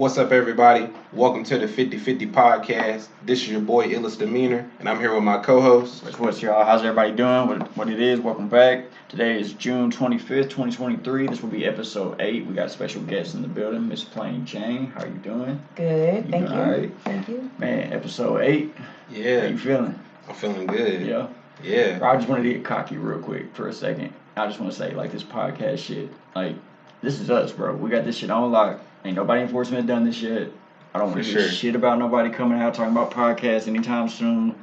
What's up, everybody? Welcome to the 50/50 podcast. This is your boy, Illis Demeanor, and I'm here with my co host. What's y'all? How's everybody doing? What it is? Welcome back. Today is June 25th, 2023. This will be episode 8. We got special guests in the building, Miss Plain Jayne. How you doing? Good, thank you. All right? Thank you. Man, episode 8. Yeah. How you feeling? I'm feeling good. Yeah. Yeah. I just wanted to get cocky real quick for a second. I just want to say, this podcast shit, this is us, bro. We got this shit on lock. Ain't nobody enforcement done this yet. I don't want to hear shit about nobody coming out talking about podcasts anytime soon.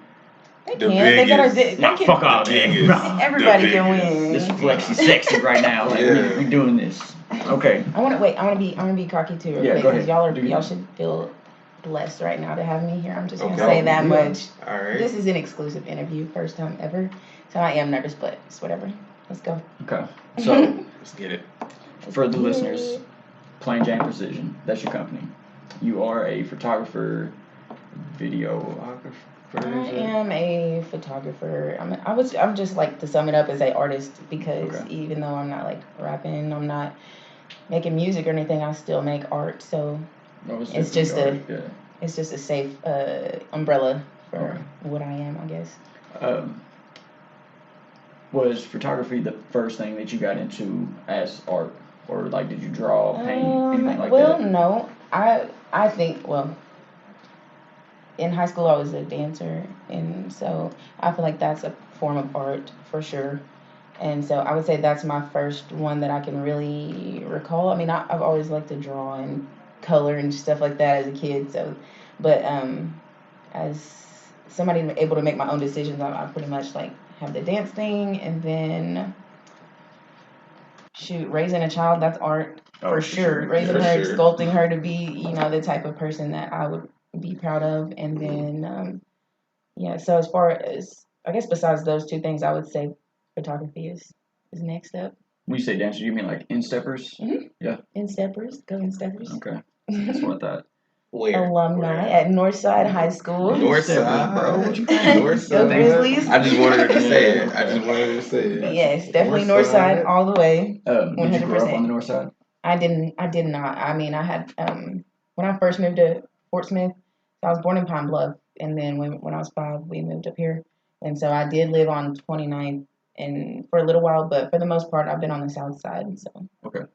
They can. They better. Fuck off, man. Everybody can win. This flex is sexy right now. We doing this. Okay. I want to be cocky too, real quick, go ahead. because y'all should feel blessed right now to have me here. I'm just gonna say that much. All right. This is an exclusive interview, first time ever, so I am nervous, but it's whatever. Let's go. Okay. So let's get it. For the listeners, Plain Jayne Precision. That's your company. You are a photographer, videographer. I am a photographer. I'm just like, to sum it up, as a artist, because even though I'm not like rapping, I'm not making music or anything, I still make art. So it's just a safe umbrella for what I am, I guess. Was photography the first thing that you got into as art, or did you draw, paint, anything like that? Well, no. I think in high school I was a dancer, and so I feel like that's a form of art for sure. And so I would say that's my first one that I can really recall. I mean, I've always liked to draw and color and stuff like that as a kid. So, but as somebody able to make my own decisions, I pretty much have the dance thing, and then raising a child, that's art for sure. Raising her, sculpting her to be, the type of person that I would be proud of. And then, so as far as, I guess besides those two things, I would say photography is next up. When you say dancer, you mean like insteppers? Mm-hmm. Yeah. Insteppers. Go Insteppers. Okay. That's what I thought. Where? Alumni at Northside High School. Northside, bro. What you think? Northside. Grizzlies. I just wanted her to say it. Yes, definitely Northside all the way. 100%. Did you grow up on the North Side? I did not. I mean, I had when I first moved to Fort Smith, I was born in Pine Bluff, and then when I was 5, we moved up here, and so I did live on 29th and for a little while, but for the most part, I've been on the South Side. So okay.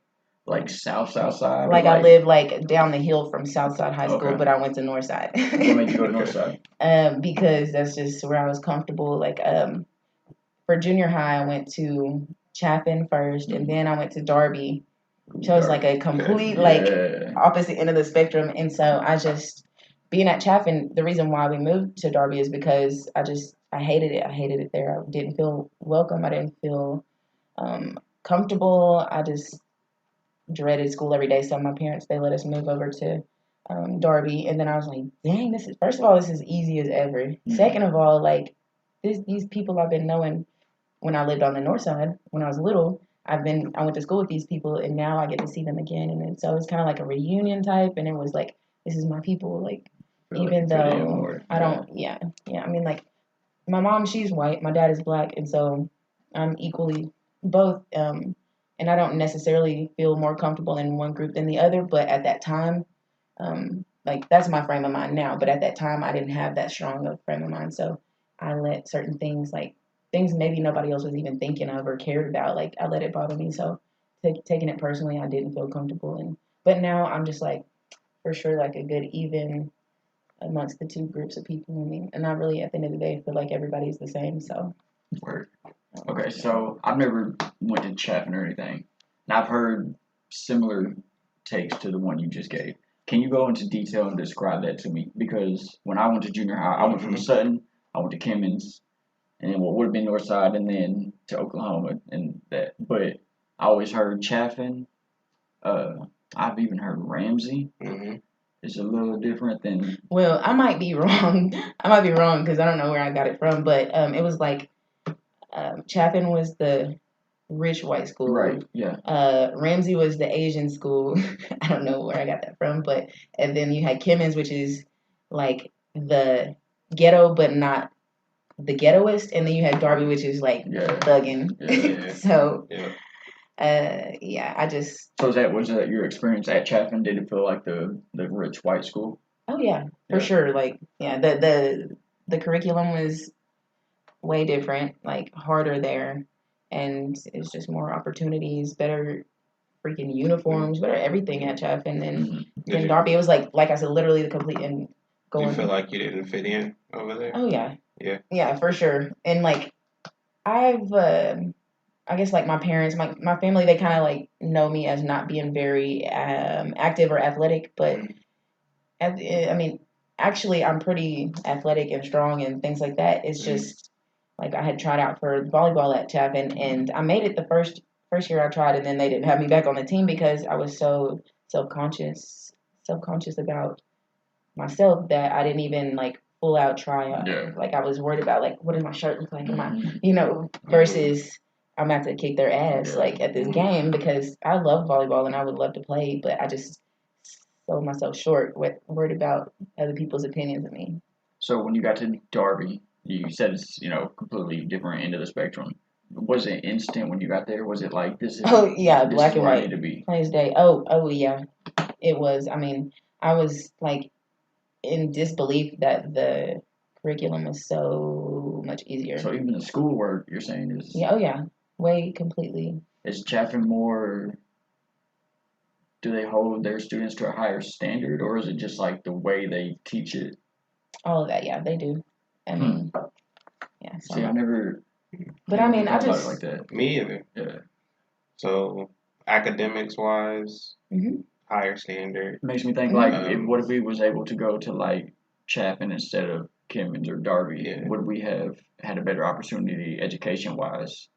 South side? I live down the hill from Southside High School, but I went to Northside. What made you go to Northside? Because that's just where I was comfortable. For junior high, I went to Chaffin first, and then I went to Darby. So it was a complete opposite end of the spectrum. And so I just, being at Chaffin, the reason why we moved to Darby is because I hated it. I hated it there. I didn't feel welcome. I didn't feel comfortable. I just dreaded school every day. So my parents, they let us move over to Darby, and then I was like, dang, first of all, this is easy as ever. Mm-hmm. Second of all, these people I've been knowing when I lived on the north side when I was little. I went to school with these people, and now I get to see them again, and so it's kind of like a reunion type, and it was this is my people, even though I don't, I mean, my mom, she's white, my dad is black, and so I'm equally both, and I don't necessarily feel more comfortable in one group than the other, but at that time, that's my frame of mind now, but at that time, I didn't have that strong of frame of mind, so I let certain things, things maybe nobody else was even thinking of or cared about, I let it bother me, so taking it personally, I didn't feel comfortable, but now I'm just, for sure, a good even amongst the two groups of people, and I really, at the end of the day, feel like everybody's the same, so. Word. Okay, so I've never went to Chaffin or anything, and I've heard similar takes to the one you just gave. Can you go into detail and describe that to me? Because when I went to junior high, I went from Sutton, I went to Kimmons, and then what would have been Northside, and then to Oklahoma, and that. But I always heard Chaffin. I've even heard Ramsey. Mm-hmm. It's a little different than. Well, I might be wrong. Because I don't know where I got it from. But it was Chaffin was the rich white school. Right, yeah. Ramsey was the Asian school. I don't know where I got that from. And then you had Kimmons, which is the ghetto, but not the ghettoist. And then you had Darby, which is thugging. Yeah. So, Yeah, I just. So was that your experience at Chaffin? Did it feel like the rich white school? Oh yeah, for Yeah. sure. Like yeah, the curriculum was way different, like harder there, and it's just more opportunities, better freaking uniforms, better everything at Chaffin Mhm. than Darby. It was like I said, literally the complete and Do you going. feel like you didn't fit in over there? Oh yeah, Yeah. yeah, for sure. And like I've, I guess like my parents, my family, they kind of like know me as not being very active or athletic, but I mean, actually, I'm pretty athletic and strong and things like that. It's just like I had tried out for volleyball at Chapin, and I made it the first year I tried, and then they didn't have me back on the team because I was so self conscious about myself that I didn't even like full out try out. Yeah. Like I was worried about like what does my shirt look like? Am I, Mhm. versus I'm about to kick their ass Yeah. like at this game because I love volleyball and I would love to play, but I just sold myself short with worried about other people's opinions of me. So when you got to Darby, you said it's completely different end of the spectrum. Was it instant when you got there? Was it like this is Oh yeah, this black is and where I white, need to be? plain as day. Oh yeah, it was. I mean, I was like in disbelief that the curriculum was so much easier. So even the schoolwork you're saying is Yeah, oh yeah, way completely. is Chaffin more? Do they hold their students to a higher standard, or is it just like the way they teach it? All of that, yeah, they do. I mean, yeah. So, See, I never. but I mean, I thought about it just. like that. Me either. Yeah, So academics wise, Mhm. higher standard. it makes me think like what if we was able to go to like Chapin instead of Kimmons or Darby? Yeah. Would we have had a better opportunity education wise?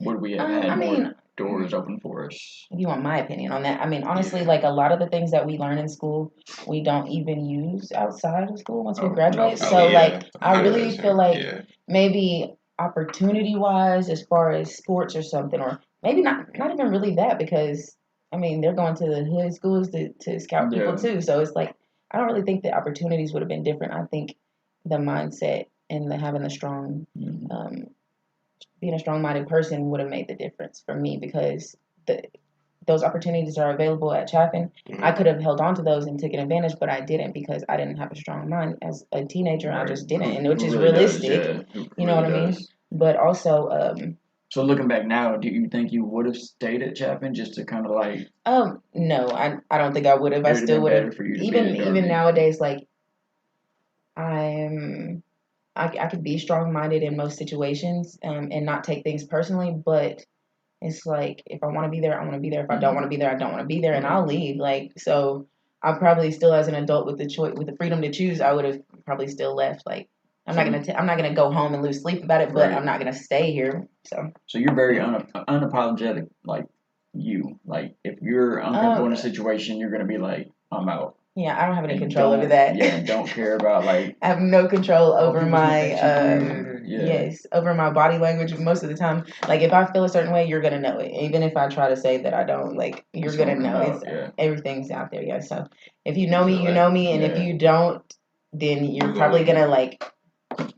Would we have had I more mean, doors open for us? if you want my opinion on that, I mean, honestly, Yeah. like a lot of the things that we learn in school, we don't even use outside of school once we Oh, graduate. no. So, Oh, like, yeah. I really 100%. feel like Yeah. maybe opportunity wise, as far as sports or something, or maybe not even really that because I mean they're going to the hood schools to scout people Yeah. too. So it's like I don't really think the opportunities would have been different. I think the mindset and the having a strong being a strong-minded person would have made the difference for me because those opportunities are available at Chaffin. I could have held on to those and taken advantage, but I didn't because I didn't have a strong mind as a teenager. I just didn't, and which is really does, realistic. yeah. You know what I mean? But also, So looking back now, do you think you would have stayed at Chapin just to kind of like? no, I don't think I would have. I It'd have still been would better have. for you to be Even at even Darby. nowadays, like I could be strong-minded in most situations, and not take things personally, but it's like if I want to be there, I want to be there. If I don't want to be there, I don't want to be there, and I'll leave. Like so, I probably still, as an adult, with the choice, with the freedom to choose, I would have probably still left. Like I'm not gonna go home and lose sleep about it, but I'm not gonna stay here. So you're very unapologetic, like you. Like if you're uncomfortable in a situation, you're gonna be like, I'm out. Yeah, I don't have any And control over that. Yeah, don't care about like. I have no control over people's my gonna think you weird. Yeah. yes, over my body language most of the time. Like if I feel a certain way, you're gonna know it. Even if I try to say that I don't, like you're It's gonna gonna come know. out, It's yeah. everything's out there, yeah. So if you know me, So, you know me, and if yeah. you don't, then you're probably gonna like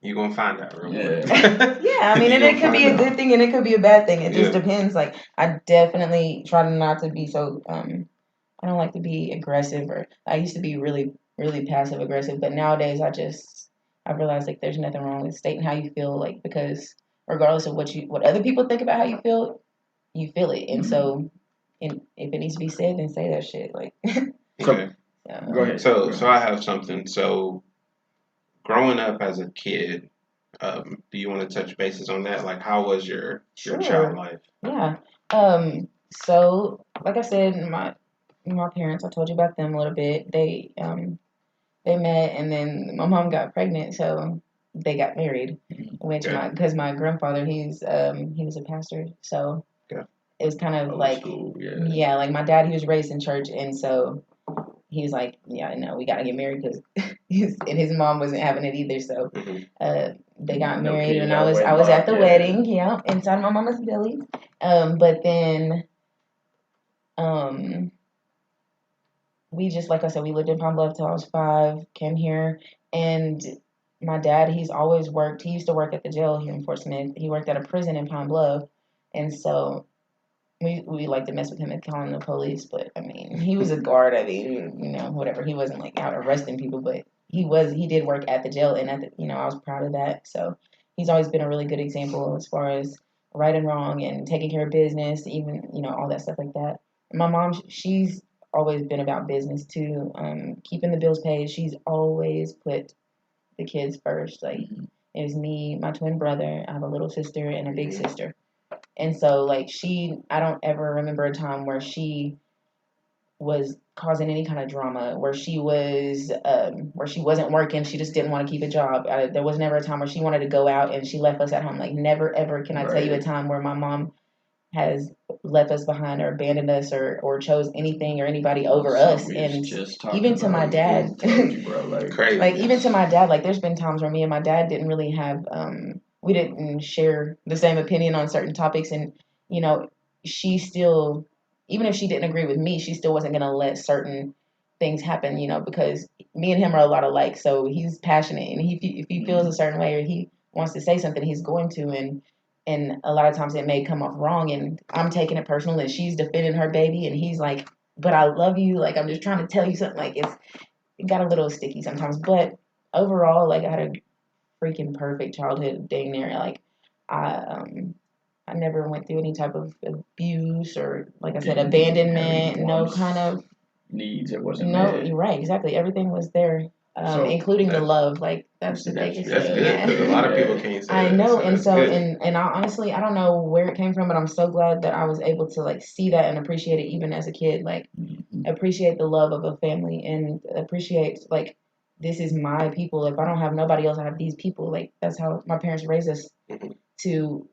You're gonna find out real quick. yeah, I mean, and it could be a good thing and it could be a bad thing. It just Yeah. depends. Like I definitely try not to be so I don't like to be aggressive, or I used to be really, really passive aggressive, but nowadays I realize like there's nothing wrong with stating how you feel, like because regardless of what other people think about how you feel it, and so and if it needs to be said, then say that shit. Like Okay. Go ahead. So I have something. So growing up as a kid, do you want to touch bases on that? Like, how was your child life? Yeah. So like I said, my parents, I told you about them a little bit. They met, and then my mom got pregnant, so they got married. Which because my grandfather, he was a pastor, so it was kind of like school, yeah, like my dad, he was raised in church, and so he was like, yeah, no, we gotta get married because and his mom wasn't having it either, so they got married, and I was at the wedding, yeah, inside my mama's belly, but then we just, like I said, we lived in Palm Bluff till I was 5, came here, and my dad, he's always worked. He used to work at the jail here in Fort Smith. He worked at a prison in Pine Bluff, and so we like to mess with him and call him the police, but I mean, he was a guard. I mean, whatever. He wasn't like out arresting people, but he did work at the jail, and I was proud of that. So he's always been a really good example as far as right and wrong and taking care of business, even all that stuff like that. My mom, she's always been about business too, keeping the bills paid. She's always put the kids first. Like it was me, my twin brother. I have a little sister and a big sister. And so, like, I don't ever remember a time where she was causing any kind of drama, where she wasn't working, she just didn't want to keep a job. There was never a time where she wanted to go out and she left us at home. Like, never, ever can I tell you a time where my mom has left us behind or abandoned us or chose anything or anybody over us. And even to my dad, like even to my dad, like there's been times where me and my dad didn't really have, we didn't share the same opinion on certain topics. And, she still, even if she didn't agree with me, she still wasn't going to let certain things happen, because me and him are a lot alike. So he's passionate, and if he feels a certain way or he wants to say something, he's going to. And a lot of times it may come off wrong, and I'm taking it personal, and she's defending her baby, and he's like, but I love you. Like, I'm just trying to tell you something. Like, it got a little sticky sometimes. But overall, like, I had a freaking perfect childhood dang near. Like, I never went through any type of abuse or, like I said, abandonment, no kind of needs. It wasn't you're right, exactly. Everything was there. Including the love, like that's the biggest That's thing. good because a lot of people can't say I that. know, So and that's so good. and I honestly I don't know where it came from, but I'm so glad that I was able to like see that and appreciate it even as a kid. Like appreciate the love of a family and appreciate like this is my people. If I don't have nobody else, I have these people. Like that's how my parents raised us to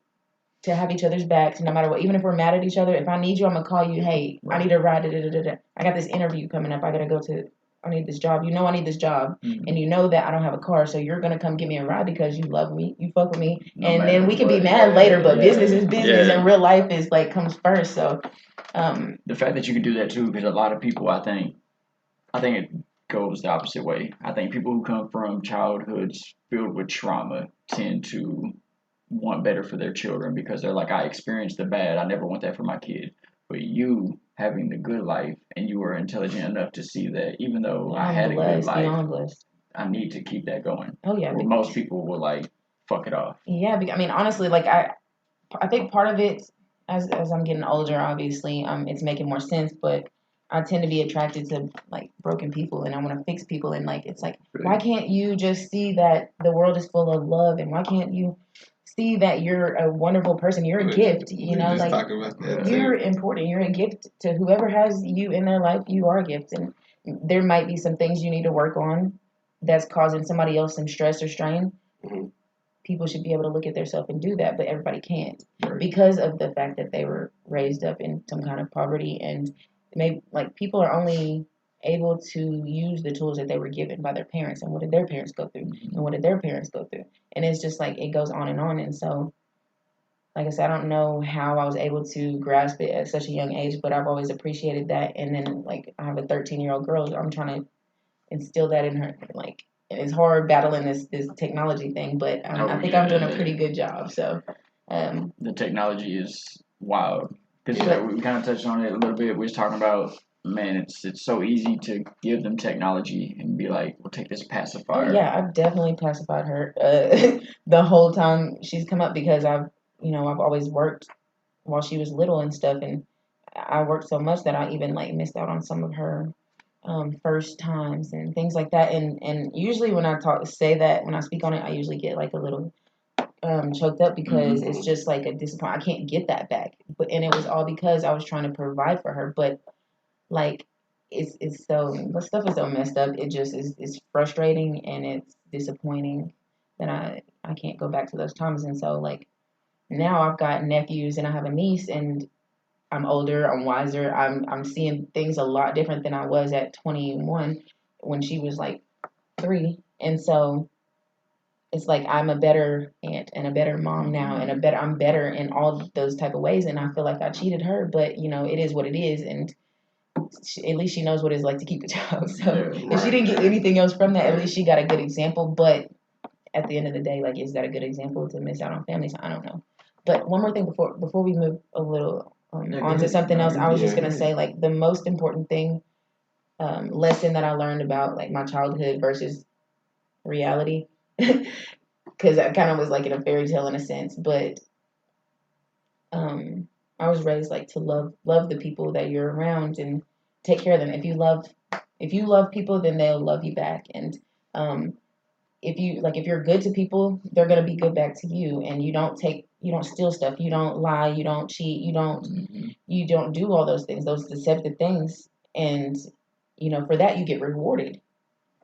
have each other's backs no matter what. Even if we're mad at each other, if I need you, I'm gonna call you. Hey, I need a ride. Da, da, da, da. I got this interview coming up. I gotta go to. I need this job. I need this job, and you know that I don't have a car, so you're gonna come give me a ride because you love me, you fuck with me, and then we can be mad later. But business is business, and real life is like comes first. So, the fact that you can do that too, because a lot of people, I think it goes the opposite way. I think people who come from childhoods filled with trauma tend to want better for their children because they're like, I experienced the bad. I never want that for my kid. But you having the good life and you were intelligent enough to see that even though I had a good life, I need to keep that going. Oh yeah. Where most people will like fuck it off. Yeah, I mean honestly, like I think part of it as I'm getting older, obviously, it's making more sense, but I tend to be attracted to like broken people and I want to fix people and like it's like why can't you just see that the world is full of love and why can't you see that you're a wonderful person, you're a gift, like you're important, you're a gift to whoever has you in their life, you are a gift and there might be some things you need to work on that's causing somebody else some stress or strain. People should be able to look at themselves and do that, but everybody can't because of the fact that they were raised up in some kind of poverty and maybe like people are only able to use the tools that they were given by their parents and what did their parents go through and what did their parents go through and it's just like it goes on and so like I said I don't know how I was able to grasp it at such a young age but I've always appreciated that and then like I have a 13-year-old girl I'm trying to instill that in her like it's hard battling this technology thing, but I think I'm doing a pretty good job. So the technology is wild because we kind of touched on it a little bit. We was talking about man, it's so easy to give them technology and be like, we'll take this pacifier. Oh, yeah, I've definitely pacified her the whole time she's come up because I've always worked while she was little and stuff, and I worked so much that I even like missed out on some of her first times and things like that. And usually when I say that when I speak on it, I usually get like a little choked up because it's just like a disappointment. I can't get that back. And it was all because I was trying to provide for her. But like it's so the stuff is so messed up. It just is it's frustrating and it's disappointing that I can't go back to those times. And so like now I've got nephews and I have a niece and I'm older, I'm wiser, I'm seeing things a lot different than I was at 21 when she was like 3. And so it's like I'm a better aunt and a better mom now and I'm better in all those type of ways and I feel like I cheated her, but it is what it is and at least she knows what it's like to keep a job. So if she didn't get anything else from that, at least she got a good example. But at the end of the day, like, is that a good example to miss out on family? So I don't know. But one more thing before we move a little onto something else. I was just gonna Yeah. say like the most important thing lesson that I learned about like my childhood versus reality, because I kind of was like in a fairy tale in a sense, but I was raised like to love the people that you're around and take care of them. If you love people, then they'll love you back. And um, if you're good to people, they're gonna be good back to you. And you don't steal stuff, you don't lie, you don't cheat, you don't do all those things, those deceptive things. And for that you get rewarded.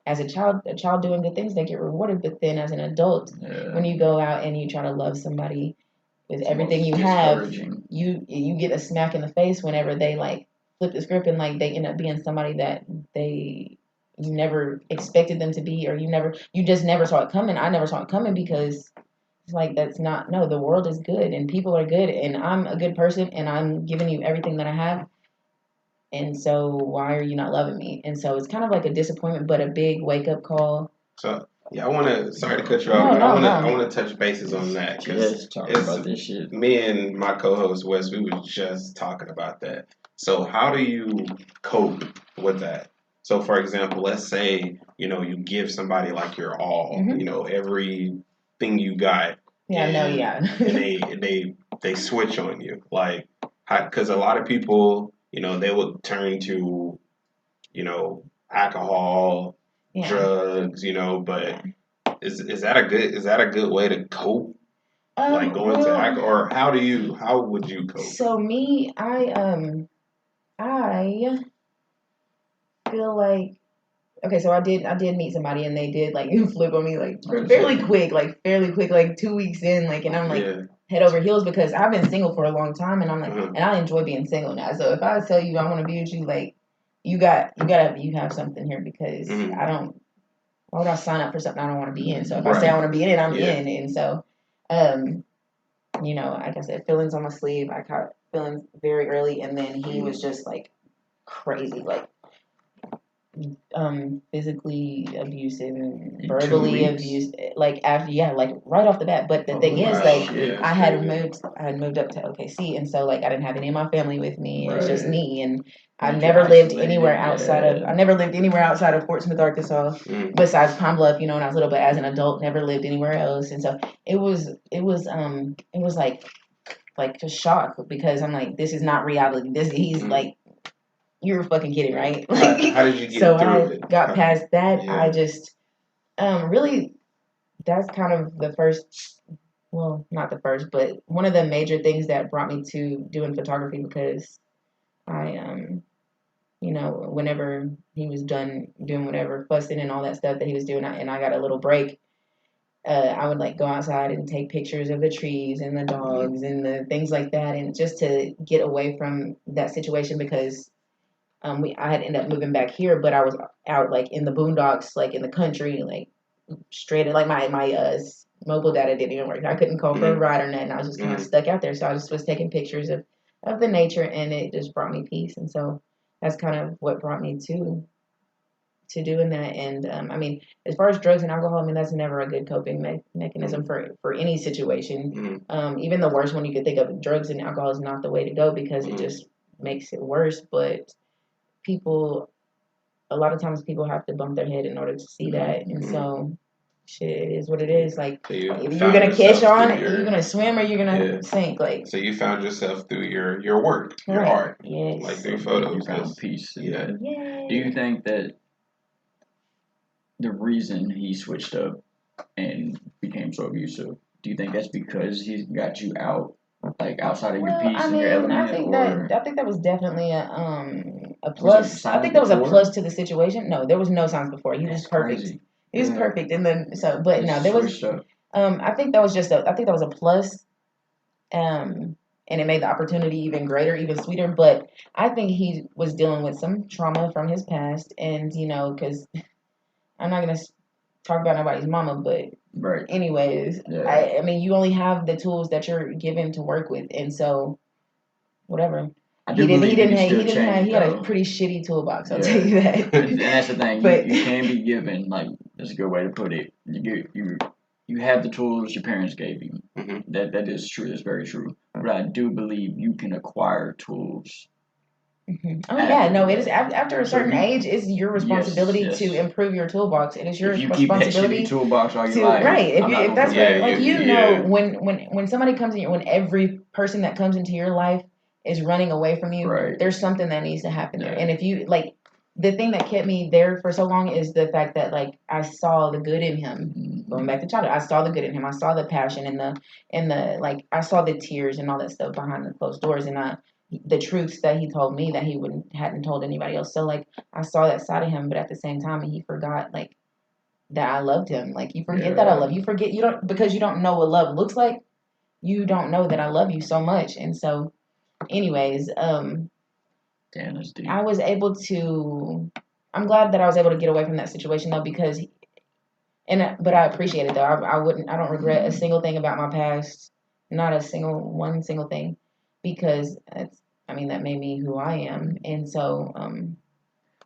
As a child doing good things, they get rewarded. But then as an adult, when you go out and you try to love somebody with everything you have, you get a smack in the face whenever they like flip the script and like they end up being somebody that you never expected them to be, or you just never saw it coming. I never saw it coming because it's like that's not no, the world is good and people are good and I'm a good person and I'm giving you everything that I have. And so why are you not loving me? And so it's kind of like a disappointment, but a big wake up call. So yeah, I want to. Sorry to cut you off, but I want to touch bases on that because talking about this shit. Me and my co-host Wes, we were just talking about that. So how do you cope with that? So for example, let's say you give somebody like your all, everything you got. Yeah, and they switch on you, like because a lot of people, they would turn to, alcohol, drugs, but is that a good way to cope? Like going to alcohol, or how would you cope? So me, I feel like okay, so I did meet somebody and they did like flip on me like fairly quick, like 2 weeks in, like, and I'm like head over heels because I've been single for a long time and I'm like, and I enjoy being single now. So if I tell you I want to be with you, like you have something here because I don't. Why would I sign up for something I don't want to be in? So if I say I want to be in it, I'm in. And so, like I said, feelings on my sleeve. I caught feelings very early, and then he was just like crazy, like physically abusive and verbally abusive, like after like right off the bat. But the thing is, like I had moved up to OKC, and so like I didn't have any of my family with me. It was just me, and I never lived anywhere outside of Fort Smith, Arkansas, besides Pine Bluff, when I was little. But as an adult, never lived anywhere else, and so it was like just shock because I'm like, this is not reality. He's like, you're fucking kidding, right? How did you get so through I it? got past that. I just really, that's kind of the first, well, not the first, but one of the major things that brought me to doing photography because I whenever he was done doing whatever fussing and all that stuff that he was doing, and I got a little break, I would like go outside and take pictures of the trees and the dogs and the things like that, and just to get away from that situation because I had ended up moving back here, but I was out like in the boondocks, like in the country, like straight like my mobile data didn't even work. I couldn't call for a ride or nothing. I was just kind of stuck out there. So I just was taking pictures of the nature, and it just brought me peace. And so that's kind of what brought me to doing that. And I mean, as far as drugs and alcohol, I mean that's never a good coping mechanism for any situation. Even the worst one you could think of, drugs and alcohol is not the way to go because it just makes it worse. But a lot of times people have to bump their head in order to see that. And so shit, it is what it is. Like so if you're gonna catch on, you're gonna swim or you're gonna sink. Like so you found yourself through your work, your art, like through photos. You found peace in that. Yay. Do you think that the reason he switched up and became so abusive, do you think that's because he got you out, like outside of your peace and your element? I think that was definitely a plus. I think that was a plus to the situation. No, there was no signs before. He was perfect. Crazy. He was perfect, and then but no, there was. I think that was a plus. And it made the opportunity even greater, even sweeter. But I think he was dealing with some trauma from his past, and because I'm not gonna talk about nobody's mama, but anyways, I mean, you only have the tools that you're given to work with, and so whatever. He had a pretty shitty toolbox. I'll tell you that. And that's the thing. But you can be given, like, that's a good way to put it. You have the tools your parents gave you. That is true. That's very true. but I do believe you can acquire tools. Oh yeah, no, it is after a certain age. It's your responsibility yes. to improve your toolbox. It is your If you keep that responsibility shitty toolbox all your to life, right. If that's what like when somebody comes in your when every person that comes into your life is running away from you, right. there's something that needs to happen there. Yeah. And if you like the thing that kept me there for so long is the fact that like I saw the good in him. Going back to childhood, I saw the good in him. I saw the passion and the like. I saw the tears and all that stuff behind the closed doors, and the truths that he told me that he hadn't told anybody else. So like I saw that side of him, but at the same time he forgot like that I loved him. Like you forget that I love you. Forget you don't because you don't know what love looks like. You don't know that I love you so much. And so, anyways, Damn, that's deep. I was able to. I'm glad that I was able to get away from that situation though because, but I appreciate it though. I don't regret a single thing about my past. Not one single thing, because that made me who I am. And so,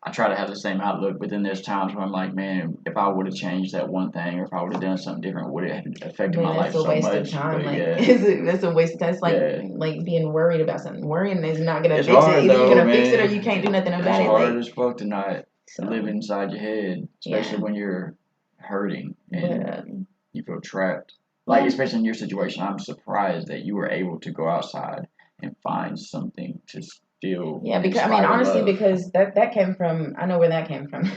I try to have the same outlook, but then there's times where I'm like, man, if I would have changed that one thing, or if I would have done something different, would it have affected my life so much? That's a waste of time. But That's a waste of time. It's like being worried about something. Worrying is not gonna fix hard, it. Either you're gonna fix it or you can't do nothing about it. It's hard as fuck to not live inside your head, especially when you're hurting and you feel trapped. Like especially in your situation, I'm surprised that you were able to go outside and find something to still. Yeah, because honestly, because that came from I know where that came from.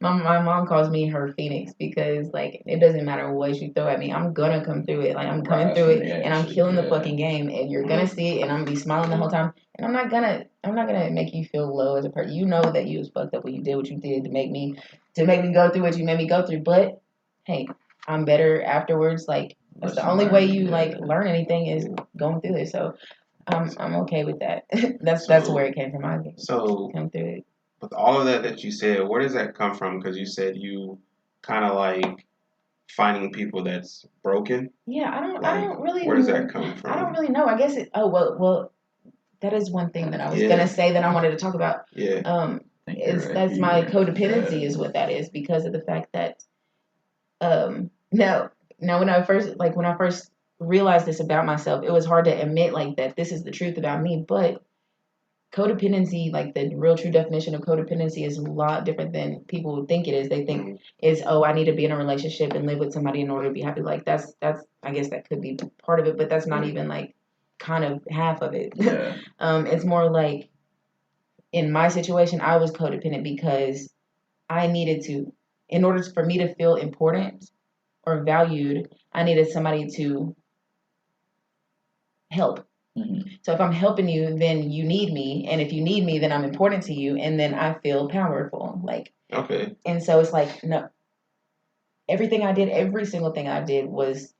my mom calls me her phoenix because like it doesn't matter what you throw at me, I'm gonna come through it. Like I'm coming through it and I'm killing the fucking game and you're gonna see it and I'm gonna be smiling the whole time and I'm not gonna make you feel low as a person. You know that you was fucked up when you did what you did to make me go through what you made me go through. But hey, I'm better afterwards. Like that's the only way you like learn anything is going through it. So I'm okay with that. That's where it came from. I come through it. With all of that you said, where does that come from? Because you said you kind of like finding people that's broken. Yeah, I don't really. Where does that come from? I don't really know. I guess it. Oh well. That is one thing that I was gonna say that I wanted to talk about. Yeah. That's my codependency is what that is because of the fact that now when I first realized this about myself, it was hard to admit like that this is the truth about me. But codependency, like the real true definition of codependency, is a lot different than people would think it is. They think is I need to be in a relationship and live with somebody in order to be happy. Like that's I guess that could be part of it, but that's not even like kind of half of it. Yeah. It's more like in my situation, I was codependent because I needed to, in order for me to feel important or valued, I needed somebody to help. Mm-hmm. So if I'm helping you, then you need me, and if you need me, then I'm important to you, and then I feel powerful. Like okay. And so it's like no, every single thing I did was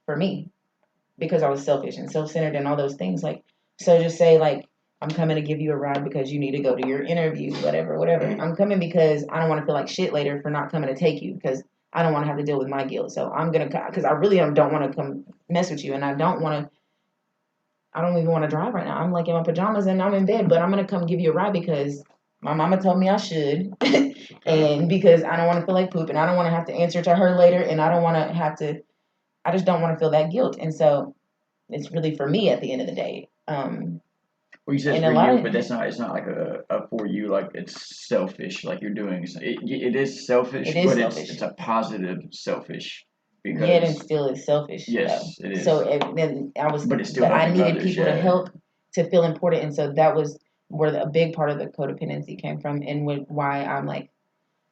for me because I was selfish and self-centered and all those things. Like so, just say like I'm coming to give you a ride because you need to go to your interview, whatever. I'm coming because I don't want to feel like shit later for not coming to take you because I don't want to have to deal with my guilt. So I'm gonna because I really don't want to come mess with you, and I don't even want to drive right now. I'm like in my pajamas and I'm in bed, but I'm going to come give you a ride because my mama told me I should. And because I don't want to feel like poop and I don't want to have to answer to her later. And I just don't want to feel that guilt. And so it's really for me at the end of the day. Well, you said for you, but it's not like a for you, like it's selfish, like you're doing. It is selfish, it's a positive selfish. Because, yeah, it still is selfish. Yes, though. It is. So then I needed others, people to help to feel important, and so that was where a big part of the codependency came from, and why I'm like,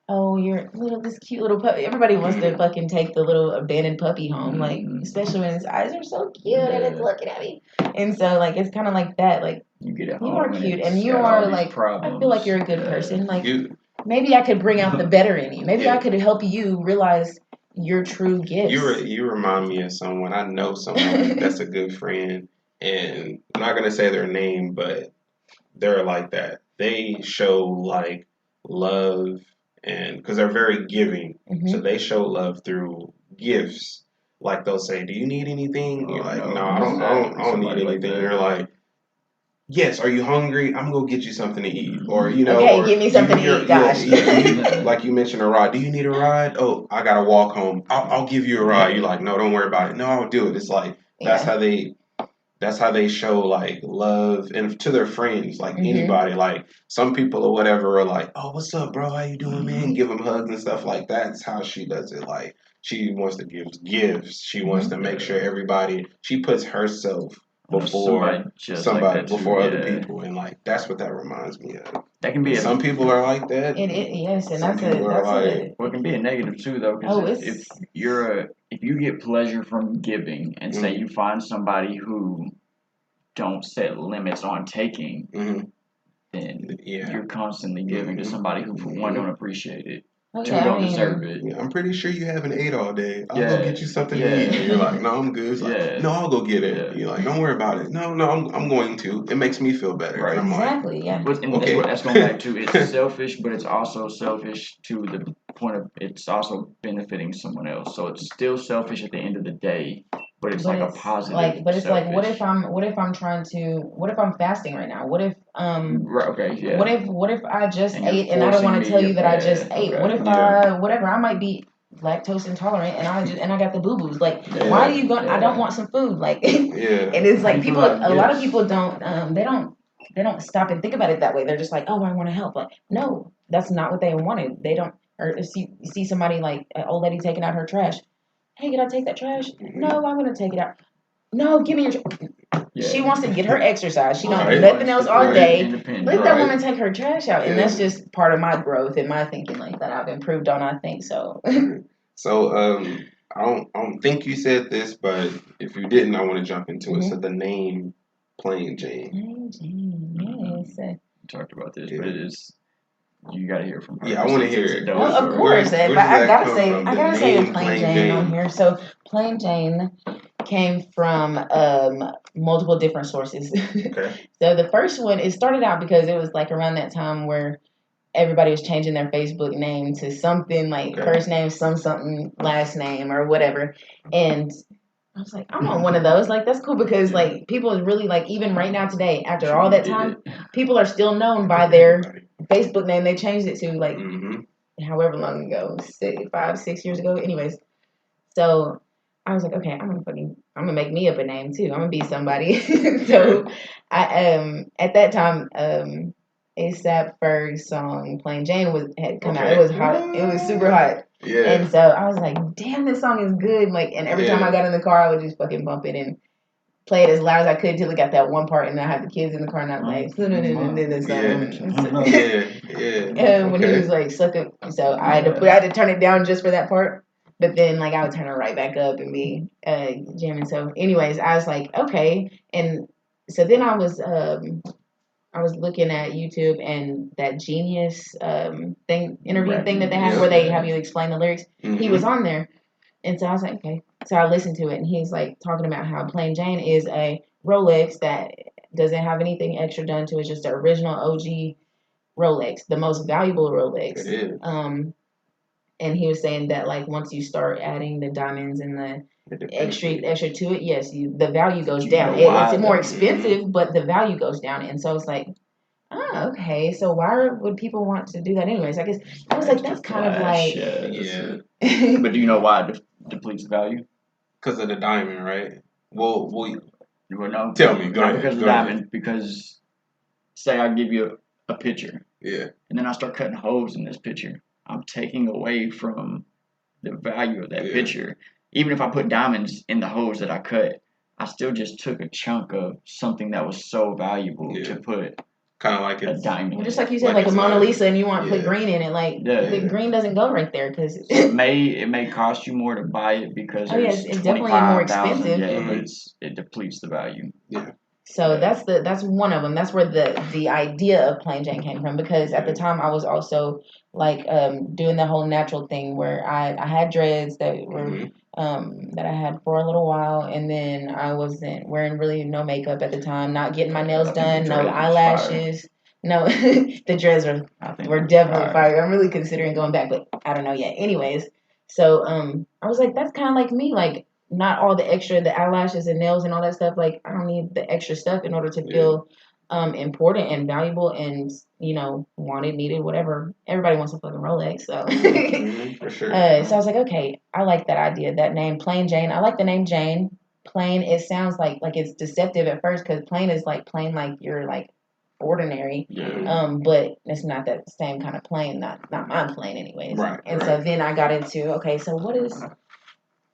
oh, you're this cute little puppy. Everybody wants to fucking take the little abandoned puppy home, like especially when its eyes are so cute and it's looking at me, and so like it's kind of like that, like you are cute and you are like problems. I feel like you're a good person, like maybe I could bring out the better in you, maybe I could help you realize your true gifts. You remind me of someone. I know someone that's a good friend, and I'm not gonna say their name, but they're like that. They show like love, and because they're very giving, so they show love through gifts. Like they'll say, "Do you need anything?" You're like, "No, I don't need anything." You're like, yes, are you hungry? I'm gonna go get you something to eat, or okay, give me something to eat. Gosh, like you mentioned a ride. Do you need a ride? Oh, I gotta walk home. I'll give you a ride. You're like, no, don't worry about it. No, I'll do it. It's like that's how they that's how they show like love and to their friends, like Mhm. anybody. Like some people or whatever are like, "Oh, what's up, bro? How you doing, man?" Give them hugs and stuff like that. That's how she does it. Like she wants to give gifts. She wants to make sure everybody. She puts herself before somebody like before other people, and like that's what that reminds me of. That can be Some people are like that. Yes, and some people are like, well, it can be a negative too, though, because if you get pleasure from giving, and say you find somebody who don't set limits on taking, then you're constantly giving to somebody who, for one, don't appreciate it, two, don't deserve it. Yeah, I'm pretty sure you haven't ate all day. I'll go get you something to eat. And you're like, no, I'm good. It's like, no, I'll go get it. You're like, don't worry about it. No, I'm going to. It makes me feel better. Right. And I'm Exactly. Yeah. okay. That's going back to it's selfish, but it's also selfish to the point of it's also benefiting someone else. So it's still selfish at the end of the day, but it's like a positive. But it's like, what if I'm fasting right now? What if Right, okay, yeah. What if I just And you're ate and I don't want to tell you that I just ate? okay. What if I might be lactose intolerant and I got the boo boos? Like, why are you going? I don't want some food. Like, and it's like a lot of people don't they don't stop and think about it that way. They're just like, oh, I want to help. Like, no, that's not what they wanted. They don't. Or see somebody like an old lady taking out her trash. Hey, can I take that trash? No, I'm gonna take it out. No, give me your. She wants to get her exercise. She don't do nothing else all day. Let that woman take her trash out, and that's just part of my growth and my thinking, like that I've improved on. I think so. So I don't think you said this, but if you didn't, I want to jump into it. So the name Plain Jayne. Plain Jayne, yes. We talked about this, but it is. You gotta hear from her. Yeah, I want to hear it. Of course, I gotta say the Plain Jayne on here. So Plain Jayne came from multiple different sources. Okay. So the first one, it started out because it was like around that time where everybody was changing their Facebook name to something like first name, something, last name, or whatever. And I was like, I'm on one of those. Like, that's cool because like people is really like, even right now today, after all that time, people are still known by their Facebook name. They changed it to like however long ago, 5, 6 years ago. Anyways, so I was like, okay, I'm gonna make me up a name too. I'm gonna be somebody. So I at that time ASAP Ferg's song "Plain Jane" had come out. It was hot. It was super hot. Yeah. And so I was like, damn, this song is good. Like, and every time I got in the car, I would just fucking bump it and play it as loud as I could till it got that one part, and I had the kids in the car, and I'm like, when he was like sucking, so I had to turn it down just for that part. But then, like, I would turn it right back up and be jamming. So, anyways, I was like, okay, and so then I was looking at YouTube and that Genius interview thing that they have where they have you explain the lyrics. He was on there, and so I was like, okay. So I listened to it, and he's like talking about how Plain Jane is a Rolex that doesn't have anything extra done to it. It's just the original OG Rolex, the most valuable Rolex. It is. And he was saying that like once you start adding the diamonds and the extra to it, yes, the value goes down. It's more expensive, but the value goes down. And so it's like, oh, okay. So why would people want to do that anyways? I guess I was like, that's kind of like, But do you know why it depletes value? Because of the diamond, right? Well, no. Tell me. Go ahead. Because of the diamond. Because say I give you a picture. Yeah. And then I start cutting holes in this picture. I'm taking away from the value of that picture. Even if I put diamonds in the holes that I cut, I still just took a chunk of something that was so valuable to put kind of like a diamond. Well, just like you said, like a Mona Lisa, and you want to put green in it. Like the green doesn't go right there because it may cost you more to buy it because it's definitely more expensive. But it depletes the value. Yeah. So that's one of them. That's where the idea of Plain Jane came from, because at the time I was also like doing the whole natural thing where I had dreads that were that I had for a little while, and then I wasn't wearing really no makeup at the time, not getting my nails done, no eyelashes. No, the dreads were definitely fire. I'm really considering going back, but I don't know yet. Anyways, so I was like, that's kind of like me, like not all the extra, the eyelashes and nails and all that stuff. Like I don't need the extra stuff in order to feel important and valuable and wanted, needed, whatever. Everybody wants a fucking Rolex, so for sure. So I was like, okay, I like that idea, that name, Plain Jane. I like the name Jane. plain, it sounds like it's deceptive at first because plain is like plain like you're like ordinary. But it's not that same kind of plain, not my plain anyways. Right. And so then I got into, okay, so what is,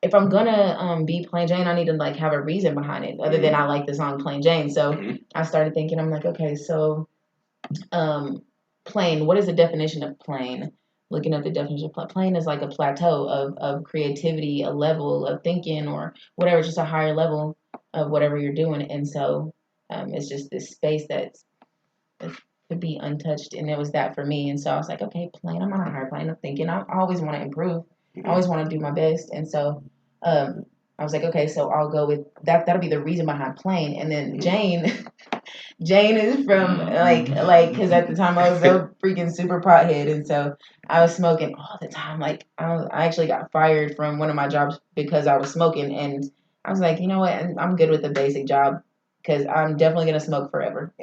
if I'm gonna be Plain Jane, I need to like have a reason behind it other than I like the song Plain Jane. So I started thinking, I'm like, okay, so plain, what is the definition of plain? Looking at the definition of plain is like a plateau of creativity, a level of thinking or whatever, just a higher level of whatever you're doing. And so it's just this space that could be untouched, and it was that for me. And so I was like, okay, plain, I'm on a higher plane of thinking. I always want to improve. I always want to do my best. And so I was like, okay, so I'll go with that. That'll be the reason behind plain. And then Jayne, Jayne is from like, because at the time I was so freaking super pothead, and so I was smoking all the time. Like I actually got fired from one of my jobs because I was smoking, and I was like, you know what, I'm good with a basic job because I'm definitely gonna smoke forever.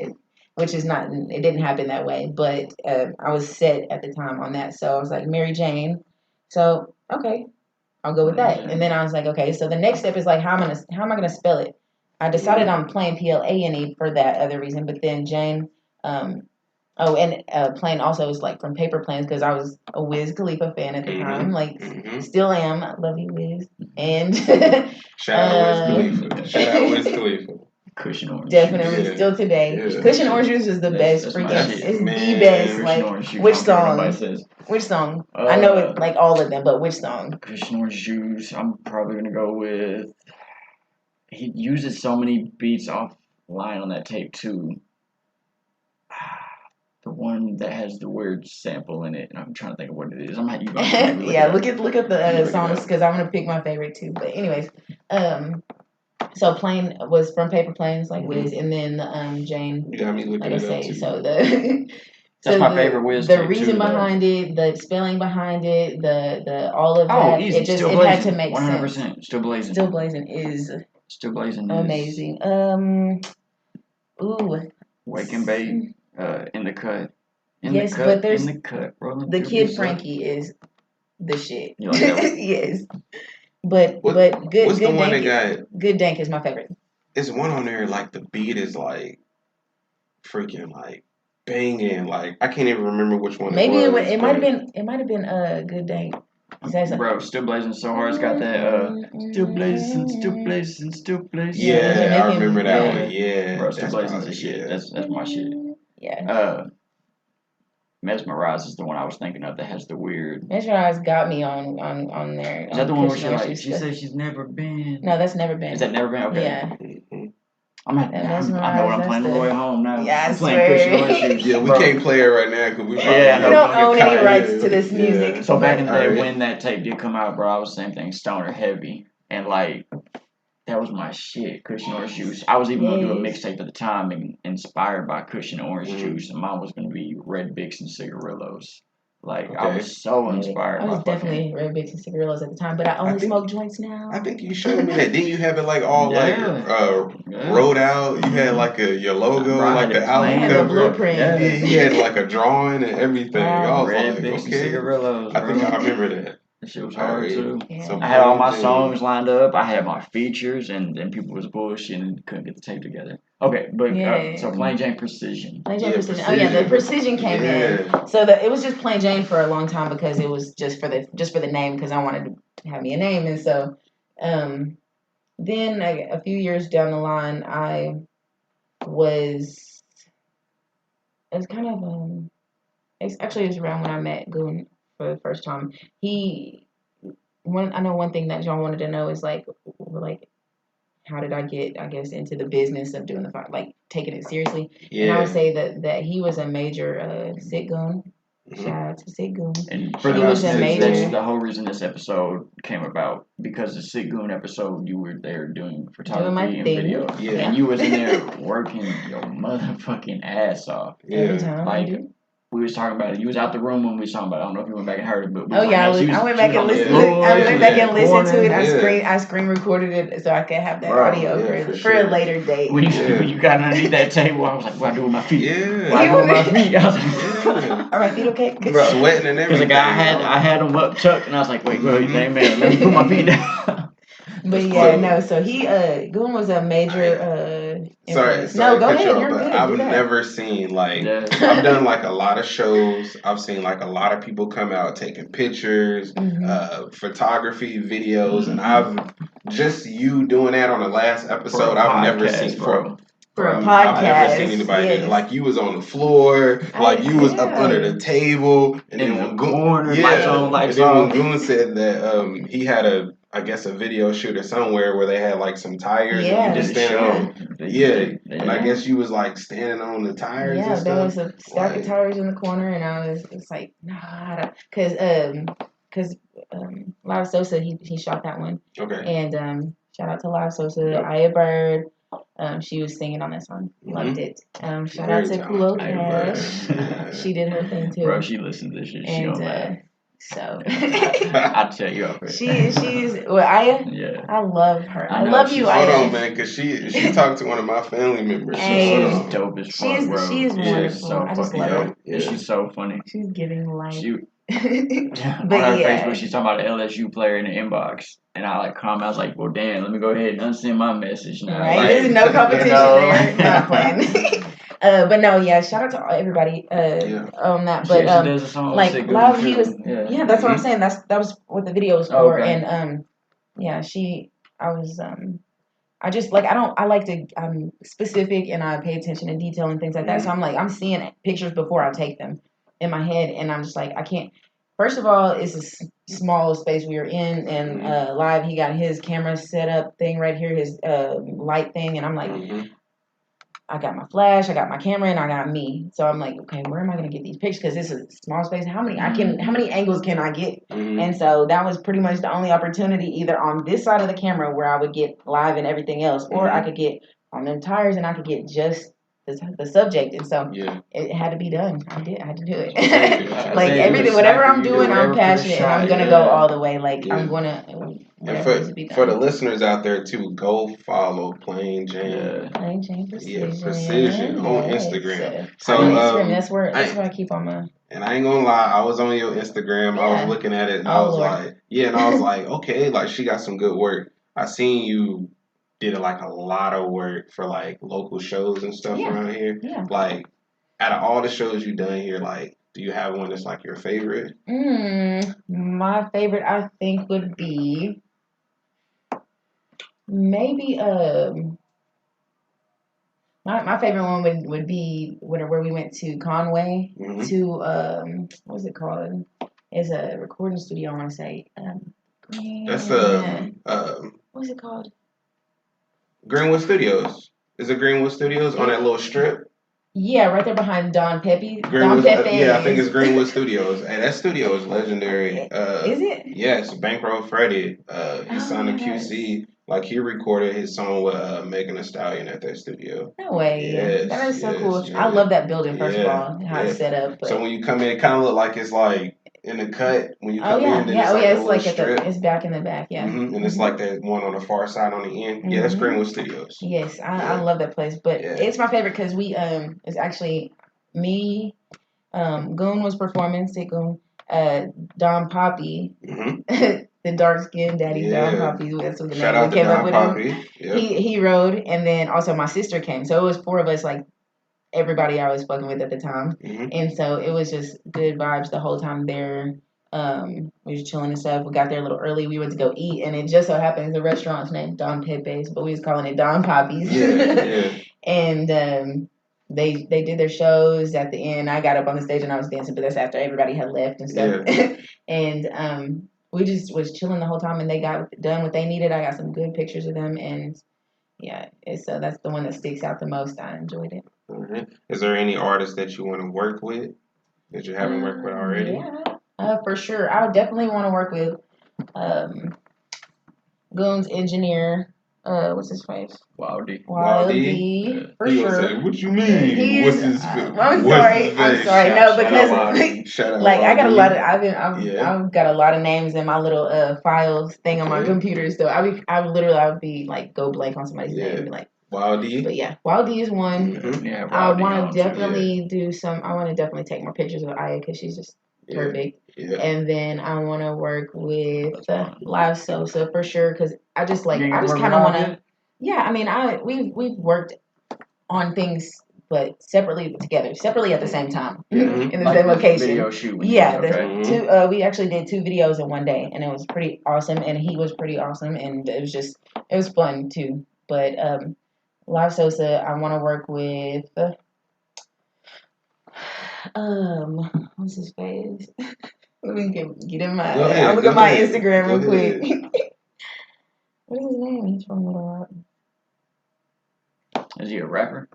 Which is not, it didn't happen that way, but I was set at the time on that. So I was like, Mary Jane. So okay, I'll go with that. And then I was like, okay, so the next step is like, how am I gonna spell it? I decided on plain Plane for that other reason, but then Jayne, plain also is like from Paper Planes because I was a Wiz Khalifa fan at the time, like still am. I love you, Wiz. And shout out Wiz Khalifa. Shout out Wiz Khalifa. Cushion orange. Definitely, still today. Yeah. Cushion orange juice is the best. Freaking, it's the best. Like, which song? Which song? I know it, like all of them, but which song? Cushion orange juice. I'm probably gonna go with. He uses so many beats offline on that tape too. The one that has the word sample in it, and I'm trying to think of what it is. Yeah, look at the songs because I'm gonna pick my favorite too. But anyways, so plain was from Paper Planes, like Wiz, and then Jayne. You got me looking like I say, so the that's my favorite Wiz. The reason behind it, the spelling behind it, the all of that. Easy. It had to make 100%. sense. Still blazing. Still blazing is amazing. Wake and bake. In the cut. But there's in the cut. The Kid Frankie is the shit. You like that one? Yes. But good. What's good the one Dank, that got? Good Dank is my favorite. It's one on there like the beat is like freaking like banging. Like I can't even remember which one. Maybe it might have been Good Dank. Bro, still blazing so hard. It's got that still blazing. Yeah, I remember that one. Yeah, bro, still blazing the shit. That's my shit. Yeah. Mesmerize is the one I was thinking of that has the weird. Mesmerize got me on there. Is that the one where she said she's never been? No, that's Never Been. Is that Never Been? Okay. Yeah. I know what I'm playing the way home now. Yeah, I'm playing Cushion Orange. Yeah, we can't play it right now because we don't own any rights to this music. Yeah. So back in the day when that tape did come out, bro, I was the same thing, stoner heavy, and like that was my shit. Cushion Orange Juice. I was even gonna do a mixtape at the time, and inspired by Cushion Orange Juice, and mine was gonna be Red Bix and Cigarillos. Like I was so inspired. I was definitely Red Bix and Cigarillos at the time, but I only smoke joints now. I think you showed me that. Didn't you have it like all wrote out? You had like your logo, like the album cover. Blueprint. Yeah, he had like a drawing and everything. I was Red like, Bix and Cigarillos. I think I remember that. That shit was hard too. Yeah. I had all my songs lined up. I had my features, and then people was bullshitting and couldn't get the tape together. Okay, but so Plain Jane Precision. Plain Jane Precision. Oh yeah, the Precision came in. So it was just Plain Jane for a long time because it was just for the name because I wanted to have me a name, and so then a few years down the line, it was kind of it's around when I met Goon for the first time. I know one thing that John wanted to know is like how did I get, I guess, into the business of doing like taking it seriously? Yeah. And I would say that he was a major Sit Goon. Shout out to Sit Goon. And for that's the whole reason this episode came about, because the Sit Goon episode, you were there doing photography and video. Yeah. And you was in there working your motherfucking ass off. Yeah. Every time. Like, we was talking about it. You was out the room when we was talking about it. I don't know if you went back and heard it, but I went back and listened. I went back and listened to it. I screen recorded it so I could have that audio for a later date. When you got underneath that table, I was like, "What I do with my feet? Yeah, what I do with my feet?" I was like, "All right, feet okay?" Bro, sweating and everything. Because I had them up tucked, and I was like, "Wait, bro, you think, man? Let me put my feet down." But yeah, no. So he, Goon was a major influence. Sorry No, to go cut you ahead. off, You're but good. Do I've that. never seen like Yeah. I've done like a lot of shows. I've seen like a lot of people come out taking pictures, photography, videos, and I've just you doing that on the last episode. I've never seen for a I've podcast. never seen anybody do it. Like you was on the floor, like you was up under the table, and in then the when corner, Goon, lights on, lights and then off. when Goon said that he had a video shooter somewhere where they had like some tires and you just standing on. And I guess you was like standing on the tires. Yeah, and there stuff. was a stack of tires in the corner, and I was it's like, nah, because Live Sosa he shot that one. Okay. And shout out to Live Sosa, Aya Bird. She was singing on that song. Loved it. Shout out to Kulo Cash. She did her thing too. Bro, she listened to this shit. She don't laugh. So I'll tell you off. she's Aya. Yeah, I love her. I love you, Aya. Hold on, man, because she talked to one of my family members. Hey, she's dope as fuck, bro. She's wonderful. So I just love her. Yeah, she's so funny. She's giving life. On her Facebook, she's talking about an LSU player in the inbox, and I like comment. I was like, "Well, damn, let me go ahead and unsend my message now." Right, like, there's no competition there. Not playing. But no, yeah. Shout out to everybody on that. But she does a song like with Loud, he was. Yeah, that's what I'm saying. That was what the video was for. Okay. And yeah, I was I just like I like to I'm specific and I pay attention to detail and things like that. So I'm like I'm seeing pictures before I take them in my head, and I'm just like I can't. First of all, it's a small space we are in, and Live he got his camera set up thing right here, his light thing, and I'm like. I got my flash, I got my camera, and I got me. So I'm like, okay, where am I gonna get these pictures? Because this is a small space. How many angles can I get? And so that was pretty much the only opportunity, either on this side of the camera where I would get live and everything else, or I could get on them tires and I could get just the subject. And so it had to be done. I had to do it. Like everything, whatever I'm doing, I'm passionate and I'm gonna go all the way. Like I'm gonna. And for the listeners out there too, go follow Plain Jayne. Plain Jayne Precision. Precision on Instagram. So Instagram, that's where I keep on my. And I ain't gonna lie, I was on your Instagram. I was looking at it, and I was like, and I was like, okay, like she got some good work. I seen you did like a lot of work for like local shows and stuff around here. Yeah. Like, out of all the shows you done here, like, do you have one that's like your favorite? My favorite, I think, would be. Maybe my favorite one would be where we went to Conway to what was it called? It's a recording studio, I want to say. That's what was it called? Greenwood Studios. Is it Greenwood Studios on that little strip? Yeah, right there behind Don Pepe. Don Pepe. Yeah, I think it's Greenwood Studios. And that studio is legendary. Is it? Yes, Bankroll Freddie. He signed a QC. Like, he recorded his song with Megan Thee Stallion at that studio. No way. Yes, that is so cool. Yeah. I love that building, first of all, how it's set up. But. So when you come in, it kind of look like it's like in the cut. When you come in, then it's like it's back in the back, And it's like that one on the far side on the end. Yeah, that's Greenwood Studios. Yes, I love that place. But it's my favorite because it's actually me, Goon was performing, Sick Goon, Don Poppy, the dark skinned daddy Don Poppy. That's what the name came up with him. Yep. He rode, and then also my sister came. So it was 4 of us, like everybody I was fucking with at the time. And so it was just good vibes the whole time there. We was chilling and stuff. We got there a little early. We went to go eat, and it just so happens the restaurant's named Don Pepe's, but we was calling it Don Poppy's. And they did their shows at the end. I got up on the stage and I was dancing, but that's after everybody had left and stuff. And we just was chilling the whole time, and they got done what they needed. I got some good pictures of them, and that's the one that sticks out the most. I enjoyed it. Is there any artists that you want to work with that you haven't worked with already? Yeah, for sure. I would definitely want to work with Goon's engineer. What's his face? Wild D. For sure. Say, what you mean? What's his face? I'm sorry. No, because like I got a lot of I've got a lot of names in my little files thing on my computer. So I would be like go blank on somebody's name and be like. Wild D. But yeah, Wild D is one. Yeah, I want to definitely do some. I want to definitely take more pictures of Aya because she's just perfect. Yeah. And then I want to work with Live Sosa for sure because I just kind of want to. Yeah, I mean, we've worked on things, but separately at the same time in the same location. Video shoot. Yeah, two. We actually did 2 videos in one day, and it was pretty awesome. And he was pretty awesome, and it was fun too. But Live Sosa, I want to work with. What's his face? Let me get in my. I'll look at my Instagram real quick. What is his name? He's from Little Rock. Is he a rapper?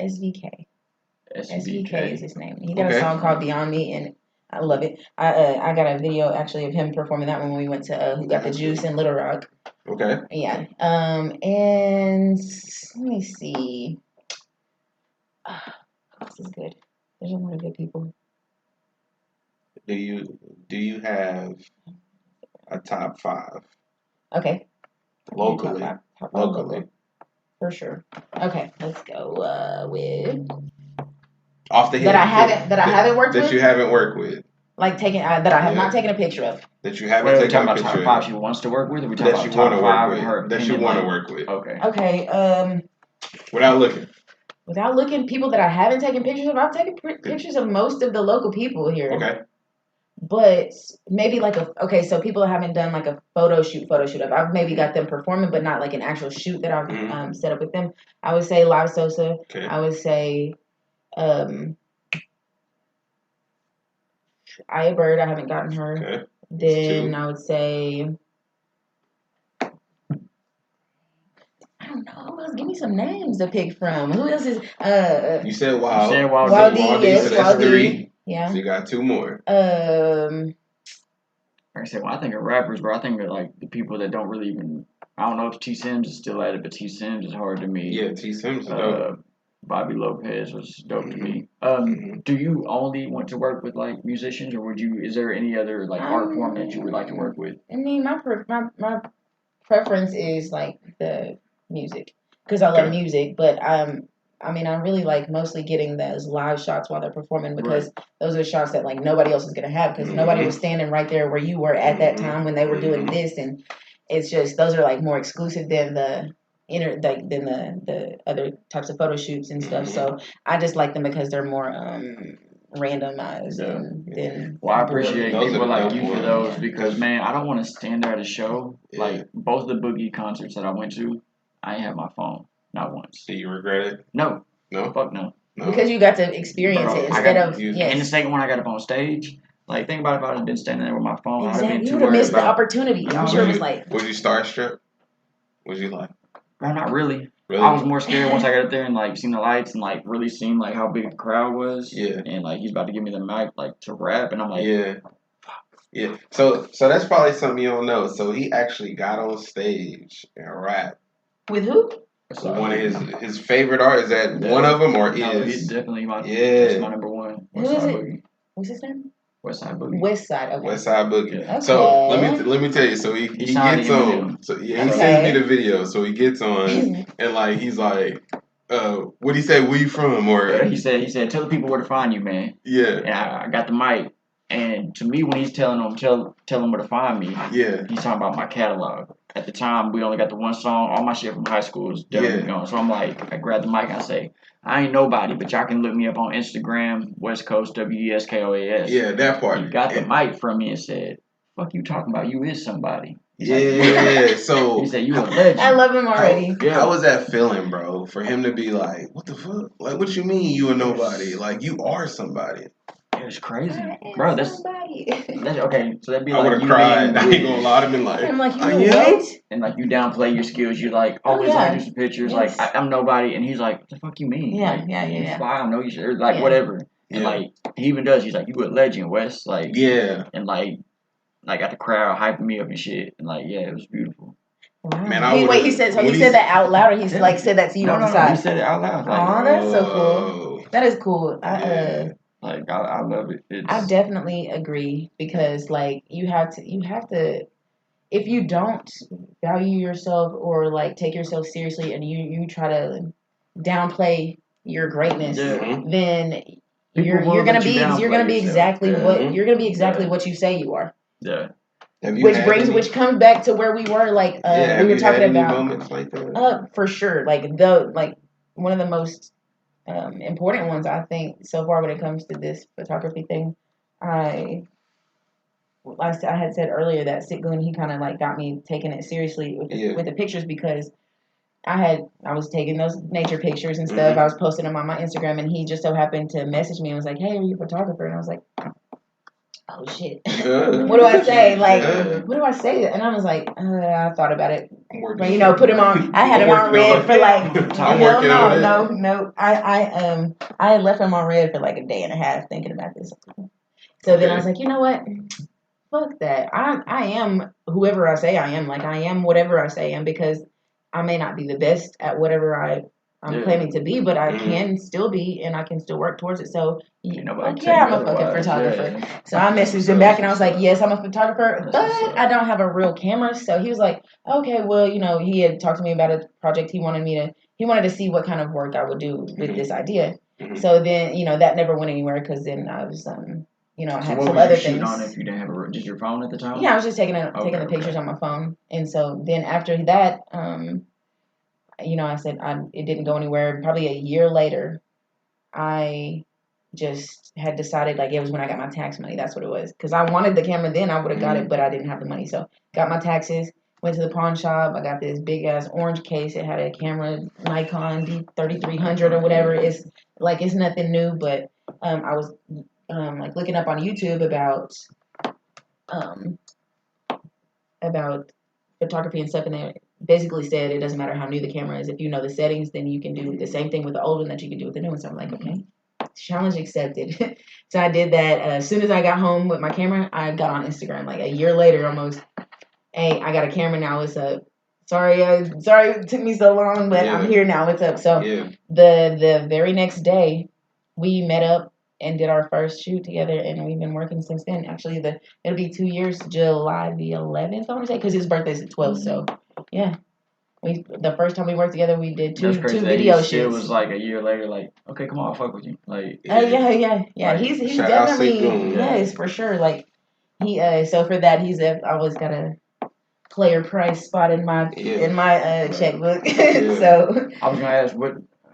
SVK. SVK is his name. He got Okay. a song called Beyond Me, and I love it. I got a video actually of him performing that when we went to Who Got the Juice in Little Rock. Okay. Yeah. And let me see. This is good. There's a lot of good people. Do you have a top 5? Okay. Locally. Locally. For sure. Okay, let's go with off the head that I haven't worked with. That you haven't worked with. Like taking that I have not taken a picture of. That you haven't taken a picture of. Top 5 she wants to work with, or we talking that about you want to top 5 work with. her That you want to work with. Okay. Okay. Without looking. Without looking, people that I haven't taken pictures of, I've taken pictures of most of the local people here. Okay. But maybe so people haven't done like a photo shoot of. I've maybe got them performing, but not like an actual shoot that I've set up with them. I would say Live Sosa. Okay. I would say Aya Bird. I haven't gotten her. Okay. Then I would say I don't know. Give me some names to pick from. Who else is You said Wild. You said Wild D. Yes, so that's 3. Yeah. So you got 2 more. Like I said, when I think of rappers, bro, I think of like the people that don't really even. I don't know if T Sims is still at it, but T Sims is hard to me. Yeah, T Sims is dope. Bobby Lopez was dope to me. Do you only want to work with like musicians, or is there any other like art form that you would like to work with? I mean, my preference is like the music because I love music, but I mean, I really like mostly getting those live shots while they're performing because those are shots that like nobody else is gonna have because nobody was standing right there where you were at that time when they were doing this, and it's just those are like more exclusive than the the other types of photo shoots and stuff. So I just like them because they're more randomized than. Well, I appreciate people like you for those because man, I don't want to stand there at a show like both the Boogie concerts that I went to. I ain't have my phone. Not once. Do you regret it? No. No? Fuck no. Because you got to experience it instead of. And the second one I got up on stage, like, think about if I had been standing there with my phone, exactly. I'd have been you would have missed the opportunity. I'm sure it was like. Was you starstruck? Was you like? Bro, not really. Really? I was more scared once I got up there and, like, seen the lights and, like, really seen, like, how big the crowd was. Yeah. And, like, he's about to give me the mic, like, to rap. And I'm like. Yeah. Yeah. So that's probably something you don't know. So he actually got on stage and rapped. With who? One of his favorite artists. Is that one of them or no, is? He's definitely my number one. Who is it? Boogie. What's his name? Westside Boogie. Westside. Okay. Westside Boogie. Okay. So let me tell you. So he gets on. So he sends me the video. So he gets on and like he's like, what he say? Where you from? Or he said, tell the people where to find you, man. Yeah. And I got the mic. And to me, when he's telling them, tell them where to find me. Yeah. He's talking about my catalog. At the time, we only got the one song. All my shit from high school is definitely gone. So I'm like, I grab the mic and I say, I ain't nobody, but y'all can look me up on Instagram, West Coast WESKOAS. Yeah, that part. He got the mic from me and said, "Fuck you talking about? You is somebody." He's like, so he said, "You a legend." I love him already. How was that feeling, bro? For him to be like, "What the fuck? Like, what you mean you a nobody? Like, you are somebody." It was crazy, bro. That's okay. So that'd be I like would have cried. I ain't gonna lie. I'd have been like, I'm like, you what? And like you downplay your skills. You like always want to do some pictures. Yes. Like I'm nobody, and he's like, "What the fuck you mean?" Yeah, like, yeah. Fly, I know you should, like whatever. And like he even does. He's like, "You a legend, Wes." Like and like got the crowd hyping me up and shit. And like it was beautiful. Wow. Man, wait, he said that out loud, or he's like said that to you on the side? He said it out loud. Like, oh, that's so cool. That is cool. Like I love it. I definitely agree because like you have to if you don't value yourself or like take yourself seriously and you try to downplay your greatness, then you're gonna be exactly what you say you are. Yeah. Which comes back to where we were, like we were talking about moments like that. For sure, like one of the most important ones I think so far when it comes to this photography thing. I had said earlier that Sitgoon, he kind of like got me taking it seriously with the pictures because I was taking those nature pictures and stuff. I was posting them on my Instagram, and he just so happened to message me and was like, "Hey, are you a photographer?" And I was like, "Oh shit, what do I say? Like, what do I say?" And I was like, I thought about it. But put him on. I had him on red for like no. I had left him on red for like a day and a half thinking about this. So then I was like, you know what? Fuck that. I am whoever I say I am. Like I am whatever I say I am because I may not be the best at whatever I'm claiming to be, but I can still be and I can still work towards it. So I'm a fucking photographer. Yeah. So I messaged him back and I was like, yes, I'm a photographer, but I don't have a real camera. So he was like, okay, well, he had talked to me about a project he wanted to see what kind of work I would do with this idea. So then, that never went anywhere because then I was I had some other things. On if you didn't have just your phone at the time? Yeah, I was just taking the pictures on my phone. And so then after that, I said it didn't go anywhere. Probably a year later, I just had decided, like, it was when I got my tax money. That's what it was. Because I wanted the camera then. I would have got it, but I didn't have the money. So got my taxes, went to the pawn shop. I got this big-ass orange case. It had a camera, Nikon D3300 or whatever. It's nothing new, but I was like looking up on YouTube about photography and stuff, and they basically said it doesn't matter how new the camera is. If you know the settings, then you can do the same thing with the old one that you can do with the new one. So I'm like, okay, challenge accepted. So I did that. As soon as I got home with my camera, I got on Instagram like a year later almost. Hey, I got a camera now. What's up? Sorry it took me so long, but I'm here now. What's up? So the very next day, we met up and did our first shoot together, and we've been working since then. Actually, it'll be 2 years, July the 11th, I want to say, because his birthday's the 12th. So, yeah. The first time we worked together, we did two video shoots. It was like a year later, like, okay, come on, I'll fuck with you. Like, yeah. Like, he's definitely, yes, for sure. Like, so for that, he's always got a player price spot in my checkbook. So I was gonna ask,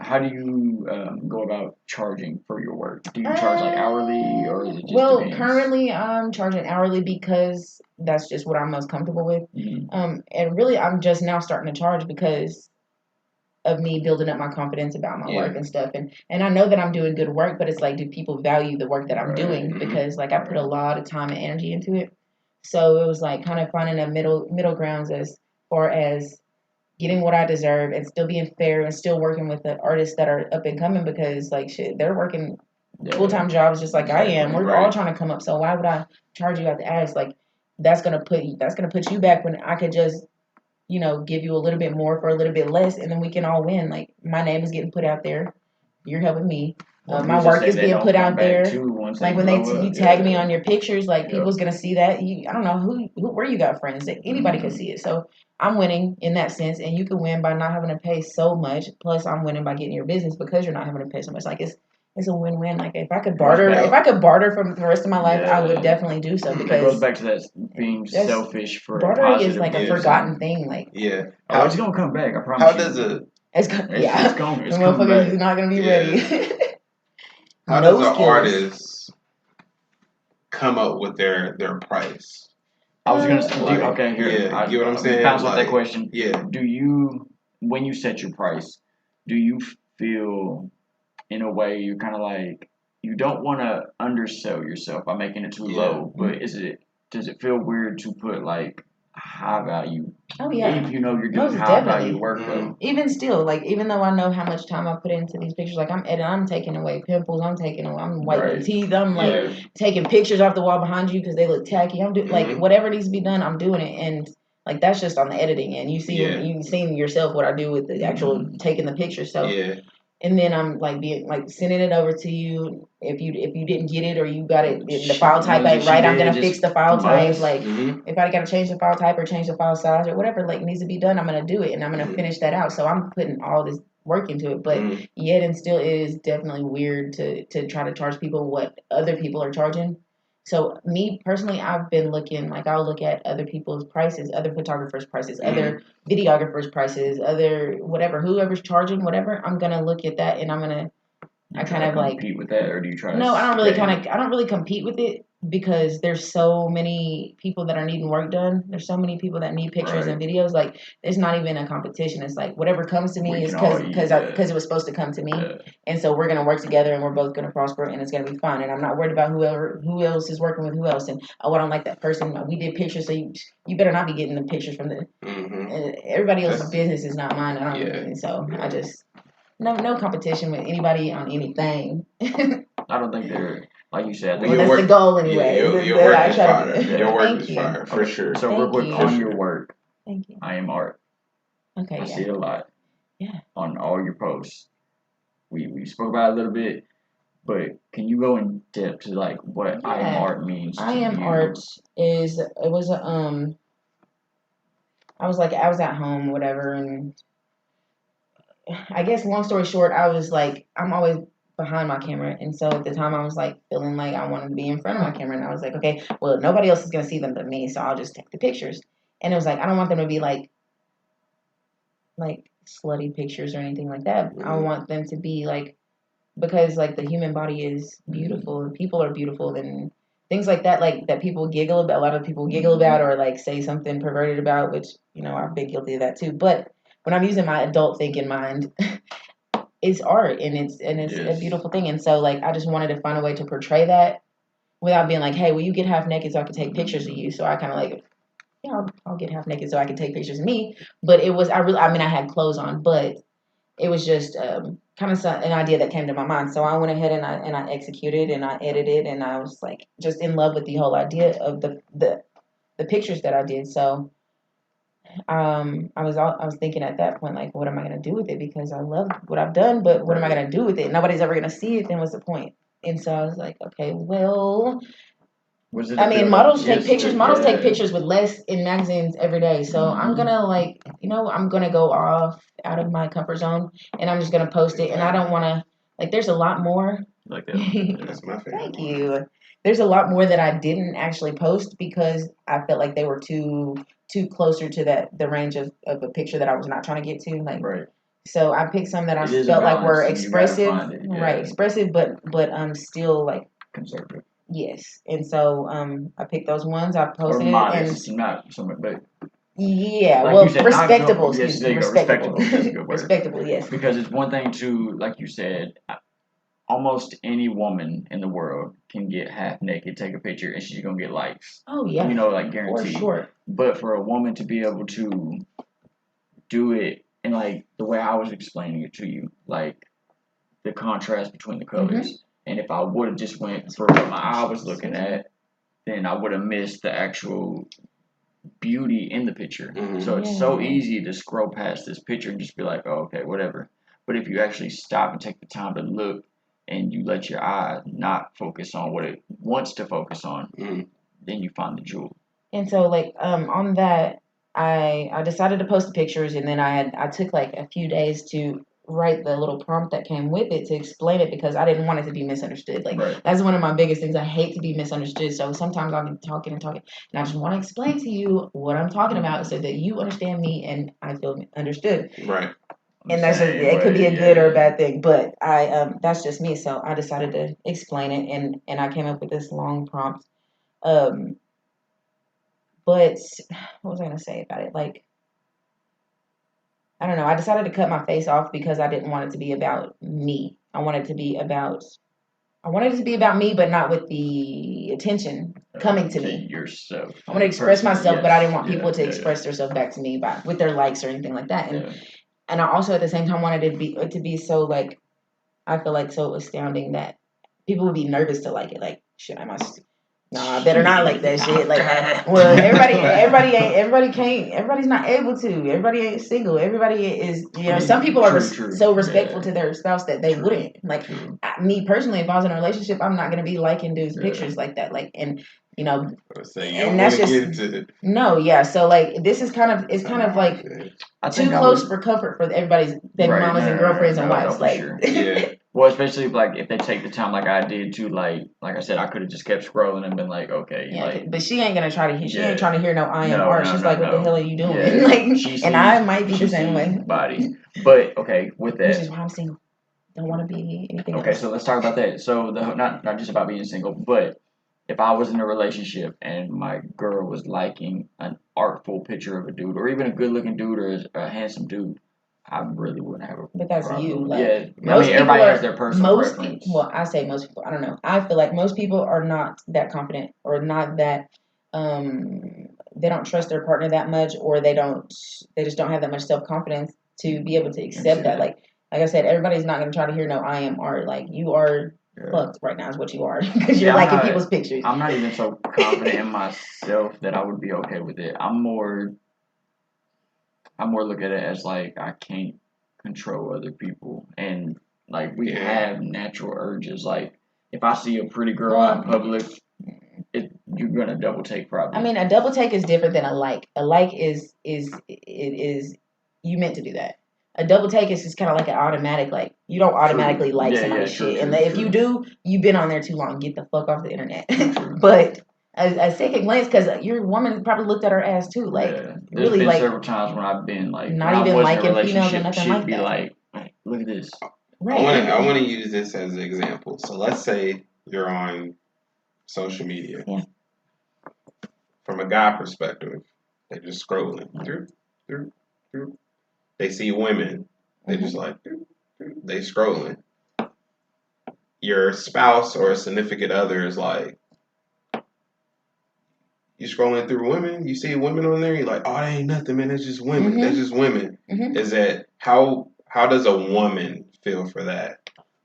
how do you go about charging for your work? Do you charge like hourly, or is it just depends? Currently I'm charging hourly because that's just what I'm most comfortable with. And really I'm just now starting to charge because of me building up my confidence about my work and stuff. And I know that I'm doing good work, but it's like, do people value the work that I'm doing? Because like I put a lot of time and energy into it. So it was like kind of finding a middle grounds as far as getting what I deserve and still being fair and still working with the artists that are up and coming because like shit, they're working full-time jobs just like I am. We're all trying to come up. So why would I charge you at the ass? Like that's gonna put you back when I could just, give you a little bit more for a little bit less and then we can all win. Like my name is getting put out there. You're helping me. My work is being put out there. Like when you tag me on your pictures, like people's gonna see that. I don't know where you got friends. Anybody can see it. So I'm winning in that sense, and you can win by not having to pay so much. Plus, I'm winning by getting your business because you're not having to pay so much. Like it's a win-win. Like if I could barter for the rest of my life, I would definitely do so because it goes back to that being selfish for bartering is like a forgotten thing. Like it's gonna come back. I promise. How does it? It's going. The motherfuckers is not gonna be ready. How does an artist come up with their price? I was gonna say, okay, here. Yeah, you get what I'm saying? Bounce off that question. Yeah. Do you, when you set your price, do you feel, in a way, you're kind of like, you don't want to undersell yourself by making it too low, but does it feel weird to put like high value? Oh yeah. If you know you're doing high value work, though. Even still, like even though I know how much time I put into these pictures, like I'm editing, I'm taking away pimples, I'm wiping teeth, I'm like taking pictures off the wall behind you because they look tacky. I'm doing like whatever needs to be done, I'm doing it, and like that's just on the editing end. You see, you've seen yourself what I do with the actual taking the pictures. So and then I'm like sending it over to you. If you didn't get it or you got it, the file type ain't right, I'm gonna fix the file type. Like if I gotta change the file type or change the file size or whatever like needs to be done, I'm gonna do it and I'm gonna finish that out. So I'm putting all this work into it. But yet and still, it is definitely weird to try to charge people what other people are charging. So me personally, I've been looking, like I'll look at other people's prices, other photographers' prices, other videographers' prices, other whatever, whoever's charging whatever. I'm gonna look at that and I kind of like compete with that, or do you try? No, I don't really compete with it because there's so many people that are needing work done. There's so many people that need pictures and videos. Like it's not even a competition. It's like whatever comes to me is because it was supposed to come to me, and so we're gonna work together and we're both gonna prosper and it's gonna be fun. And I'm not worried about who else is working with who else. And oh, I don't like that person. We did pictures, so you better not be getting the pictures from the everybody else's business is not mine. I don't. And so I just. No competition with anybody on anything. I don't think they're, like you said. Well, that's the goal anyway. Your work is fire. Your work is fire, for sure. So real quick on your work. Thank you. I am art. Okay, I see it a lot. Yeah. On all your posts. We spoke about it a little bit, but can you go in depth to like what I am art means I to am you? art I was at home, whatever, and I guess long story short, I was like, I'm always behind my camera. And so at the time I was like feeling like I wanted to be in front of my camera. And I was like, okay, well, nobody else is going to see them but me. So I'll just take the pictures. And it was like, I don't want them to be like slutty pictures or anything like that. I want them to be like, because like the human body is beautiful and people are beautiful and things like that, like that people giggle about, a lot of people giggle about or like say something perverted about, which, I've been guilty of that too. But when I'm using my adult thinking mind, it's art and it's a beautiful thing. And so like I just wanted to find a way to portray that without being like, hey, will you get half naked so I can take pictures of you? So I kind of like, I'll get half naked so I can take pictures of me. But it was I had clothes on, but it was just kind of an idea that came to my mind. So I went ahead and I executed and I edited and I was like just in love with the whole idea of the pictures that I did. So I was thinking at that point, like, what am I going to do with it? Because I love what I've done, but what am I going to do with it? Nobody's ever going to see it. Then what's the point? And so I was like, okay, well, models take pictures. Models take pictures with less in magazines every day. So I'm going to I'm going to go out of my comfort zone and I'm just going to post it. And I don't want to, there's a lot more. Like that. That's my favorite. Thank you. There's a lot more that I didn't actually post because I felt like they were too closer to the range of a picture that I was not trying to get to. So I picked some that I felt like were expressive, expressive, but still like conservative. Yes, and so I picked those ones. I posted or modest, and not so much, but yeah, like well, you said, respectable. Yes, respectable. That's a good word. Respectable, yes. Because it's one thing to, like you said, almost any woman in the world can get half naked, take a picture, and she's gonna get likes. Oh yeah, guaranteed. For sure. But for a woman to be able to do it in like the way I was explaining it to you, like the contrast between the colors, and if I would have just went for what my eye was looking at, then I would have missed the actual beauty in the picture. So it's so easy to scroll past this picture and just be like, oh, okay, whatever. But if you actually stop and take the time to look and you let your eye not focus on what it wants to focus on, then you find the jewel. And so on that, I decided to post the pictures and then I took like a few days to write the little prompt that came with it to explain it because I didn't want it to be misunderstood. That's one of my biggest things. I hate to be misunderstood. So sometimes I'll be talking and I just want to explain to you what I'm talking about so that you understand me and I feel understood. Right. And that's it could be a good or a bad thing, but that's just me. So I decided to explain it and I came up with this long prompt. But what was I gonna say about it? I don't know. I decided to cut my face off because I didn't want it to be about me. I wanted it to be about me, but not with the attention coming to me. Yourself. I want to express myself, but I didn't want people to express themselves back to me with their likes or anything like that. And I also at the same time wanted it to be so I feel like so astounding that people would be nervous to like it. Like, shit, I better not like that shit. Everybody's not able to. Everybody ain't single. Everybody is, some people are so respectful to their spouse that they wouldn't. Me personally, if I was in a relationship, I'm not going to be liking dudes' pictures like that. And you know, So you and don't that's want to just get into it. no, yeah. So like this is kind of it's kind of like I too think I close would, for comfort for everybody's baby right? mamas and girlfriends and wives. For Like, sure. Yeah. Well, especially if they take the time like I did to like I said, I could have just kept scrolling and been like, okay, yeah, like but she ain't gonna try to. She yeah. ain't trying to hear no I am No, art. no, She's no, like, what the no. hell are you doing? Yeah. Like, She and I sees- might be she the same sees way. body. But okay, with Which that. is why I'm single. Don't want to be anything Okay, else. so let's talk about that. So not just about being single, but if I was in a relationship and my girl was liking an artful picture of a dude, or even a good-looking dude or a handsome dude, I really wouldn't have a But that's problem. you. Like, Yeah, most people everybody are has their personal preference. Well, I say most people. I don't know. I feel like most people are not that confident, or not that. They don't trust their partner that much, or they don't. They just don't have that much self confidence to be able to accept that. Like I said, everybody's not going to try to hear no I am art. Like you are fucked right now is what you are because you're liking people's pictures. I'm not even so confident in myself that I would be okay with it. I'm more look at it as like I can't control other people, and like we have natural urges. Like if I see a pretty girl out in public, you're gonna double take probably. I mean, a double take is different than a like. A like is you meant to do that. A double take is just kind of like an automatic, like you don't automatically like somebody's shit, and if you do, you've been on there too long. Get the fuck off the internet. But a second glance, because your woman probably looked at her ass too, like There's really, been like several times when I've been like not even liking females or nothing like be that. like, look at this. Right. I want to use this as an example. So let's say you're on social media. Yeah. From a guy perspective, they're just scrolling through. They see women, they just like they scrolling. Your spouse or a significant other is like, you scrolling through women, you see women on there, you're like, oh, that ain't nothing, man. It's just women. That's just women. Is that how does a woman feel for that?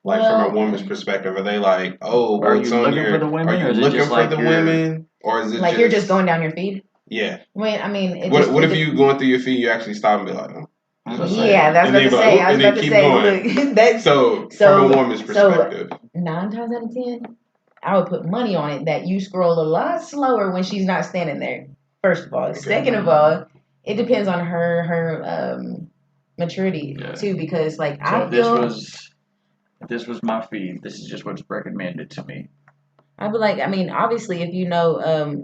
Like from a woman's perspective, are they like, oh, well, it's on your? Are you looking for the women, or is it like you're just going down your feed? Yeah. Wait, I mean, what if you going through your feed, you actually stop and be like, oh. Yeah, that's what I was about to say. I was about to say, look, that's so from a woman's perspective. 9 times out of 10, I would put money on it that you scroll a lot slower when she's not standing there. First of all, second of all, it depends on her maturity too, because like I feel this was my feed. This is just what's recommended to me. I'd be like, I mean, obviously, if you know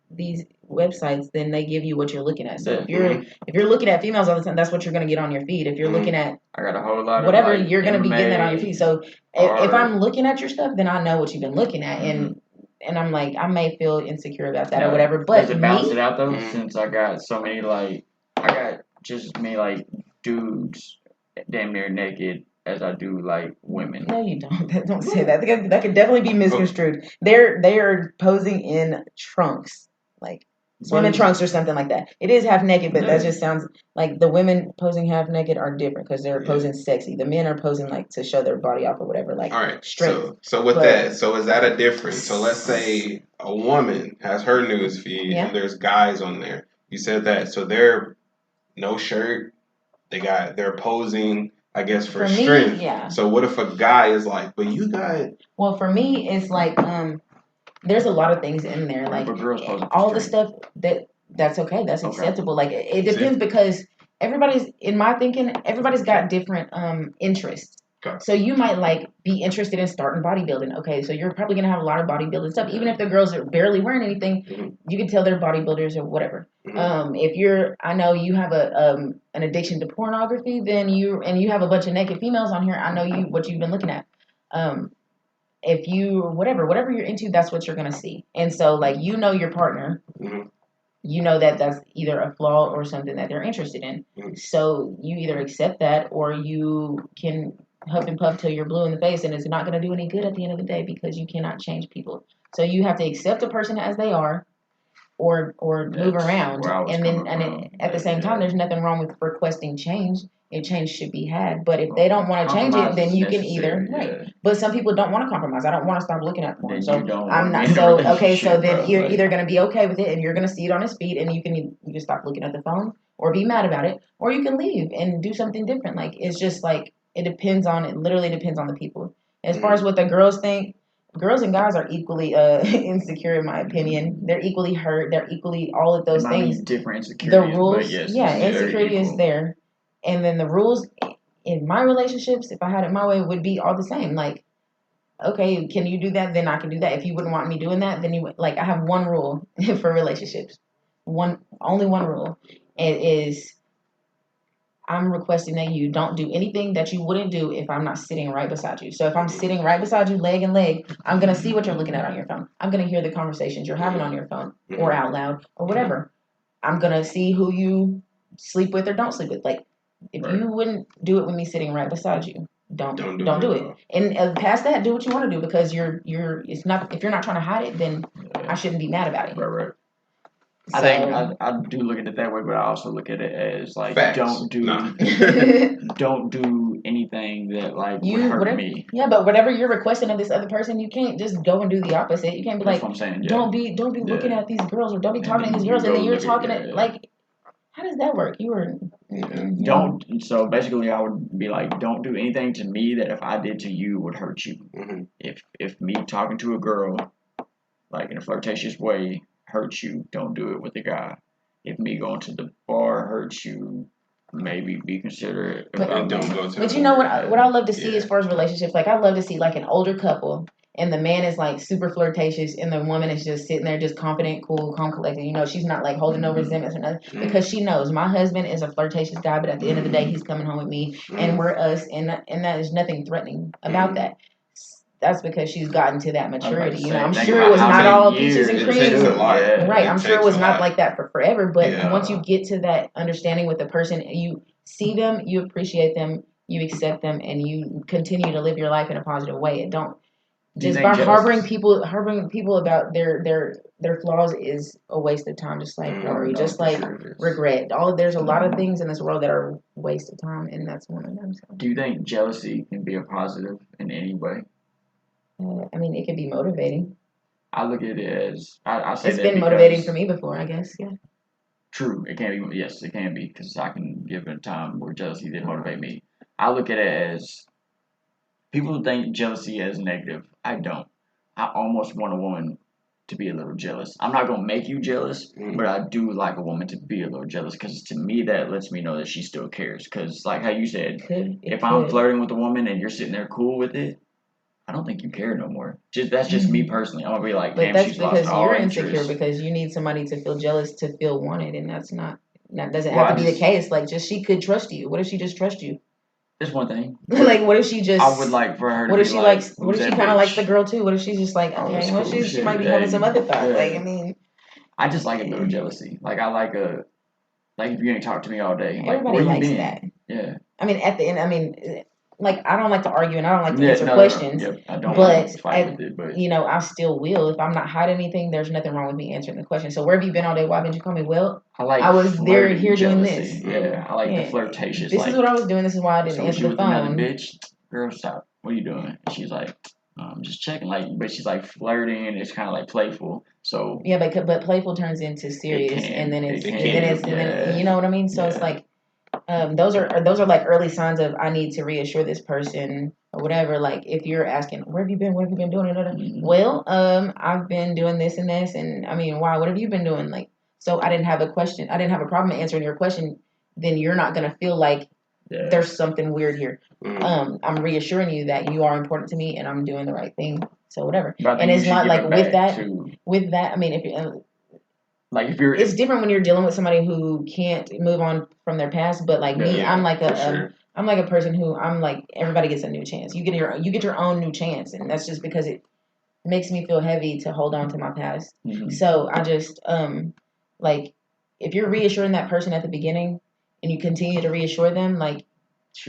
these websites, then they give you what you're looking at. So if you're looking at females all the time, that's what you're going to get on your feed. If you're looking at I got a whole lot of whatever, you're going to be getting that on your feed. So if I'm looking at your stuff, then I know what you've been looking at, and I'm like, I may feel insecure about that or whatever. But does it balance it out though? Since I got so many I got just as many dudes damn near naked as I do like women. No, you don't. Don't say that. That could definitely be misconstrued. They are posing in trunks, like swimming trunks or something like that. It is half naked, but that just sounds like the women posing half naked are different because they're posing sexy. The men are posing like to show their body off or whatever. Like, all right, strength. So with that, so is that a difference? So let's say a woman has her news feed and there's guys on there. You said that, so they're no shirt. They're posing, I guess, for strength. Yeah. So what if a guy is like, but you got? Well, for me, it's like there's a lot of things in there, like all the stuff that's okay, that's acceptable. Like it depends because in my thinking, everybody's got different interests. Okay. So you might be interested in starting bodybuilding. Okay, so you're probably gonna have a lot of bodybuilding stuff. Even if the girls are barely wearing anything, you can tell they're bodybuilders or whatever. If I know you have an addiction to pornography, then you have a bunch of naked females on here. I know what you've been looking at. If you whatever you're into, that's what you're gonna see. And so your partner, you know that's either a flaw or something that they're interested in. So you either accept that or you can huff and puff till you're blue in the face, and it's not gonna do any good at the end of the day because you cannot change people. So you have to accept a person as they are, or move around, and at the same time, there's nothing wrong with requesting change. If change should be had, but if they don't want to change it, then you can either But some people don't want to compromise. I don't want to stop looking at porn, so I'm not. So okay, so then you're either going to be okay with it, and you're going to see it on his feed, and you can stop looking at the phone, or be mad about it, or you can leave and do something different. Like it's just it depends on it. Literally depends on the people. As far as what the girls think, girls and guys are equally insecure in my opinion. They're equally hurt. They're equally all of those There might things. be different The insecurities, rules, but yes, yeah, it's very insecurity is equal. there, and then the rules in my relationships, if I had it my way, would be all the same. Like, okay, can you do that? Then I can do that. If you wouldn't want me doing that, then you like. I have one rule for relationships. Only one rule. It is I'm requesting that you don't do anything that you wouldn't do if I'm not sitting right beside you. So if I'm sitting right beside you, leg and leg, I'm gonna see what you're looking at on your phone. I'm gonna hear the conversations you're having on your phone or out loud or whatever. I'm gonna see who you sleep with or don't sleep with. Like if you wouldn't do it with me sitting right beside you, don't do it. And past that, do what you want to do because you're it's not if you're not trying to hide it, then I shouldn't be mad about it. Right. So, I think I do look at it that way, but I also look at it as like facts. don't do anything that like would hurt me. Yeah, but whatever you're requesting of this other person, you can't just go and do the opposite. You can't be That's like, what I'm saying. don't be looking at these girls or don't be talking to these girls, and then you're talking like, how does that work? You were don't. So basically, I would be like, don't do anything to me that if I did to you would hurt you. If me talking to a girl, like in a flirtatious way, hurts you, don't do it with a guy. If me going to the bar hurts you, maybe be considerate about don't go to. But you know what I love to see as far as relationships, like I love to see like an older couple and the man is like super flirtatious and the woman is just sitting there just confident, cool, calm, collected. You know, she's not like holding no resentments or nothing because she knows my husband is a flirtatious guy, but at the end of the day he's coming home with me and we're us and that is nothing threatening about that. That's because she's gotten to that maturity. You know, I'm sure it was not all peaches and cream. Right. I'm sure it was not like that for forever. But once you get to that understanding with the person, you see them, you appreciate them, you accept them, and you continue to live your life in a positive way. And don't just by harboring people about their flaws is a waste of time. Just like worry, just like regret. There's a lot of things in this world that are a waste of time, and that's one of them. So. Do you think jealousy can be a positive in any way? I mean, it could be motivating. I look at it as I say it's been motivating for me before, I guess. Yeah. True, it can be. Yes, it can be because I can give it a time where jealousy did motivate me. I look at it as people think jealousy as negative. I don't. I almost want a woman to be a little jealous. I'm not gonna make you jealous, but I do like a woman to be a little jealous because to me that lets me know that she still cares. Because like how you said, if I'm flirting with a woman and you're sitting there cool with it. I don't think you care no more. That's just me personally. I'm gonna be like, damn, she's lost all interest. But that's because you're insecure because you need somebody to feel jealous to feel wanted, and that doesn't have to be the case. Like, just she could trust you. What if she just trusts you? That's one thing. Like, what if she just? I would like for her. What if she likes? What if she kind of likes the girl too? What if she's just like, okay, well, she might be having some other thoughts. Like, I mean, I just like a little jealousy. Like, I like if you ain't talk to me all day. Everybody likes that. Yeah. I mean, at the end, like I don't like to argue and I don't like to answer questions. No. I don't like to fight with it, but you know, I still will. If I'm not hiding anything, there's nothing wrong with me answering the question. So where have you been all day? Why didn't you call me? Well, I was here doing this. Yeah, I like the flirtatious. This is what I was doing. This is why I didn't answer the phone. Bitch, girl, stop. What are you doing? And she's like, I'm just checking. Like, but she's like flirting and it's kind of like playful. So yeah, but playful turns into serious, and then it's you know what I mean. So it's like. Those are like early signs of I need to reassure this person or whatever. Like if you're asking, where have you been? What have you been doing? Well, I've been doing this and this, and I mean, why? What have you been doing? Like, so I didn't have a question. I didn't have a problem answering your question. Then you're not gonna feel like there's something weird here. I'm reassuring you that you are important to me and I'm doing the right thing. So whatever. And it's not like with that. I mean, if you. It's different when you're dealing with somebody who can't move on from their past. But like me, I'm like I'm like a person who I'm like everybody gets a new chance. You get your own new chance, and that's just because it makes me feel heavy to hold on to my past. So I just like if you're reassuring that person at the beginning, and you continue to reassure them, like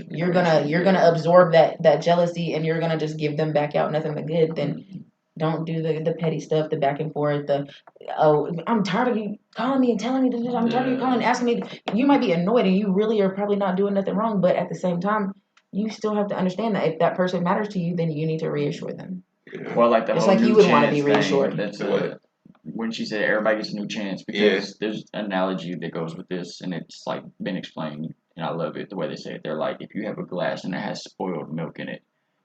you're gonna absorb that jealousy, and you're gonna just give them back out nothing but good. Then. Don't do the petty stuff, the back and forth, I'm tired of you calling me and telling me this. I'm tired of you calling and asking me. You might be annoyed and you really are probably not doing nothing wrong, but at the same time, you still have to understand that if that person matters to you, then you need to reassure them. Well, like the it's whole like you would want to be reassured. That's when she said everybody gets a new chance because there's an analogy that goes with this, and it's like been explained, and I love it the way they say it. They're like, if you have a glass and it has spoiled milk in it,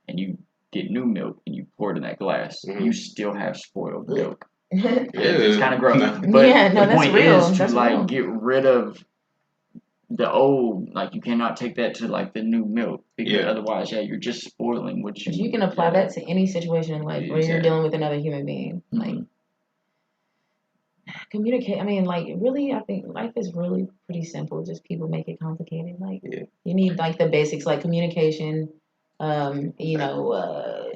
and you get new milk and you pour it in that glass, you still have spoiled milk. Yeah, It's kind of gross. No. But no, the that's point real. is to That's like real. get rid of the old, like you cannot take that to like the new milk because otherwise, you're just spoiling what you. But you can apply that to any situation in life where you're dealing with another human being. Like communicate. I mean, like really, I think life is really pretty simple. Just people make it complicated. Like you need like the basics, like communication. You know,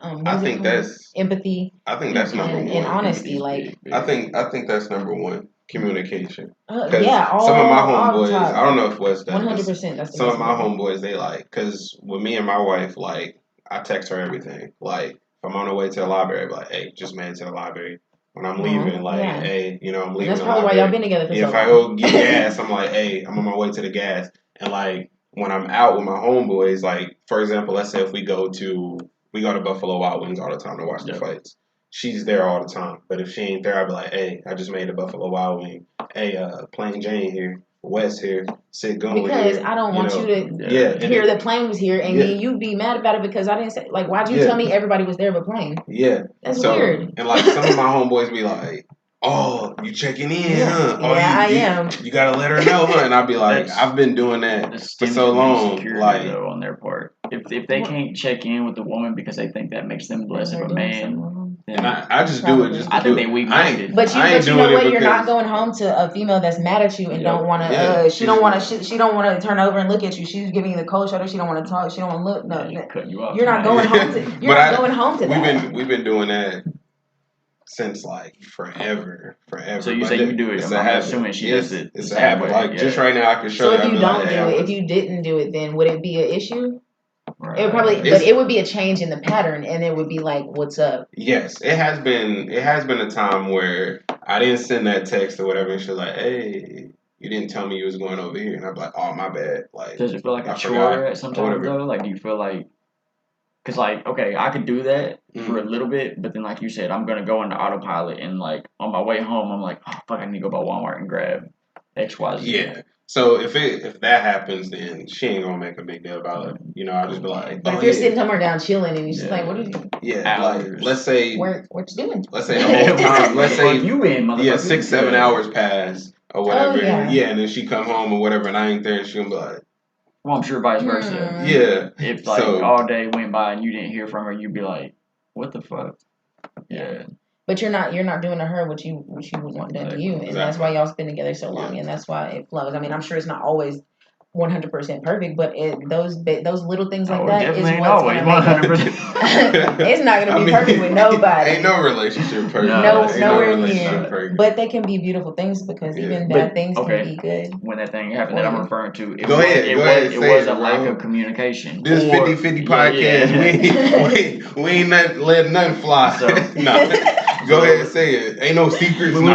I think that's empathy. I think that's number one. And honesty. Like I think that's number one. Communication. Yeah, some of my all homeboys, the time. I don't know if West does. 100%. That's the some best of my way. homeboys, they like, because with me and my wife, like, I text her everything. Like, if I'm on the way to the library, I be like, hey, just made it to the library. When I'm leaving, like, hey, you know, I'm leaving. And that's the probably library. why y'all been together for so long. If I go get gas, I'm like, hey, I'm on my way to the gas. And like, when I'm out with my homeboys, like, for example, let's say if we go to Buffalo Wild Wings all the time to watch the fights. She's there all the time. But if she ain't there, I'll be like, hey, I just made a Buffalo Wild Wing. Hey, plain Jayne here. Wes here. Sid Gunley because here. I don't want you to hear that Plain was here and then you be mad about it because I didn't say, like, why'd you tell me everybody was there but Plain? Yeah. That's weird. And like some of my homeboys be like, oh, you checking in, huh? Oh, I am. You gotta let her know, huh? And I'll be like, I've been doing that for so long. Like, though, on their part, if they can't check in with the woman because they think that makes them less of a man, and I just do it. I think they weak-minded. But you know what? You're not going home to a female that's mad at you and don't want to. She don't want to turn over and look at you. She's giving you the cold shoulder. She don't want to talk. She don't want to look. No, cutting you off. You're not going home to. You're not going home to that. We've been doing that since like forever. So you say you do it? I'm assuming she does it. It's a habit. Like just right now, I can show you. So if you don't do it, if you didn't do it, then would it be an issue? Right. It would probably, but it would be a change in the pattern, and it would be like, "What's up?" Yes, it has been. It has been a time where I didn't send that text or whatever, and she's like, "Hey, you didn't tell me you was going over here," and I'm like, "Oh, my bad." Like, does it feel like a chore at some time though? Like, do you feel like? Because, like, okay, I could do that for a little bit, but then, like you said, I'm going to go into autopilot, and, like, on my way home, I'm like, oh, fuck, I need to go by Walmart and grab X, Y, Z. Yeah. So if that happens, then she ain't going to make a big deal about it. You know, I'll just be like, but if you're sitting somewhere down chilling, and you're just like, what are you? Yeah, like, let's say. What you doing? Let's say the whole time. Let's say, you in, motherfucker. 6-7 hours pass or whatever. Oh, yeah. And then she come home or whatever, and I ain't there, and she'll be like, well, I'm sure vice versa. Yeah. If like all day went by and you didn't hear from her, you'd be like, "What the fuck?" Yeah. But you're not doing to her what you would want done to you, and that's why y'all been together so long, and that's why it flows. I mean, I'm sure it's not always 100% perfect, but those little things like that is what's always 100%. It's not gonna be perfect with nobody. Ain't no relationship perfect. Nowhere near. But they can be beautiful things because even bad things can be good. When that thing happened that I'm referring to, go ahead. It was a lack of communication. This 50-50 podcast, we ain't letting nothing fly. So, no. Go ahead and say it. Ain't no secrets. We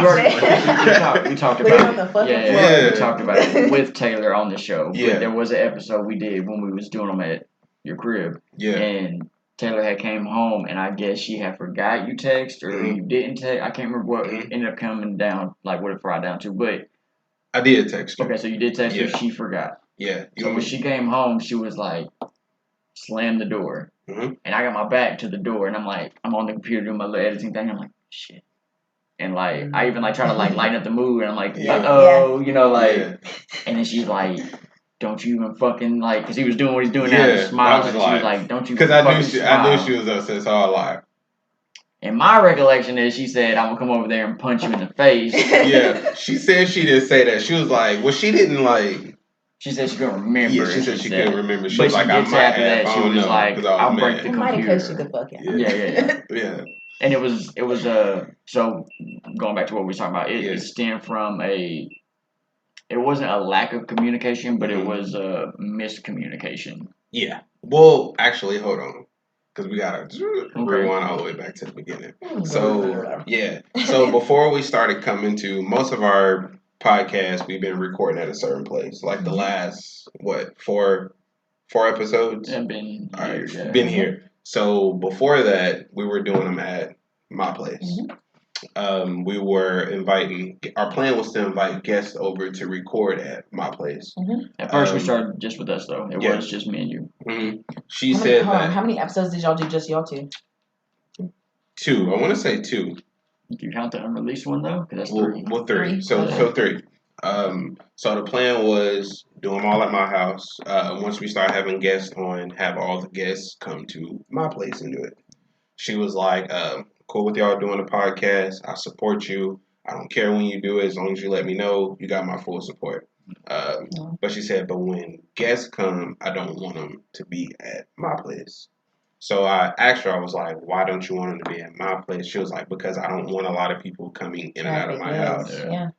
talked about it. We talked about it with Taylor on the show. Yeah. But there was an episode we did when we was doing them at your crib. Yeah. And Taylor had came home, and I guess she had forgot you text or you didn't text. I can't remember what ended up coming down, like what it fried down to. But I did text her. Okay, so you did text her. She forgot. Yeah. So when she came home, she was like, slam the door. And I got my back to the door, and I'm like, I'm on the computer doing my little editing thing. I'm like, shit. And like, I even like try to like lighten up the mood, and I'm like, you know, like, and then she's like, don't you even fucking like, because he was doing what he's doing now, just smiling. And she was like, don't you? Because I knew she was upset, so I lied. And my recollection is she said, I'm gonna come over there and punch you in the face. Yeah, she said she didn't say that. She was like, well, she didn't like. She said she couldn't remember. Yeah, she said she couldn't remember. She but was like, I might after that, she was like, I'll break the computer. Might have cussed you the fuck out. Yeah. And it was so going back to what we were talking about, it stemmed from it wasn't a lack of communication, but it was a miscommunication. Yeah. Well, actually, hold on. Because we got to rewind all the way back to the beginning. So, So, before we started coming to most of our podcasts, we've been recording at a certain place. Like the last, 4 episodes? Yeah, been here. So, before that, we were doing them at my place. we were inviting. Our plan was to invite guests over to record at my place. At first, we started just with us though. It was just me and you. She said that. How many episodes did y'all do? Just y'all two? 2. I want to say 2. Do you count the unreleased one though? Because that's 3. Well, 3. So 3. So the plan was do them all at my house. Once we start having guests on, have all the guests come to my place and do it. She was like, cool with y'all doing the podcast. I support you. I don't care when you do it. As long as you let me know, you got my full support. But she said, but when guests come, I don't want them to be at my place. So I asked her, I was like, why don't you want them to be at my place? She was like, because I don't want a lot of people coming in and out of my house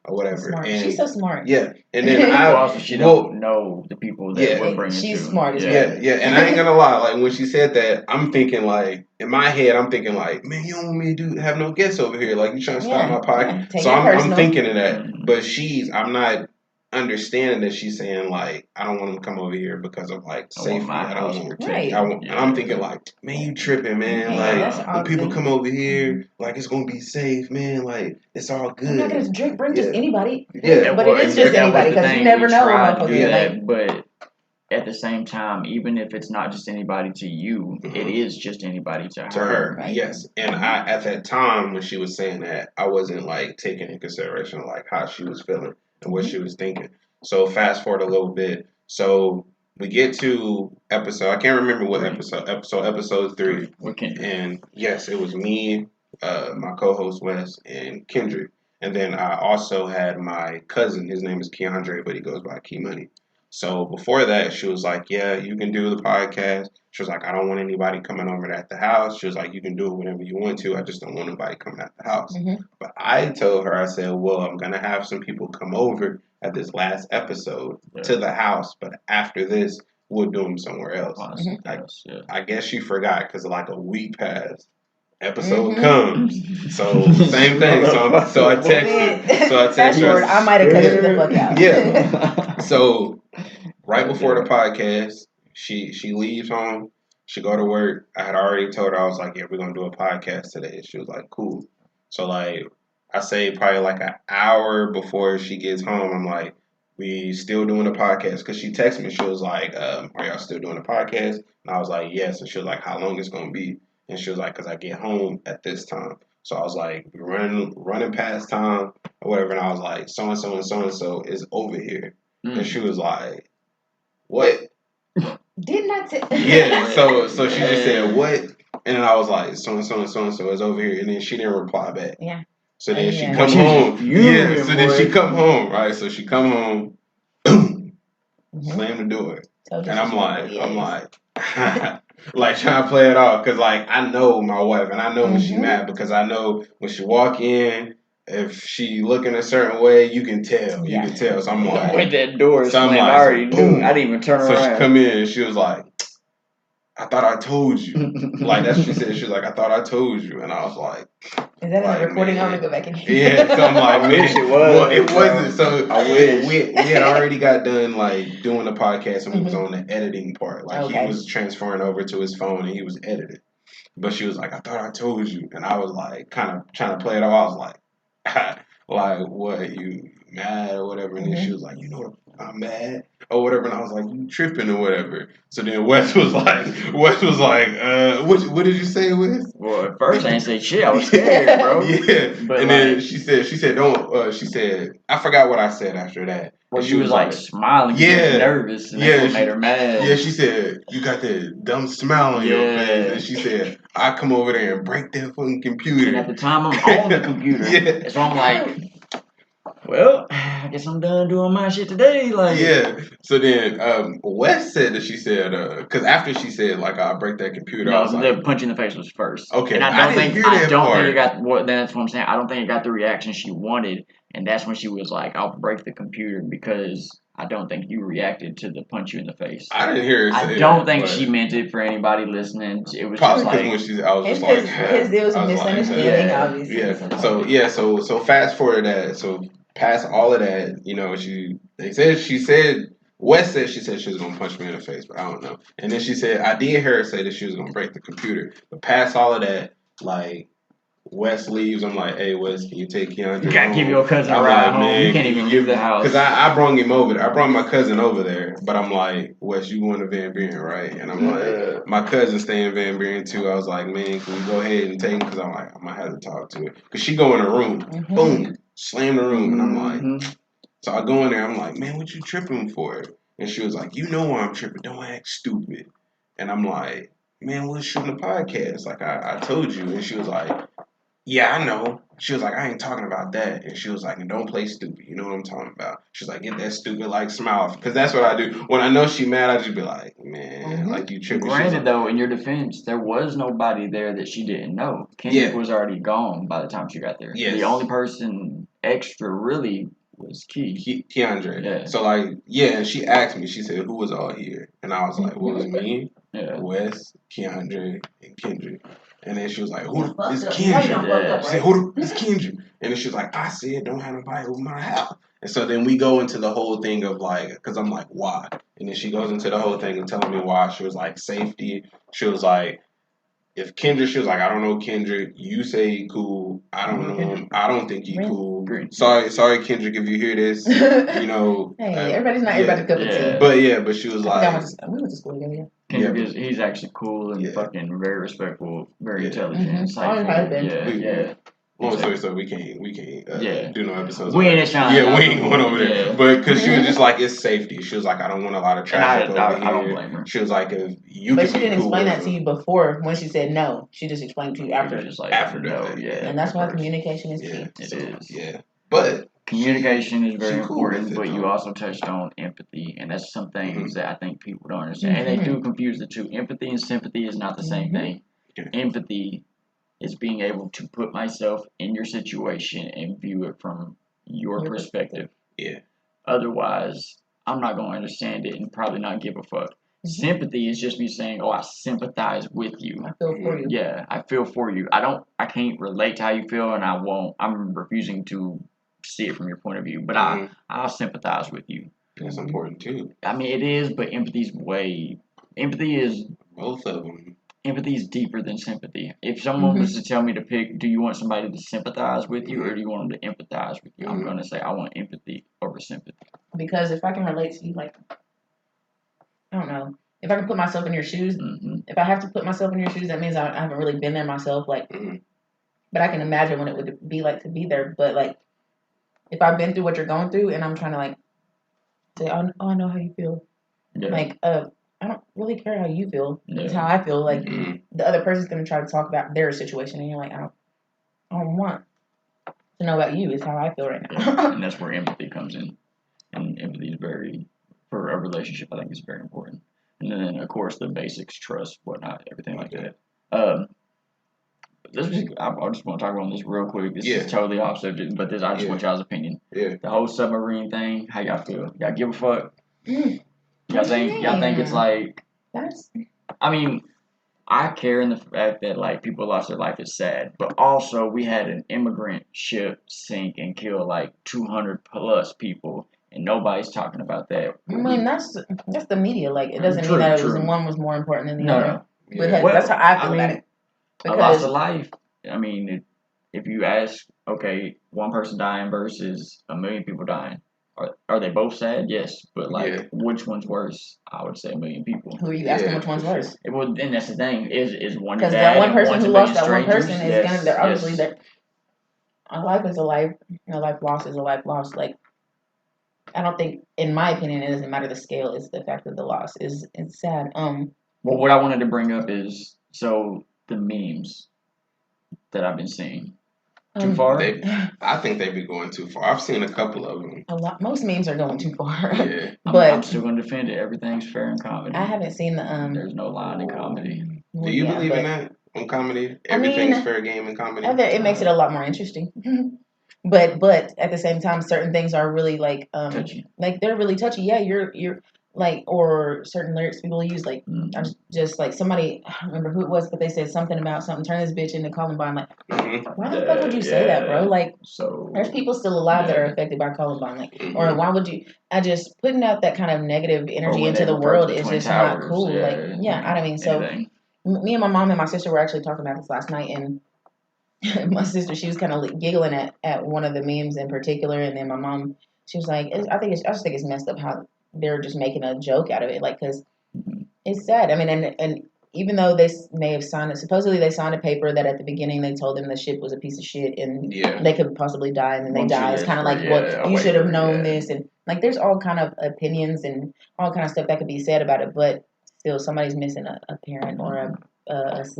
or whatever. Smart. And she's so smart. Yeah. And then she don't know the people that we're bringing she's to. smart as well. Yeah. And I ain't gonna lie, like when she said that, I'm thinking like, in my head, I'm thinking like, man, you don't want me to have no guests over here. Like you trying to stop my podcast. Yeah. So I'm thinking of that. But I'm not understanding that she's saying like I don't want them to come over here because of like safety. I don't want and I'm thinking like, man, you tripping, man. Like when people come over here, like it's gonna be safe, man. Like it's all good. I'm not gonna bring just anybody. Yeah, but it is just anybody because you never know what that. But at the same time, even if it's not just anybody to you, it is just anybody to her. Right? Yes. And I at that time when she was saying that, I wasn't like taking in consideration like how she was feeling and what she was thinking. So fast forward a little bit. So we get to episode. I can't remember what episode 3. And yes, it was me, my co-host Wes, and Kendrick. And then I also had my cousin. His name is Keandre, but he goes by Key Money. So before that, she was like, yeah, you can do the podcast. She was like, I don't want anybody coming over at the house. She was like, you can do it whenever you want to. I just don't want anybody coming at the house. But I told her, I said, well, I'm going to have some people come over at this last episode to the house. But after this, we'll do them somewhere else. I guess she forgot because like a week passed. Episode comes. So same thing. So I texted her. I might have cut it the fuck out. Yeah. So right before the podcast, she leaves home. She go to work. I had already told her, I was like, yeah, we're gonna do a podcast today. She was like, cool. So like I say probably like an hour before she gets home, I'm like, we still doing a podcast? Because she texted me. She was like, are y'all still doing a podcast? And I was like, yes. And she was like, how long it's gonna be? And she was like, because I get home at this time. So I was like, running past time or whatever. And I was like, so-and-so and so-and-so is over here. And she was like, what? Didn't I tell Yeah, so she just said, what? And then I was like, so-and-so and so-and-so is over here. And then she didn't reply back. Yeah. So then she come home. So then she come home, right? So she come home, boom, slam the door. And I'm like, like trying to play it off because like I know my wife and I know when she mad because I know when she walk in, if she looking a certain way, you can tell. You can tell. So I'm like, when that door is slammed, I already knew. I didn't even turn around. So she come in and she was like, I thought I told you. Like that's what she said. She was like, I thought I told you, and I was like, is that like, a recording? I'm gonna go back and yeah. So I'm like, I wish it was. Well, it wasn't. So I wish we had already got done like doing the podcast and we was on the editing part. Like he was transferring over to his phone and he was editing. But she was like, I thought I told you, and I was like, kind of trying to play it off. I was like, like what, you mad or whatever? And then she was like, you know, I'm mad or whatever, and I was like, you tripping or whatever. So then Wes was like, what did you say, Wes? Well, at first I didn't say shit. I was scared, bro. Yeah. But and then she said, don't. She said, I forgot what I said after that. Well, she was like smiling, nervous, and that's what made her mad. Yeah, she said, you got that dumb smile on your face, and she said, I come over there and break that fucking computer. And at the time, I'm on the computer, so I'm like, well, I guess I'm done doing my shit today. Like, yeah. So then, Wes said that she said, because after she said like I'll break that computer, I was like, the punch in the face was first. Okay, and I don't think it got. Well, that's what I'm saying. I don't think it got the reaction she wanted, and that's when she was like, "I'll break the computer," because I don't think you reacted to the punch you in the face. I didn't hear her say I don't think she meant it for anybody listening. It was probably just like when I was just like, because there was a misunderstanding, obviously. Yeah. So fast forward that. So past all of that, you know, Wes said she was gonna punch me in the face, but I don't know. And then she said I did hear her say that she was gonna break the computer. But past all of that, like Wes leaves. I'm like, hey, Wes, can you take Keandre You gotta home? give your cousin a I'm ride like, home. man, You can't even leave the house. Because I brought him over there. I brought my cousin over there. But I'm like, Wes, you going to Van Buren, right? And I'm like, my cousin stay in Van Buren too. I was like, man, can we go ahead and take him? Because I'm like, I might have to talk to her. Because she go in the room. Boom. Slam the room. And I'm like, so I go in there. I'm like, man, what you tripping for? And she was like, you know why I'm tripping. Don't act stupid. And I'm like, man, we're shooting a podcast. Like I told you. And she was like, yeah, I know. She was like, I ain't talking about that. And she was like, don't play stupid. You know what I'm talking about. She was like, get that stupid like smile. Because that's what I do. When I know she mad, I just be like, man, like you tripping. Granted, though, in your defense, there was nobody there that she didn't know. Kendrick was already gone by the time she got there. Yes. The only person extra really was Keandre. Yeah. So like, and she asked me, she said, who was all here? And I was like, well, it was me, Wes, Keandre, and Kendrick. And then she was like, who is Kendrick? Yeah. She said, who is Kendrick? And then she was like, I said, don't have nobody over my house. And so then we go into the whole thing of like, because I'm like, why? And then she goes into the whole thing of telling me why. She was like, safety. She was like, if Kendrick, she was like, I don't know Kendrick. You say he cool. I don't know him. I don't think he cool. Sorry, Kendrick, if you hear this. You know. Hey, everybody's not everybody's cup of tea. But she was like, we went to school together. Kendrick he's actually cool and fucking very respectful, very intelligent, insightful. Long story short, we can't do no episodes. We ain't trying. Yeah, we ain't going over there. But because she was just like, it's safety. She was like, I don't want a lot of traffic over here. I don't blame her. She was like, if you. But she didn't explain that to you before when she said no. She just explained to you after. Just like after no, and that's why communication is key. It is. Yeah, but. Communication is very important, but you also touched on empathy, and that's some things that I think people don't understand. And they do confuse the two. Empathy and sympathy is not the same thing. Empathy is being able to put myself in your situation and view it from your perspective. Yeah. Otherwise, I'm not going to understand it and probably not give a fuck. Sympathy is just me saying, "Oh, I sympathize with you. I feel for you." Yeah, I feel for you. I can't relate to how you feel, and I won't. I'm refusing to see it from your point of view, but I'll sympathize with you. That's important too. I mean, it is, but empathy is both of them. Empathy is deeper than sympathy. If someone was to tell me to pick, do you want somebody to sympathize with you or do you want them to empathize with you? I'm going to say I want empathy over sympathy. Because if I can relate to you, like, I don't know, if I can put myself in your shoes, if I have to put myself in your shoes, that means I haven't really been there myself. Like, but I can imagine what it would be like to be there. But like, if I've been through what you're going through and I'm trying to like say, oh, I know how you feel. Yeah. Like, I don't really care how you feel. Yeah. It's how I feel. Like the other person's gonna try to talk about their situation, and you're like, I don't want to know about you. It's how I feel right now. Yeah. And that's where empathy comes in. And empathy is for a relationship, I think it's very important. And then of course the basics, trust, whatnot, everything like that. I just want to talk about this real quick. This is totally off subject, but I just want y'all's opinion. Yeah. The whole submarine thing. How y'all feel? Y'all give a fuck? Y'all think it's like? I mean, I care in the fact that like people lost their life is sad, but also we had an immigrant ship sink and kill like 200 plus people, and nobody's talking about that. I mean, that's the media. Like, it doesn't mean that one was more important than the other. No. Yeah. But that's how I feel about it. Because a loss of life. I mean, if you ask, okay, one person dying versus a million people dying, are they both sad? Yes, but like, which one's worse? I would say a million people. Who are you asking which one's worse? Well, then that's the thing. Is one because that one person who lost that one person is gonna. They're obviously that. A life is a life. A life lost is a life lost. Like, I don't think, in my opinion, it doesn't matter the scale. It's the fact of the loss. It's sad. Well, what I wanted to bring up is the memes that I've been seeing. Too far? I think they be going too far. I've seen a couple of them. Most memes are going too far. Yeah. But I'm still going to defend it. Everything's fair in comedy. I haven't seen the There's no line in comedy. Do you believe in that in comedy? Everything's fair game in comedy. It makes it a lot more interesting. But at the same time, certain things are really like touchy. Like they're really touchy. Yeah, you're like, or certain lyrics people use, like, I'm just like somebody, I don't remember who it was, but they said something about something, turn this bitch into Columbine. Like, why the fuck would you say that, bro? Like, there's people still alive that are affected by Columbine. Like, or why would you, putting out that kind of negative energy into the world is just not cool. Like, I mean, so me and my mom and my sister were actually talking about this last night, and my sister, she was kind of giggling at one of the memes in particular, and then my mom, she was like, I just think it's messed up how they're just making a joke out of it, like, because it's sad. I mean, and even though they may have signed it, supposedly they signed a paper that at the beginning they told them the ship was a piece of shit and they could possibly die, and then they die. It's kind of like, well, you should have known this, and like there's all kind of opinions and all kind of stuff that could be said about it, but still somebody's missing a parent or a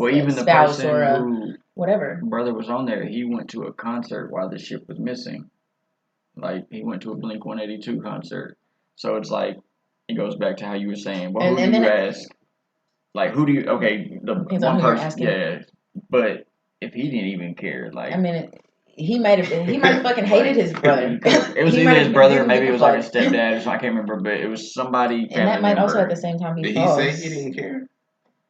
even spouse the person or who whatever. Brother was on there, he went to a concert while the ship was missing. Like he went to a Blink 182 concert. So it's like it goes back to how you were saying. Well, who do you ask? Like who do you? Okay, the one person. Yeah, but if he didn't even care, like I mean. He might have fucking hated his brother. It was either his brother, or maybe it was like a stepdad or something. I can't remember, but it was somebody. And that might also at the same time be Did false. he say he didn't care?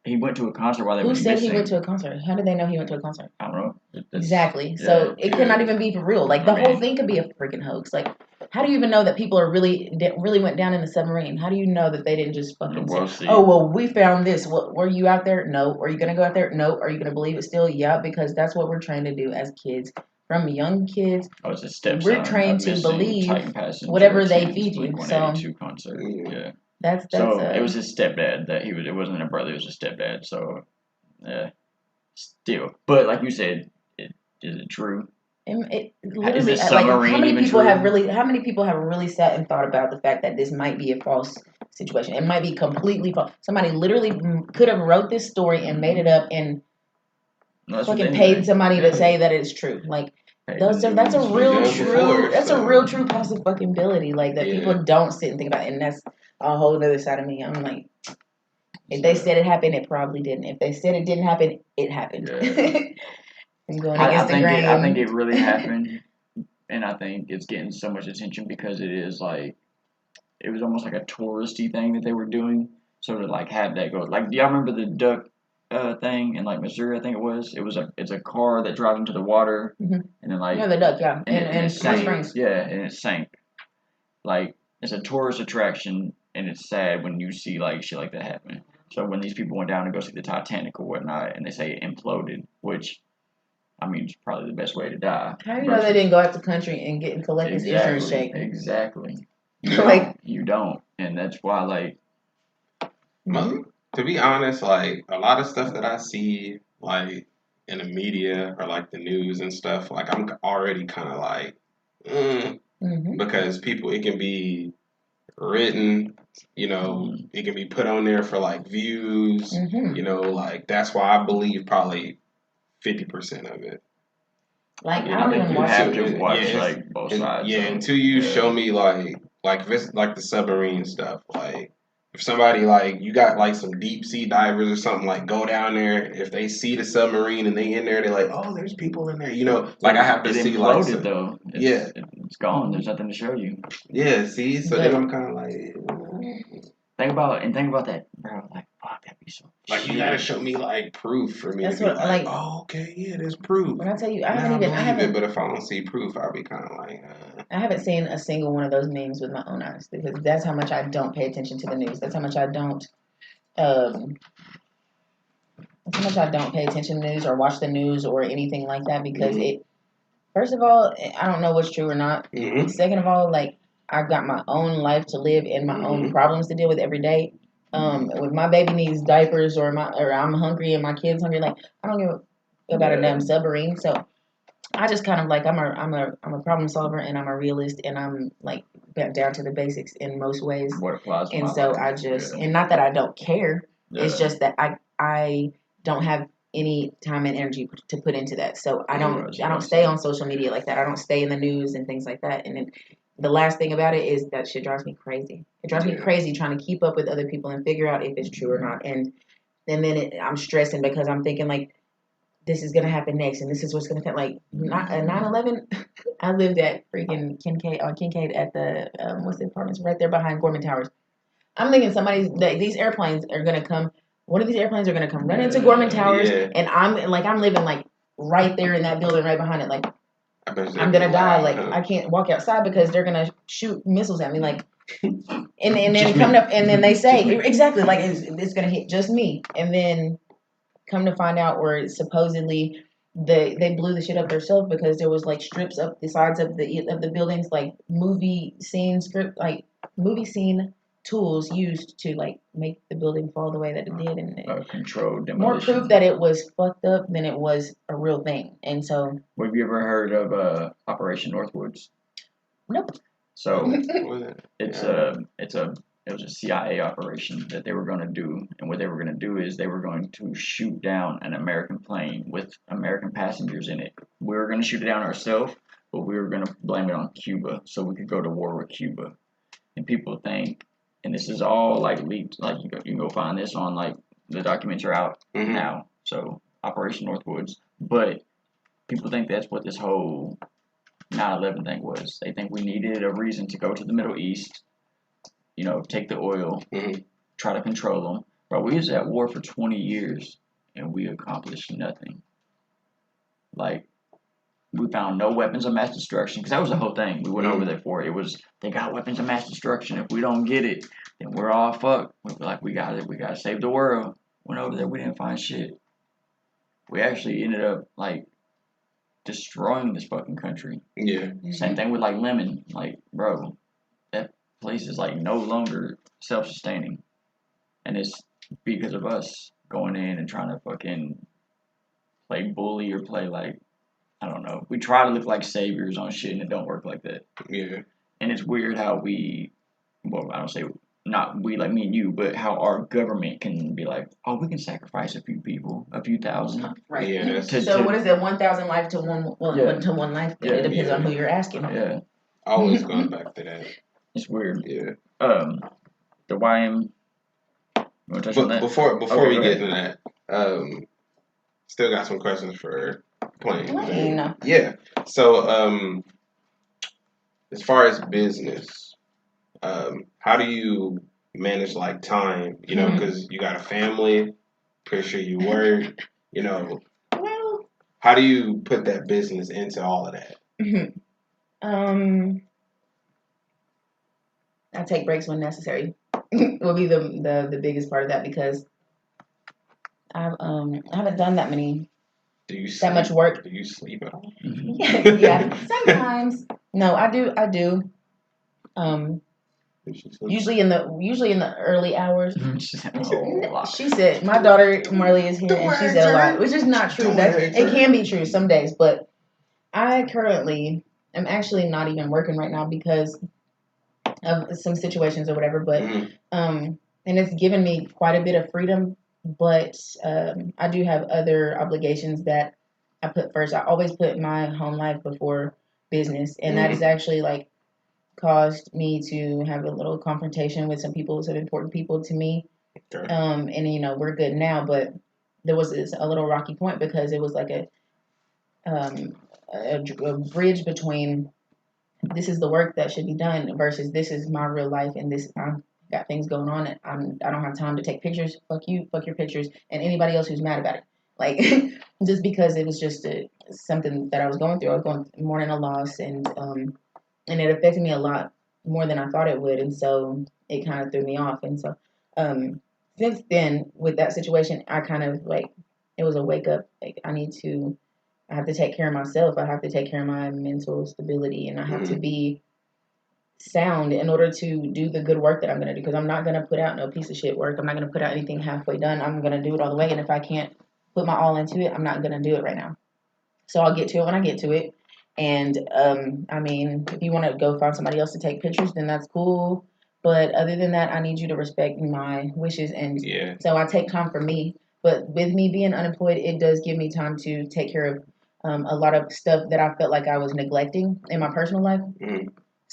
He went to a concert while they were missing. Who said he went to a concert? How did they know he went to a concert? I don't know. Exactly. So it could not even be for real. Like the whole thing could be a freaking hoax. Like, how do you even know that people are really went down in the submarine? How do you know that they didn't just fucking say, "Oh well, we found this"? Well, were you out there? No. Are you gonna go out there? No. Are you gonna believe it still? Yeah, because that's what we're trained to do as kids. From young kids, we're trained to believe whatever they feed you. So concert. Yeah. That's it was his stepdad that he was. It wasn't a brother. It was his stepdad. So, yeah, still. But like you said, is it true? It literally, like how many people have really sat and thought about the fact that this might be a false situation? It might be completely false. Somebody literally could have wrote this story and made it up and fucking paid somebody to say that it's true. Like that's a real true possibility. Like that people don't sit and think about it, and that's a whole other side of me. I'm like, if they said it happened, it probably didn't. If they said it didn't happen, it happened. Yeah. I think it really happened, and I think it's getting so much attention because it is like it was almost like a touristy thing that they were doing. So to like have that go, like, do y'all remember the duck thing in like Missouri? I think it's a car that drives into the water, and then like the duck, and it sank. Yeah, and it sank. Like it's a tourist attraction, and it's sad when you see like shit like that happen. So when these people went down to go see the Titanic or whatnot, and they say it imploded, which I mean, it's probably the best way to die. How do you know they didn't go out the country and collect his insurance check? Exactly. You don't, and that's why, like. To be honest, like a lot of stuff that I see, like in the media or like the news and stuff, like I'm already kind of like, because it can be written, it can be put on there for like views, like that's why I believe probably 50% of it. Like I don't even have to watch like both sides. Yeah, until you show me like the submarine stuff. Like if somebody like you got like some deep sea divers or something, like go down there. If they see the submarine and they in there, they're like, oh, there's people in there. Like I have to see like though. It's gone. There's nothing to show you. Yeah, see. So then I'm kind of like. Think about that, bro. Like, fuck, that'd be so. Like, you gotta show me like proof for me to be like, oh, okay, yeah, there's proof. When I tell you, I haven't it, but if I don't see proof, I'll be kind of like. I haven't seen a single one of those memes with my own eyes because that's how much I don't pay attention to the news. That's how much I don't. That's how much I don't pay attention to the news or watch the news or anything like that because it. First of all, I don't know what's true or not. Second of all, like. I've got my own life to live and my own problems to deal with every day. If my baby needs diapers or I'm hungry and my kid's hungry, like I don't give about a damn submarine. So I just kind of like I'm a problem solver and I'm a realist and I'm like down to the basics in most ways. And so I just and not that I don't care. Yeah. It's just that I don't have any time and energy to put into that. So I don't stay on social media like that. I don't stay in the news and things like that. And then the last thing about it is that shit drives me crazy. It drives me crazy trying to keep up with other people and figure out if it's true or not. And then I'm stressing because I'm thinking like, this is going to happen next. And this is what's going to happen. Like 9/11, I lived at freaking Kincaid at the, what's the apartments right there behind Gorman Towers. I'm thinking these airplanes are going to come. One of these airplanes are going to come run into Gorman Towers. Yeah. And I'm living like right there in that building right behind it. Like, I'm gonna die. Like I can't walk outside because they're gonna shoot missiles at me. Like, and then come up and then they say exactly like it's gonna hit just me. And then come to find out, where supposedly they blew the shit up themselves because there was like strips up the sides of the buildings, like movie scene tools used to like make the building fall the way that it did, and controlled more demolition. proof that it was fucked up than it was a real thing. And so, have you ever heard of Operation Northwoods? Nope. So it was a CIA operation that they were going to do, and what they were going to do is they were going to shoot down an American plane with American passengers in it. We were going to shoot it down ourselves, but we were going to blame it on Cuba so we could go to war with Cuba. And people think, and this is all like leaked, like you can go find this on like the documents are out now. So Operation Northwoods, but people think that's what this whole 9/11 thing was. They think we needed a reason to go to the Middle East, take the oil, try to control them. Bro, we was at war for 20 years and we accomplished nothing. Like, we found no weapons of mass destruction, because that was the whole thing. We went over there for it. It was, they got weapons of mass destruction. If we don't get it, then we're all fucked. We were like, we got it. We got to save the world. Went over there. We didn't find shit. We actually ended up, like, destroying this fucking country. Yeah. Same thing with, like, Lemon. Like, bro, that place is, like, no longer self-sustaining. And it's because of us going in and trying to fucking play bully or play, like, I don't know. We try to look like saviors on shit, and it don't work like that. Yeah. And it's weird how I don't say not we like me and you, but how our government can be like, oh, we can sacrifice a few people, a few thousand. Right. Yeah. So what is it? 1,000 life to one life. Yeah. It depends on who you're asking. Yeah. Always going back to that. It's weird. Yeah. The YM. You want to touch on that? Before we get into that, still got some questions for Plain. Yeah. So, as far as business, how do you manage like time? Because you got a family. Pretty sure you work. Well, how do you put that business into all of that? I take breaks when necessary. Will be the biggest part of that, because I haven't done that much work. Do you sleep at all? Yeah, sometimes. No, I do. Usually in the early hours. She said, my daughter Marley is here, and she said a lot, which is not true. It can be true some days, but I currently am actually not even working right now because of some situations or whatever. But and it's given me quite a bit of freedom. But I do have other obligations that I put first. I always put my home life before business, and that is actually like caused me to have a little confrontation with some important people to me. Okay. And we're good now, but there was a little rocky point because it was like a bridge between this is the work that should be done versus this is my real life, and this I've got things going on, and I don't have time to take pictures. Fuck you, fuck your pictures, and anybody else who's mad about it. Like, just because it was just something that I was going through. I was going mourning a loss, and it affected me a lot more than I thought it would, and so it kind of threw me off. And so since then, with that situation, I kind of like, it was a wake up. Like, I have to take care of myself. I have to take care of my mental stability, and I have to be sound in order to do the good work that I'm going to do, because I'm not going to put out no piece of shit work. I'm not going to put out anything halfway done. I'm going to do it all the way, and if I can't put my all into it, I'm not going to do it right now. So I'll get to it when I get to it. And I mean, if you want to go find somebody else to take pictures, then that's cool. But other than that, I need you to respect my wishes. And so I take time for me. But with me being unemployed, it does give me time to take care of a lot of stuff that I felt like I was neglecting in my personal life.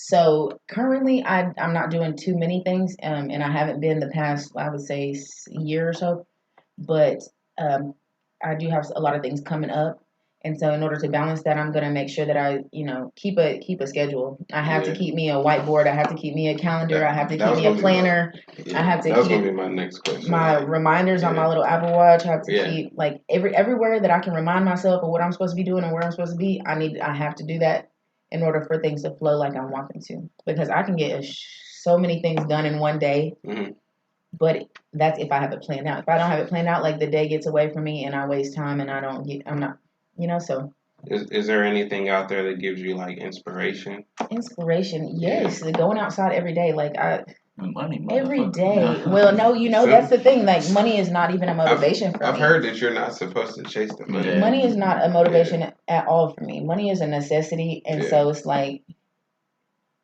So currently, I'm not doing too many things, and I haven't been the past, I would say, year or so. But I do have a lot of things coming up. And so in order to balance that, I'm going to make sure that I, keep a schedule. I have to keep me a whiteboard. I have to keep me a calendar. I have to keep me a planner. I have to keep. That's going to be my next question. My reminders on my little Apple Watch. I have to keep, like, everywhere that I can remind myself of what I'm supposed to be doing and where I'm supposed to be. I have to do that in order for things to flow like I want them to. Because I can get so many things done in one day. But that's if I have it planned out. If I don't have it planned out, like, the day gets away from me and I waste time and I'm not So Is there anything out there that gives you like inspiration? inspiration, yes. Going outside every day, like Money, every motherfucker. day. Well, no, that's the thing. Like money is not even a motivation for I've me. heard that you're not supposed to chase the money. Yeah. Money is not a motivation at all for me. Money is a necessity, and so it's like,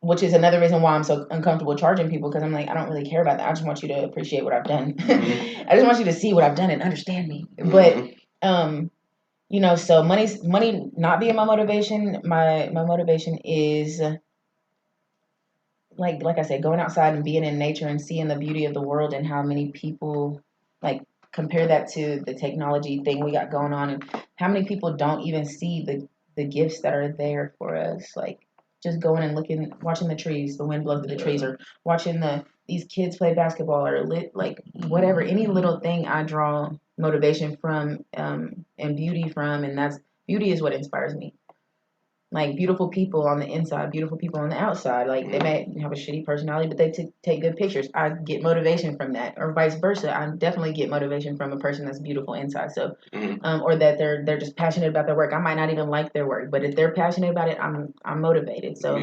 which is another reason why I'm so uncomfortable charging people, because I'm like, I don't really care about that. I just want you to appreciate what I've done. I just want you to see what I've done and understand me. But so money not being my motivation. My motivation is like I said, going outside and being in nature and seeing the beauty of the world, and how many people like compare that to the technology thing we got going on, and how many people don't even see the gifts that are there for us, like just going and looking, watching the trees, the wind blow through the trees, or watching these kids play basketball, or like whatever, any little thing I draw motivation from, and beauty from, and that's beauty is what inspires me. Like beautiful people on the inside, beautiful people on the outside. Like they may have a shitty personality, but they take good pictures. I get motivation from that, or vice versa. I definitely get motivation from a person that's beautiful inside. So, or that they're just passionate about their work. I might not even like their work, but if they're passionate about it, I'm motivated. So,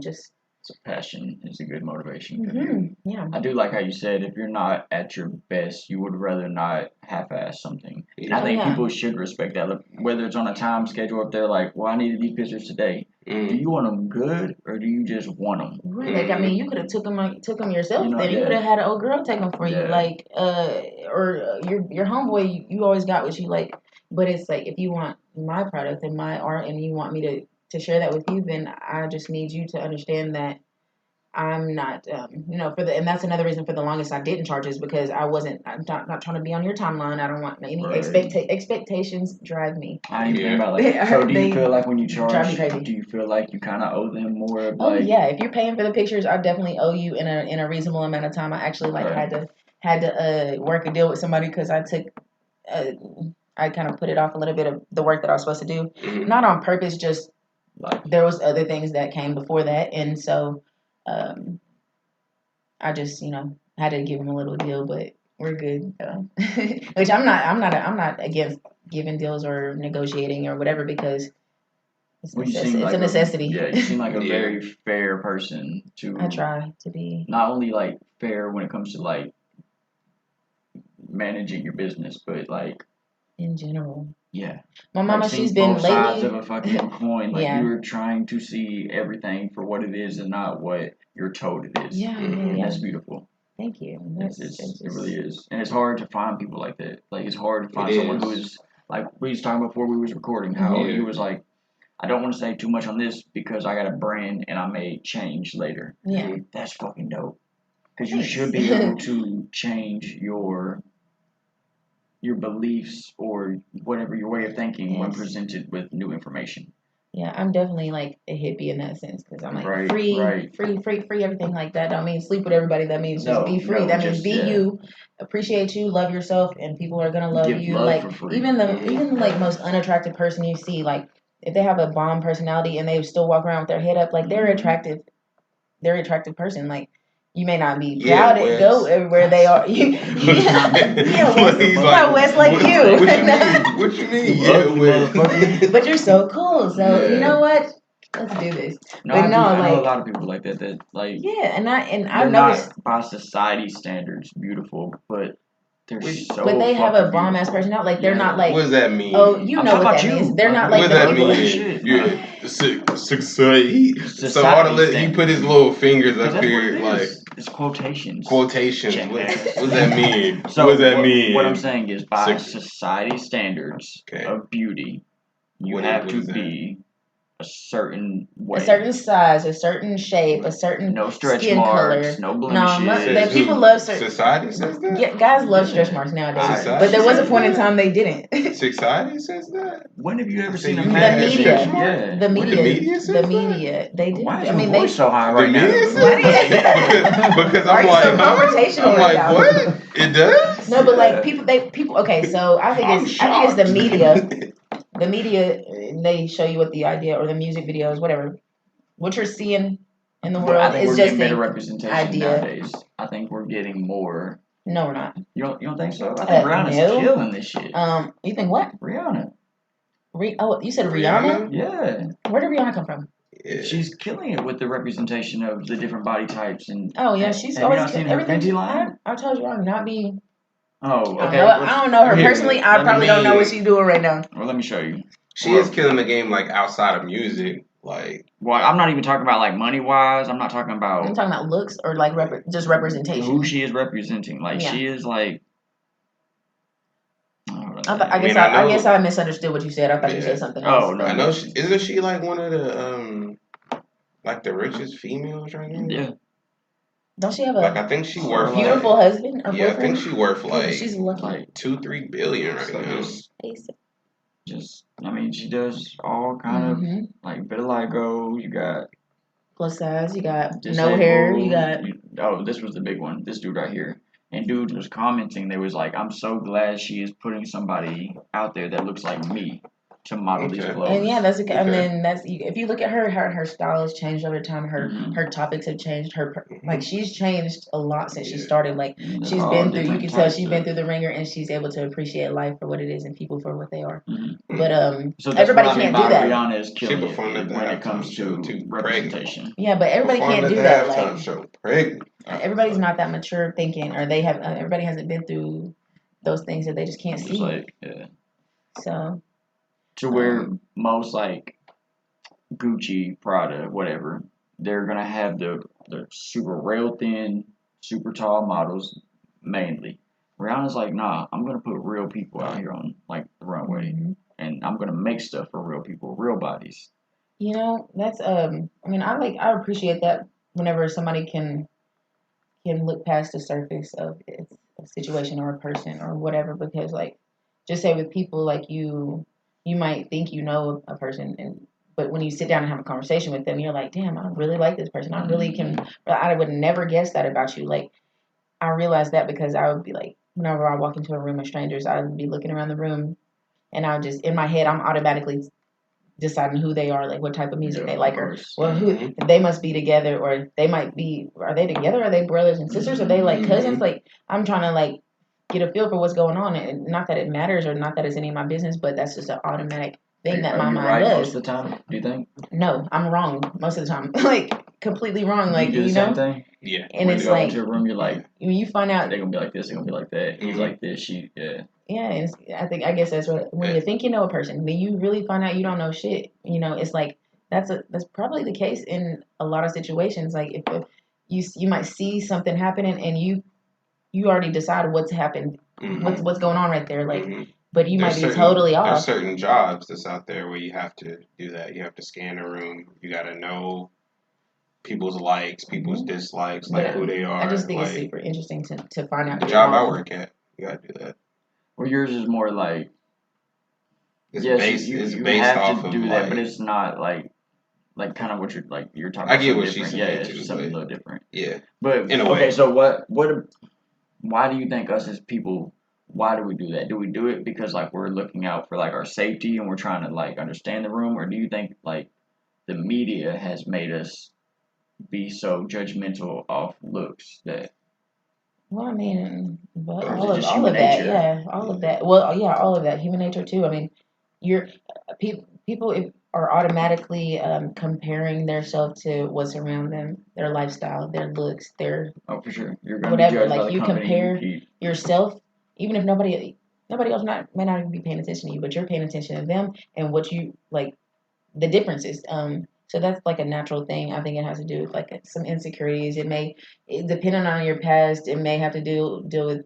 just. So passion is a good motivation. Yeah. I do like how you said, if you're not at your best, you would rather not half-ass something. And I think people should respect that. Whether it's on a time schedule, if they're like, well, I needed these pictures today. Do you want them good, or do you just want them? Right. Like, you could have took them yourself. Then you could have had an old girl take them for you. Like, or your homeboy, you always got what you like. But it's like, if you want my product and my art, and you want me to share that with you, then I just need you to understand that I'm not, and that's another reason for the longest I didn't charge, is because I'm not trying to be on your timeline. I don't want any expectations drive me. I didn't think about like, so do you feel like when you charge, do you feel like you kind of owe them more of like? Oh yeah, if you're paying for the pictures, I definitely owe you in a reasonable amount of time. I actually had to work a deal with somebody, because I kind of put it off a little bit of the work that I was supposed to do, not on purpose, just like there was other things that came before that, and so I just had to give him a little deal, but we're good. Which I'm not against giving deals or negotiating or whatever, because it's a necessity. You seem like a very fair person. I try to be. Not only like fair when it comes to like managing your business, but like in general. Yeah. My mama, she's been both lately. Sides of a fucking coin. Like you're trying to see everything for what it is and not what you're told it is. Yeah, That's beautiful. Thank you. It really is, and it's hard to find people like that. Like it's hard to find someone who is like we was talking before we was recording. How he was like, I don't want to say too much on this because I got a brand and I may change later. Yeah, that's fucking dope. Because you should be able to change your beliefs or whatever your way of thinking when presented with new information. Yeah, I'm definitely like a hippie in that sense, because I'm like free everything like that. Don't mean sleep with everybody. That means just be free. That means be you, appreciate you, love yourself, and people are gonna love you. Love like for free. even the like most unattractive person you see, like if they have a bomb personality and they still walk around with their head up, like they're attractive. They're an attractive person. Like you may not be proud to go everywhere they are. West like you. What you mean? But you're so cool. So you know what? Let's do this. No, I know a lot of people like that. That like and I've noticed not by society standards beautiful, but they're so. But they have a bomb ass personality. Like they're not like. What does that mean? Oh, you know what that means. They're not like. What does that mean? Society. So all he put his little fingers up here like. It's quotations. Quotations. What does that mean? So what does that mean? What I'm saying is, by society standards of beauty, you have to be a certain way. A certain size, a certain shape, a certain no stretch skin marks, color. No blemishes. People love certain. Society says that? Yeah, guys love stretch marks nowadays. But there was a point in time they didn't. Society says that? When have you ever seen a The media. The media. They do. Why is your voice so high right now? Because I'm like, confrontational. I'm like, what? It does? No, but like people. Okay, so I think it's the media. The media, they show you what the idea, or the music videos, whatever. What you're seeing in the world is just better representation nowadays. I think we're getting more. No, we're not. You don't think so? I think Rihanna's killing this shit. You think what? Rihanna. You said Rihanna? Rihanna? Yeah. Where did Rihanna come from? Yeah. She's killing it with the representation of the different body types and. Oh yeah, she's have you always not seen her everything. Fenty line? I told you I'm not be. Oh, I okay. don't know. I don't know her Here, personally. I let me- probably don't know what mean- she's doing right now. Well, let me show you. She is killing the game like outside of music. Like, Well, I'm not even talking about like money wise. I'm not talking I'm about talking about looks or like just representation. who she is representing. Like Yeah. she is like. I mean, I know- guess I misunderstood what you said. I thought you Yeah. said something else. Oh, no. I know isn't she like one of the like the richest females right now? Yeah. Don't she have Like a I think she worth beautiful like, husband or yeah, I boyfriend? think she worth like She's lucky. Like 2-3 billion right so now. just I mean she does all kind of Mhm. like vitiligo. You got Plus size. You got disabled. no hair. You got. Oh, this was the big one. This dude right here. And dude was commenting. They was like, "I'm so glad she is putting somebody out there that looks like me to model these Okay. clothes." And yeah, that's Okay. and then if you look at her style has changed over time. Mhm. Her topics have changed. Like she's changed a lot since she Yeah. started. Like And she's all been through. You different can tell types she's been of- through the ringer, and she's able to appreciate life for what it is and people for what they are. Mhm. But So that's everybody what I mean can't do by that. Rihanna is killing She it performed at the when it halftime comes show, to too. representation. Yeah, but everybody Performed can't at do the that. halftime Like show. Pregnant. everybody's not that mature thinking, or they have everybody hasn't been through those things that they just can't Just see. like yeah. So To where most like Gucci, Prada, whatever, they're gonna have the super rail thin, super tall models mainly. Rihanna's like, nah, I'm gonna put real people out here on like the runway, mhm. and I'm gonna make stuff for real people, real bodies. You know, that's I mean I appreciate that whenever somebody can look past the surface of a situation or a person or whatever, because like just say with people like you might think you know a person, and but when you sit down and have a conversation with them, you're like, damn, I really like this person. I really can. I would never guess that about you. Like I realized that because I would be like, whenever I walk into a room of strangers, I would be looking around the room, and I would just in my head I'm automatically deciding who they are, like what type of music Yeah, they like, of or course. well, who they must be together, or they might be. Are they together? Are they brothers and sisters? Are they like cousins? Like I'm trying to like get a feel for what's going on, and not that it matters or not that it's any of my business, but that's just an automatic thing that my Are you mind right does. most of the time? Do you think? No, I'm wrong most of the time, like completely wrong. Like you do the know, same thing. Yeah. and When it's you go like into a room, you're like, when you find out. they're gonna be like this, they're gonna be like that. He's Mhm. like this, she yeah. Yeah, I guess that's what when you think you know a person, then you really find out you don't know shit. You know, it's like that's probably the case in a lot of situations. Like if you might see something happening and you already decide what's happened, Mhm. what's going on right there. Like, Mhm. but you There's might be totally There's off. certain jobs that's out there where you have to do that. You have to scan a room. You got to know people's likes, people's dislikes, like But who they are. I just think like, it's super interesting to find out. the you're job I wrong. work at. You got to do that. Well, yours is more like It's yes, based. you, It's you based have off to of do like. that, but it's not like kind of what you're talking I about. get Something what she's different. Yeah, saying it's too, just something a but- little different. Yeah. But In a okay, way. so why do you think us as people? Why do we do that? Do we do it because like we're looking out for like our safety and we're trying to like understand the room, or do you think like the media has made us be so judgmental of looks that Well, I mean, but Or is all it of just all human of that, nature? yeah, all of that. Well, yeah, all of that, human nature too. I mean, you're people are automatically comparing themselves to what's around them, their lifestyle, their looks, their oh for sure you're gonna whatever. be judged by Like the you company compare you keep. yourself, even if nobody else may not even be paying attention to you, but you're paying attention to them and what you like the differences. So that's like a natural thing. I think it has to do with like some insecurities. Depending on your past, it may have to deal with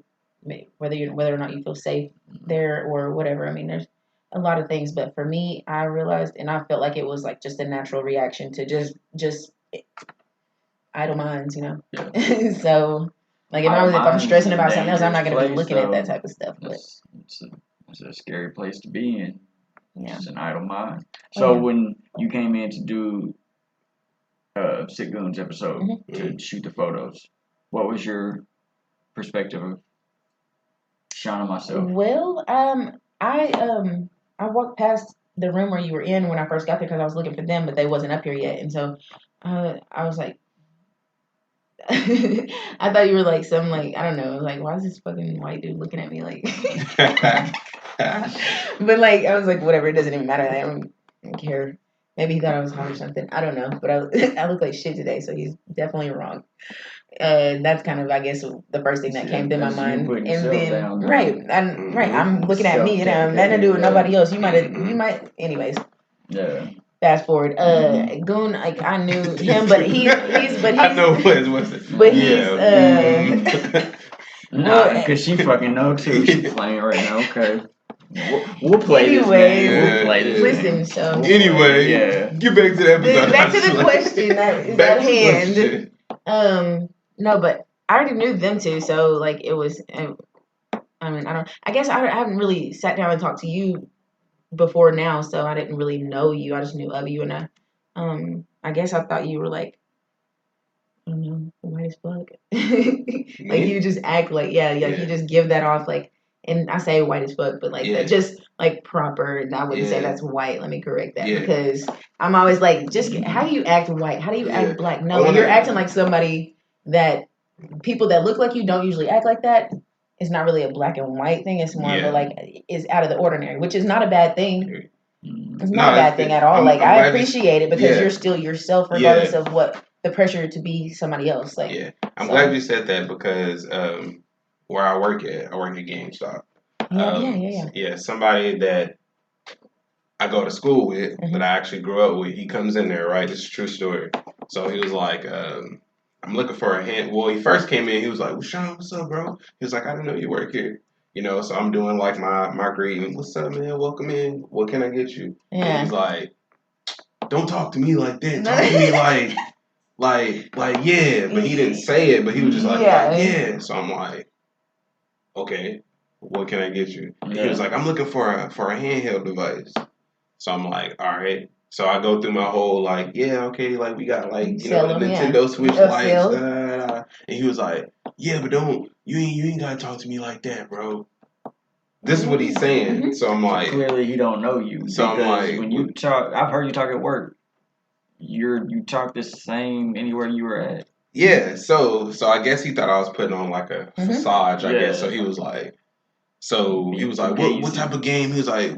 whether or not you feel safe there or whatever. I mean, there's a lot of things, but for me, I realized and I felt like it was like just a natural reaction to just idle minds, you know. Yeah. So like if Idle I'm minds stressing is a about something else, I'm not dangerous going to be place, looking at that though. type of stuff. But It's a scary place to be in. yeah. It's an idle mind. Oh, So yeah. when you came in to do Sick Goons episode Mm-hmm. to shoot the photos, what was your perspective of shining myself? Well, I walked past the room where you were in when I first got there because I was looking for them, but they wasn't up here yet, and so I was like, I thought you were like some like I don't know, like why is this fucking white dude looking at me like? But like, I was like, whatever. It doesn't even matter. I don't care. Maybe he thought I was hot or something. I don't know. But I look like shit today, so he's definitely wrong. That's kind of, I guess, the first thing that came to my mind. And then, right, I'm looking at me, and I'm nothing to do with nobody else. You might, anyways. Yeah. Fast forward, Goon, like I knew him, but I know what's it. But Nah, because she fucking know too. She's playing right now. Okay. We'll play this game. We'll play this listen, game. so Yeah. Get back to the episode. Back to the question that is at hand. No, but I already knew them two, so like it was. I mean, I guess I haven't really sat down and talked to you before now, so I didn't really know you. I just knew of you, and I guess I thought you were like, I don't know, white as fuck. Like you just act like you just give that off like, and I say white as fuck, but like that just like proper. And I wouldn't say that's white. Let me correct that because I'm always like, just how do you act white? How do you act black? No, you're acting like somebody that people that look like you don't usually act like that. It's not really a black and white thing. It's more of a like is out of the ordinary, which is not a bad thing. It's not a bad thing at all. Like I appreciate it because you're still yourself, regardless of what the pressure to be somebody else. Like I'm glad you said that because where I work at GameStop. Yeah, somebody that I go to school with, that I actually grew up with, he comes in there, right? It's a true story. So he was like, I'm looking for a hand. Well, he first came in, he was like, well, Sean, what's up, bro? He was like, I didn't know you work here. You know, so I'm doing like my greeting. What's up, man? Welcome in. What can I get you? Yeah. And he's like, don't talk to me like that. Talk to me like, yeah. But he didn't say it, but he was just like, yeah. So I'm like, okay, what can I get you? And he was like, I'm looking for a handheld device. So I'm like, all right. So I go through my whole like, okay, like we got like the Nintendo Switch lights, and he was like, yeah, but you ain't gotta talk to me like that, bro. This is what he's saying. So I'm like, clearly he don't know you. So I'm like, when you talk, I've heard you talk at work. You talk the same anywhere you were at. Yeah. So I guess he thought I was putting on like a facade. I guess. So he was like, what type of game? He was like,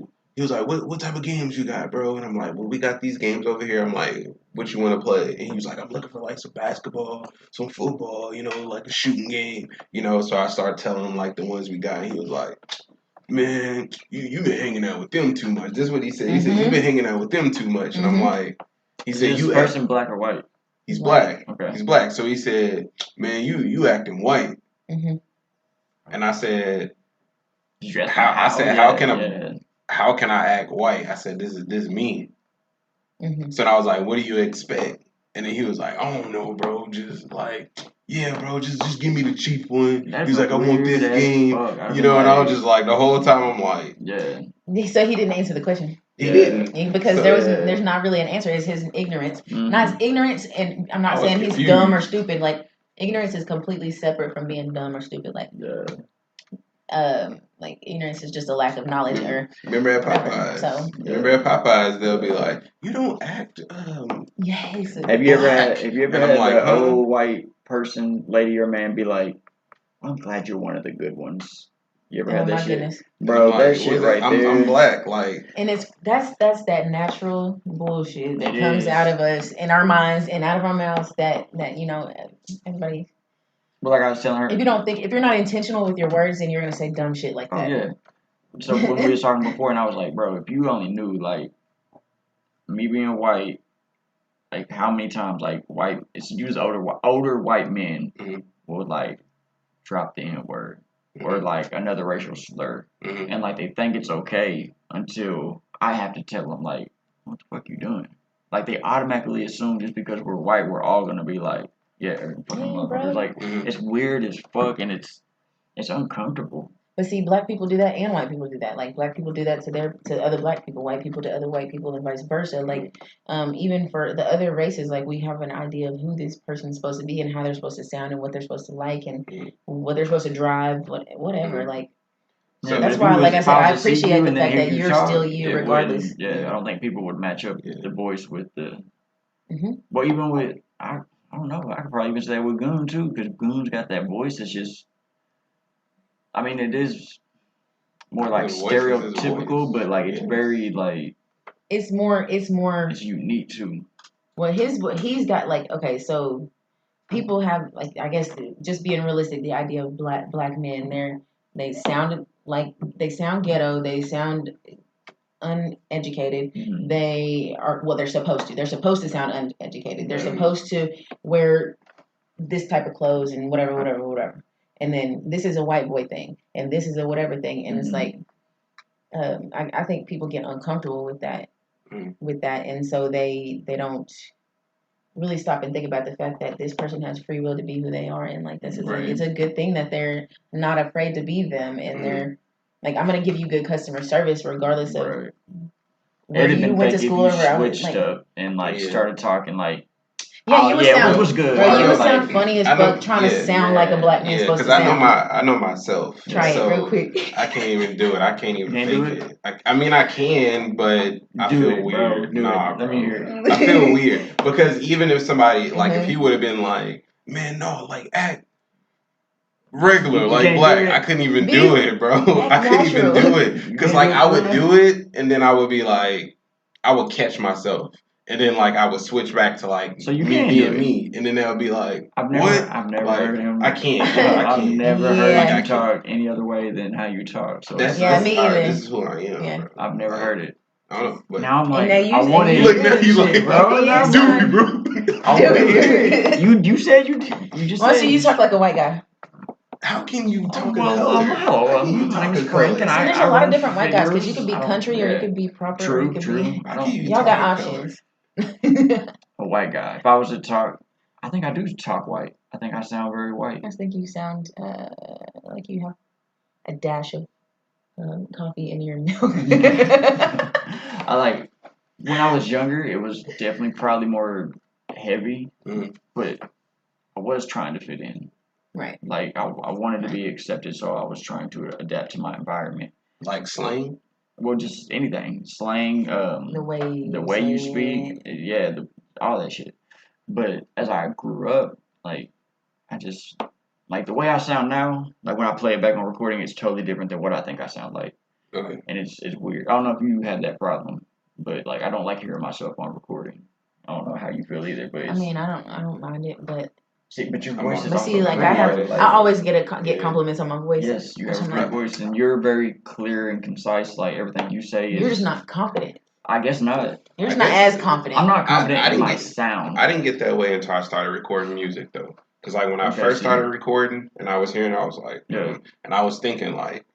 what type of games you got, bro? And I'm like, well, we got these games over here. I'm like, what you want to play? And he was like, I'm looking for like some basketball, some football, like a shooting game, So I started telling him like the ones we got. And he was like, man, you been hanging out with them too much. This is what he said. He said, you've been hanging out with them too much. And I'm like, he said, you person black or white? He's black. Okay. He's black. So he said, man, you acting white. And I said, how can I act white? I said, this is me. So I was like, what do you expect? And then he was like, I don't know, bro. Just like, yeah, bro, just give me the cheap one. He's like, I want this game. And I was just like, the whole time I'm like, yeah. So he didn't answer the question. He didn't. Because there's not really an answer. It's his ignorance. Not his ignorance, and I'm not saying he's dumb or stupid. Like, ignorance is completely separate from being dumb or stupid. Like, like ignorance is just a lack of knowledge or remember at Popeyes they'll be like, you don't act yes. Have you ever had an old white person, lady or man, be like, I'm glad you're one of the good ones? You ever had that shit? Goodness. Bro, that shit right there. I'm black, like, and that's that natural bullshit that comes out of us in our minds and out of our mouths that everybody. But like I was telling her, if you're not intentional with your words, then you're gonna say dumb shit like that. Yeah. So when we were talking before, and I was like, bro, if you only knew, like, me being white, like how many times like older white men would like drop the N word or like another racial slur, and like they think it's okay until I have to tell them like, what the fuck you doing? Like they automatically assume just because we're white, we're all gonna be like. Yeah, fucking motherfuckers. Like it's weird as fuck, and it's uncomfortable. But see, black people do that, and white people do that. Like black people do that to other black people, white people to other white people, and vice versa. Like even for the other races, like we have an idea of who this person's supposed to be and how they're supposed to sound and what they're supposed to like and what they're supposed to drive, whatever. Like so that's why, like I said, I appreciate the fact that you're still you, regardless. Yeah, I don't think people would match up the voice with the. Well, even with I don't know. I could probably even say with Goon too, because Goon's got that voice that's just. I mean, it is. more like His voice is his stereotypical, voice. but like it's Yeah. very like It's more. it's unique too. Well, what he's got like okay, so people have like I guess just being realistic, the idea of black men, they sound ghetto, they sound uneducated. Mhm. They're supposed to. They're supposed to sound uneducated. They're Mhm. supposed to wear this type of clothes and whatever. And then this is a white boy thing, and this is a whatever thing, and it's Mhm. like I think people get uncomfortable with that, Mhm. and so they don't really stop and think about the fact that this person has free will to be who they are, and like Right. it's a good thing that they're not afraid to be them, and Mhm. they're like I'm gonna give you good customer service regardless of Right. where It'd have you been went to fake if school you or where I went. switched Like, up and like Yeah. started talking like, yeah, you would sound, what's good? bro. You would Like, sound funny as I know- fuck trying to yeah, sound like a black man's Yeah, supposed because to sound. I know myself. Try it so real quick. I can't even do it. I can't even Can't fake do it. I mean, I can, but I Do feel it, weird. bro. Do Nah, it. bro. Let me hear it. I feel weird because even if somebody like if Mhm. he would have been like, man, no, like act regular, You like can't black, do it? I couldn't even Be do it, bro. I couldn't even natural. do it You because can't like do it I for would real? do it and then I would be like, I would catch myself. And then like I would switch back to like So you me can being do it. me, and then they'll be like, I've "What?" never Like heard him. I can't. Do it. I I've can't. never Yeah. heard Like, you I can't. talk any other way than how you talk. So That's Yeah, this, me all right, either. this is who I am. Yeah. Bro. I've never Like, heard it. I don't know, but Now I'm like, now you- I want to and hear look now this you shit, like, bro. Yeah, Now do son. me, bro. I want to Do hear it. it. You said you just Once said you talk like a white guy. How can you talk in well, color? hello. How can you My talk name is in Frank, color? and So there's I a lot of run different white guys because you videos. could be I don't- country or you yeah. could be proper. Or True, you could true. be. I How can don't. you Y'all talk got in color? options. A white guy. If I was to talk, I think I do talk white. I think I sound very white. I just think you sound like you have a dash of coffee in your milk. I like when I was younger. It was definitely probably more heavy, Mhm. but I was trying to fit in. Right. Like I wanted to be accepted, so I was trying to adapt to my environment. Like slang? Well, just anything, slang, The way you say speak, it. yeah, all that shit. But as I grew up, like I just like the way I sound now. Like when I play it back on recording, it's totally different than what I think I sound like, Okay. and it's weird. I don't know if you had that problem, but like I don't like hearing myself on recording. I don't know how you feel either, but I mean, I don't mind it, but but your I'm voice on- is but also see, like very I have, like, I always get Yeah. compliments on my voice. yes, you which have a I'm great like, voice, and you're very clear and concise. Like everything you say is. you're just not confident. I guess not. You're just I not guess- as confident. I'm not confident I in didn't my get- sound. I didn't get that way until I started recording music though. Cause like when I Okay, first see. started recording and I was hearing, it, I was like, Yeah. and I was thinking like,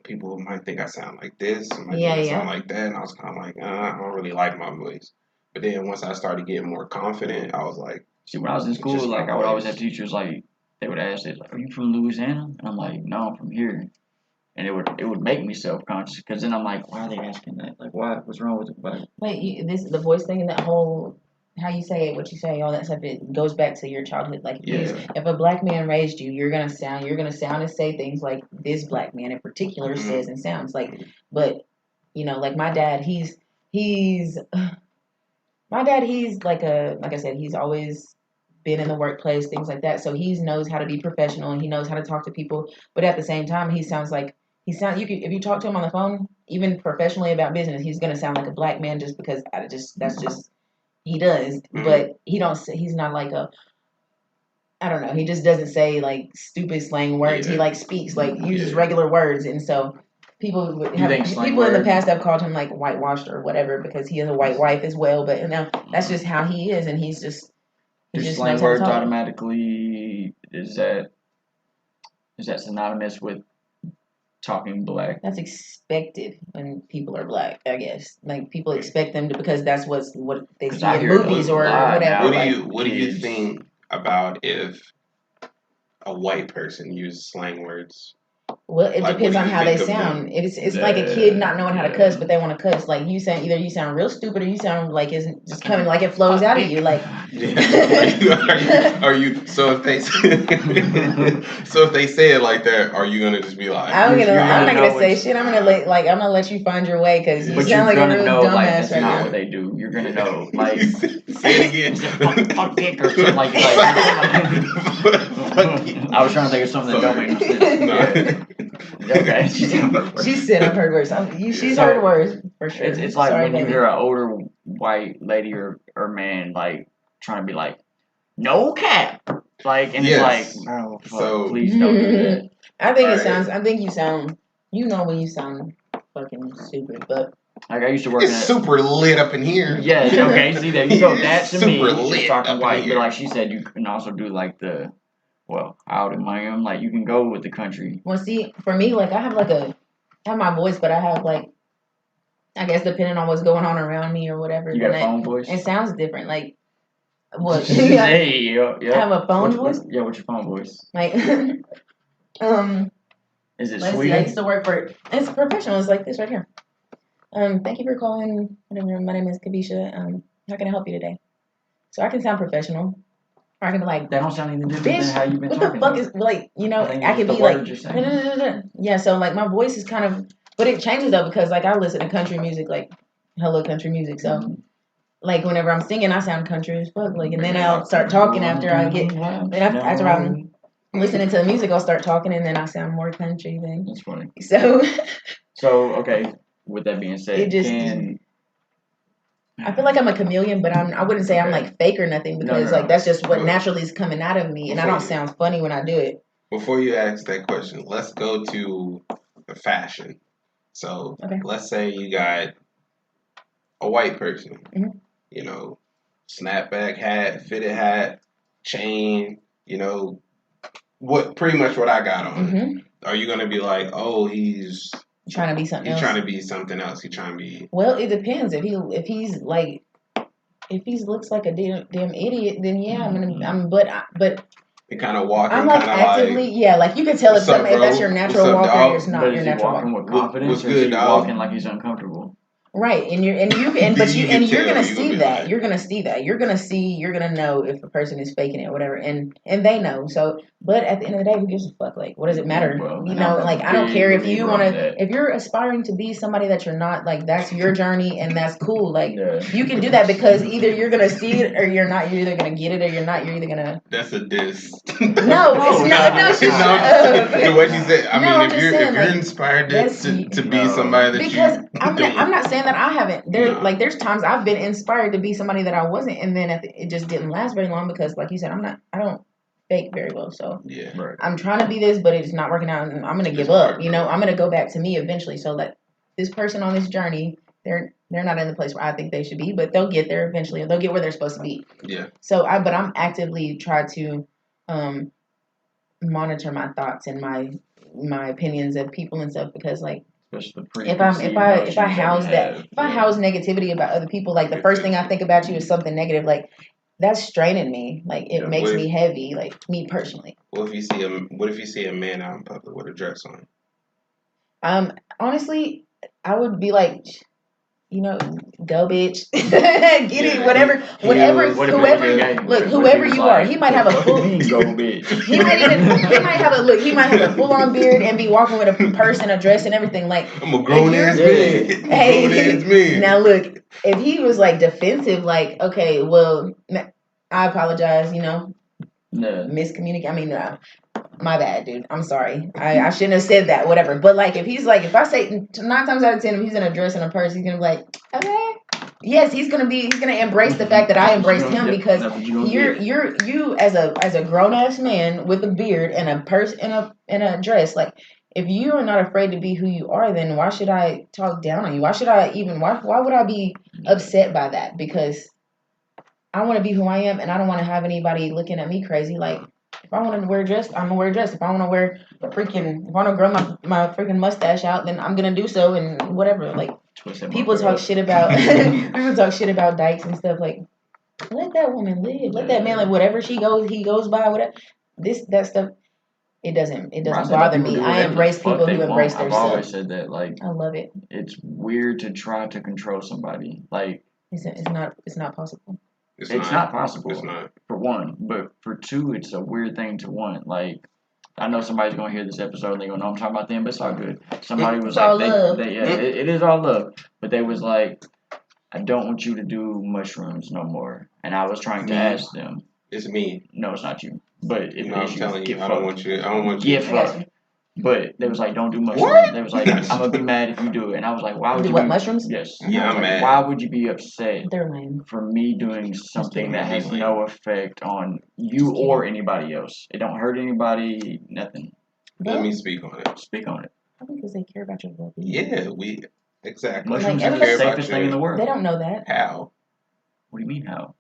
people might think I sound like this, might Yeah, think I yeah. sound like that, and I was kind of like, I don't really like my voice. But then once I started getting more confident, I was like, See, when I was in It's school, just like my I would always voice. have teachers like they would ask, "They like, are you from Louisiana?" And I'm like, "No, I'm from here." And it would make me self conscious because then I'm like, "Why are they asking that? Like, what's wrong with it?" But Wait, the voice thing and that whole how you say it, what you say, all that stuff. It goes back to your childhood. Like, if a black man raised you, you're gonna sound and say things like this black man in particular Mhm. says and sounds like. But you know, like my dad, he's my dad. He's like I said, he's always been in the workplace, things like that. So he knows how to be professional and he knows how to talk to people. But at the same time, you could if you talk to him on the phone, even professionally about business, he's gonna sound like a black man just because that's just he does. Mhm. But he's not like a I don't know. He just doesn't say like stupid slang words. He Yeah. like speaks like uses Yeah. regular words, and so people You think slang people in the words- past have called him like whitewashed or whatever because he has a white wife as well. But that's just how he is, and he do just slang knows how to words talk. automatically is that synonymous with talking black? That's expected when people are black, I guess. Like people expect them to because that's what they 'Cause see I in hear it movies a or lot whatever. now. What do you kids. think about if a white person uses slang words? Well, it Like, depends what on do you how they think of sound. them? It's like a kid not knowing how to cuss, Yeah. but they want to cuss. Like you sound either you sound real stupid or you sound like it's just coming like it flows out of you. Like Yeah. Are you so if they so if they say it like that, are you gonna just be like I'm You're not gonna gonna know say it's- shit. I'm gonna let you find your way because you But sound you're like a gonna real know like dumbass that's right not now. what they do. You're gonna know like say it again. fuck dick or something like that. I was trying to think of something that don't make no sense. No. Yeah. Okay, she said I've heard worse. She said I've heard worse. She's So, heard worse for sure. It's like Sorry, when you baby. hear an older white lady or man like trying to be like, no cap, like, and Yes. it's like, oh fuck, So- please don't do that. I think it Alright. sounds. I think you sound. You know when you sound fucking stupid, but Like I used to work It's in a, super lit up in here. yeah, okay, see there you go. It's That to me super is lit talking up in white, here. but like she said, you can also do like the, well, out in Miami, like you can go with the country. well, see, for me, like I have my voice, but I have like, I guess depending on what's going on around me or whatever, You got a then phone voice. it sounds different. Like what? Yeah, Hey, yeah. I have a phone voice. Yeah, what's your phone voice? Like, Is it let's see. I Sweden? used to work for. It's professional. It's like this right here. Thank you for calling. Whatever. My name is Kavisha. How can I help you today? So I can sound professional, or I can be like, That don't sound any different than how you've been what the talking. fuck though. is like? You know, I think I it's can the be like, words you're saying. yeah. So like my voice is kind of, but it changes though because like I listen to country music, like hello country music. So like whenever I'm singing, I sound country as fuck. Like, and then I'll start talking after I get, after I'm listening to the music, I'll start talking, and then I sound more country then. That's funny. So So okay, with that being said, It just- I feel like I'm a chameleon, but I wouldn't say I'm like fake or nothing because No. like that's just what Well, naturally is coming out of me, and I before don't you- sound funny when I do it. Before you ask that question, let's go to the fashion. So Okay. let's say you got a white person, Mhm. you know, snapback hat, fitted hat, chain, you know, pretty much what I got on. Mm-hmm. Are you gonna be like, oh, he's Trying to be something else. trying to be something else? He's trying to be. Well, it depends. If he's like, if he looks like a damn idiot, then yeah, but He kind of walking, I'm like kind of actively, like. yeah, like you can tell if What's up, something, if that's bro? your natural What's up, walk dog? or it's not But your is he natural walking walk. with confidence, what's or is good, he dog? walking like he's uncomfortable? Right, but you're You gonna can see tell, that. you gonna be You're gonna see that. You're gonna know if a person is faking it or whatever, and they know. So, but at the end of the day, who gives a fuck? Like, what does it matter? Well, You and know, I'm a like I don't big care if you believer want on to. that. If you're aspiring to be somebody that you're not, like that's your journey and that's cool. Like Yeah. you can do that because either you're gonna see it or you're not. You're either gonna get it or you're not. You're either gonna. That's a diss. No, it's not. No, shut up. The way she said, I No, mean, I'm if just you're saying, like, inspired that's- to be No. somebody that Because you I'm don't. not saying that I haven't. Nah. There's times I've been inspired to be somebody that I wasn't, and then it just didn't last very long because, like you said, I don't fake very well. So Yeah. Right. I'm trying to be this, but it's not working out, and I'm gonna It's give hard, up. You know, bro. I'm gonna go back to me eventually. So like this person on this journey, they're not in the place where I think they should be, but they'll get there eventually. They'll get where they're supposed to be. Yeah. So I'm actively trying to monitor my thoughts and my opinions of people and stuff because like. Especially the If preconceived I notions that we house that have. if I house negativity about other people, like the first thing I think about you is something negative, like that's straining me. Like it Yeah. makes me heavy, like me personally. What if you see a man out in public with a dress on? Honestly, I would be like, you know, go bitch, get it, whatever, What if whoever. it's gay? Look, What if whoever he's you like, are, he might have a "What full. do you mean, go bitch?" He might have a full on beard and be walking with a purse and a dress and everything. Like I'm a grown ass you're- man. Hey, Grown ass man. now look, if he was like defensive, like okay, well, I apologize, you know, Yeah. miscommunicate. I mean, my bad, dude. I'm sorry. I shouldn't have said that. Whatever. But like, if he's like, if I say 9 times out of 10, if he's in a dress and a purse, he's gonna be like, okay. Yes, he's gonna embrace the fact that I embraced him because you as a grown ass man with a beard and a purse and a dress, like if you are not afraid to be who you are, then why should I talk down on you? Why would I be upset by that? Because I want to be who I am and I don't want to have anybody looking at me crazy. Like if I want to wear a dress, I'm gonna wear a dress. If I want to if I want to grow my freaking mustache out, then I'm gonna do so and whatever. Like people talk shit about dykes and stuff. Like let that woman live. Let that man like whatever he goes by. Whatever that stuff. It doesn't bother me. I embrace people who embrace I've their always self. said that. Like I love it. it's weird to try to control somebody. Like It's not possible. it's not possible. It's not. For one, but for two, it's a weird thing to want. Like I know somebody's gonna hear this episode and they're gonna know I'm talking about them, but it's all good. Somebody was It's all like, love. it is all love. But they was like, I don't want you to do mushrooms no more. And I was trying to ask them. It's me. No, it's not you. But I'm telling you, I don't want you. Get fucked. But they was like, don't do mushrooms. What? They was like, I'm gonna be mad if you do it. And I was like, why would Do you what, be mushrooms? Yes. Yeah, I was I'm like, mad. why would you be upset They're lame. for me doing something that has Just kidding. no effect on you Just kidding. or anybody else? It don't hurt anybody, nothing. Let me speak on it. Speak on it. Probably because they care about your well-being. Yeah, exactly. Mushrooms Like, are the everybody- safest thing in the world. They don't know that. How? What do you mean how?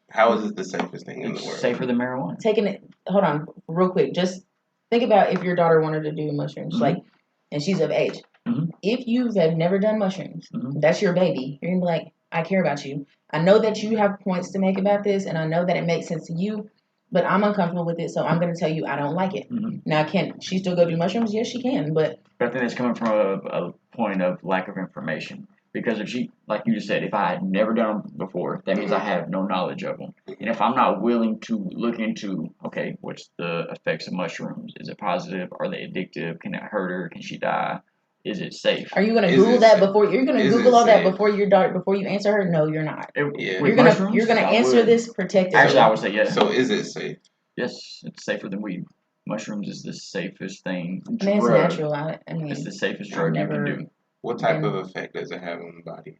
How is it the safest thing in the It's world? safer than marijuana. Taking it. Hold on, real quick. Just think about if your daughter wanted to do mushrooms, Mhm. like, and she's of age. Mhm. If you have never done mushrooms, Mhm. that's your baby. You're gonna be like, I care about you. I know that you have points to make about this, and I know that it makes sense to you, but I'm uncomfortable with it, so I'm gonna tell you I don't like it. Mhm. Now, can she still go do mushrooms? Yes, she can, but But I think that's coming from a point of lack of information. Because if she, like you just said, if I had never done them before, that means I have no knowledge of them. And if I'm not willing to look into, okay, what's the effects of mushrooms? Is it positive? Are they addictive? Can it hurt her? Can she die? Is it safe? are you gonna Is Google it that safe? before you're gonna Is Google it all that safe? before your daughter before you answer her? No, you're not. Yeah. With You're mushrooms, gonna I answer would. this protectively. Actually, I would say yes. So is it safe? Yes, it's safer than weed. Mushrooms is the safest thing. I mean, it's Drug. natural. I mean, It's the safest I've drug you never- can do. What type Then- of effect does it have on the body?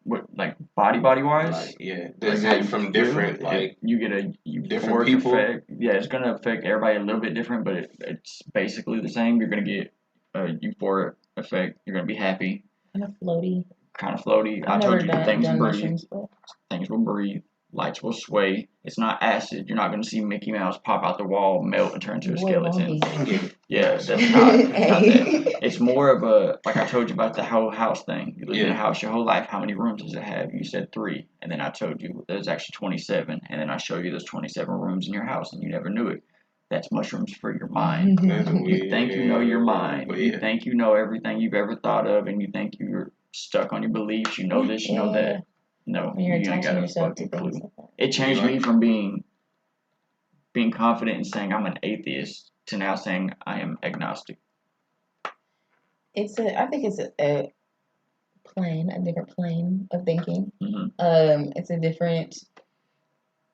What like body wise? Like, yeah, Like does how it you from feel? different like you get a different euphoric people? effect. Yeah, it's gonna affect everybody a little bit different, but it's basically the same. You're gonna get a euphoric effect. You're gonna be happy, kind of floaty. kind of floaty. I I've told never you things done breathe. mushrooms, but Things will breathe. Lights will sway. It's not acid. You're not gonna see Mickey Mouse pop out the wall, melt, and turn into a boy, won't skeleton. he? Yeah, that's not that. Hey. It's more of a, like I told you about the whole house thing. You lived in a Yeah. house your whole life. How many rooms does it have? You said 3. And then I told you there's actually 27. And then I show you there's 27 rooms in your house and you never knew it. That's mushrooms for your mind. That's You think you know your mind. But You yeah. think you know everything you've ever thought of and you think you're stuck on your beliefs. You know this, you know that. No, When you're you ain't got attaching a yourself to fucking things clue. like that. It changed You me from being confident in saying I'm an atheist to now saying I am agnostic. I think it's a different plane of thinking. Mhm. It's a different,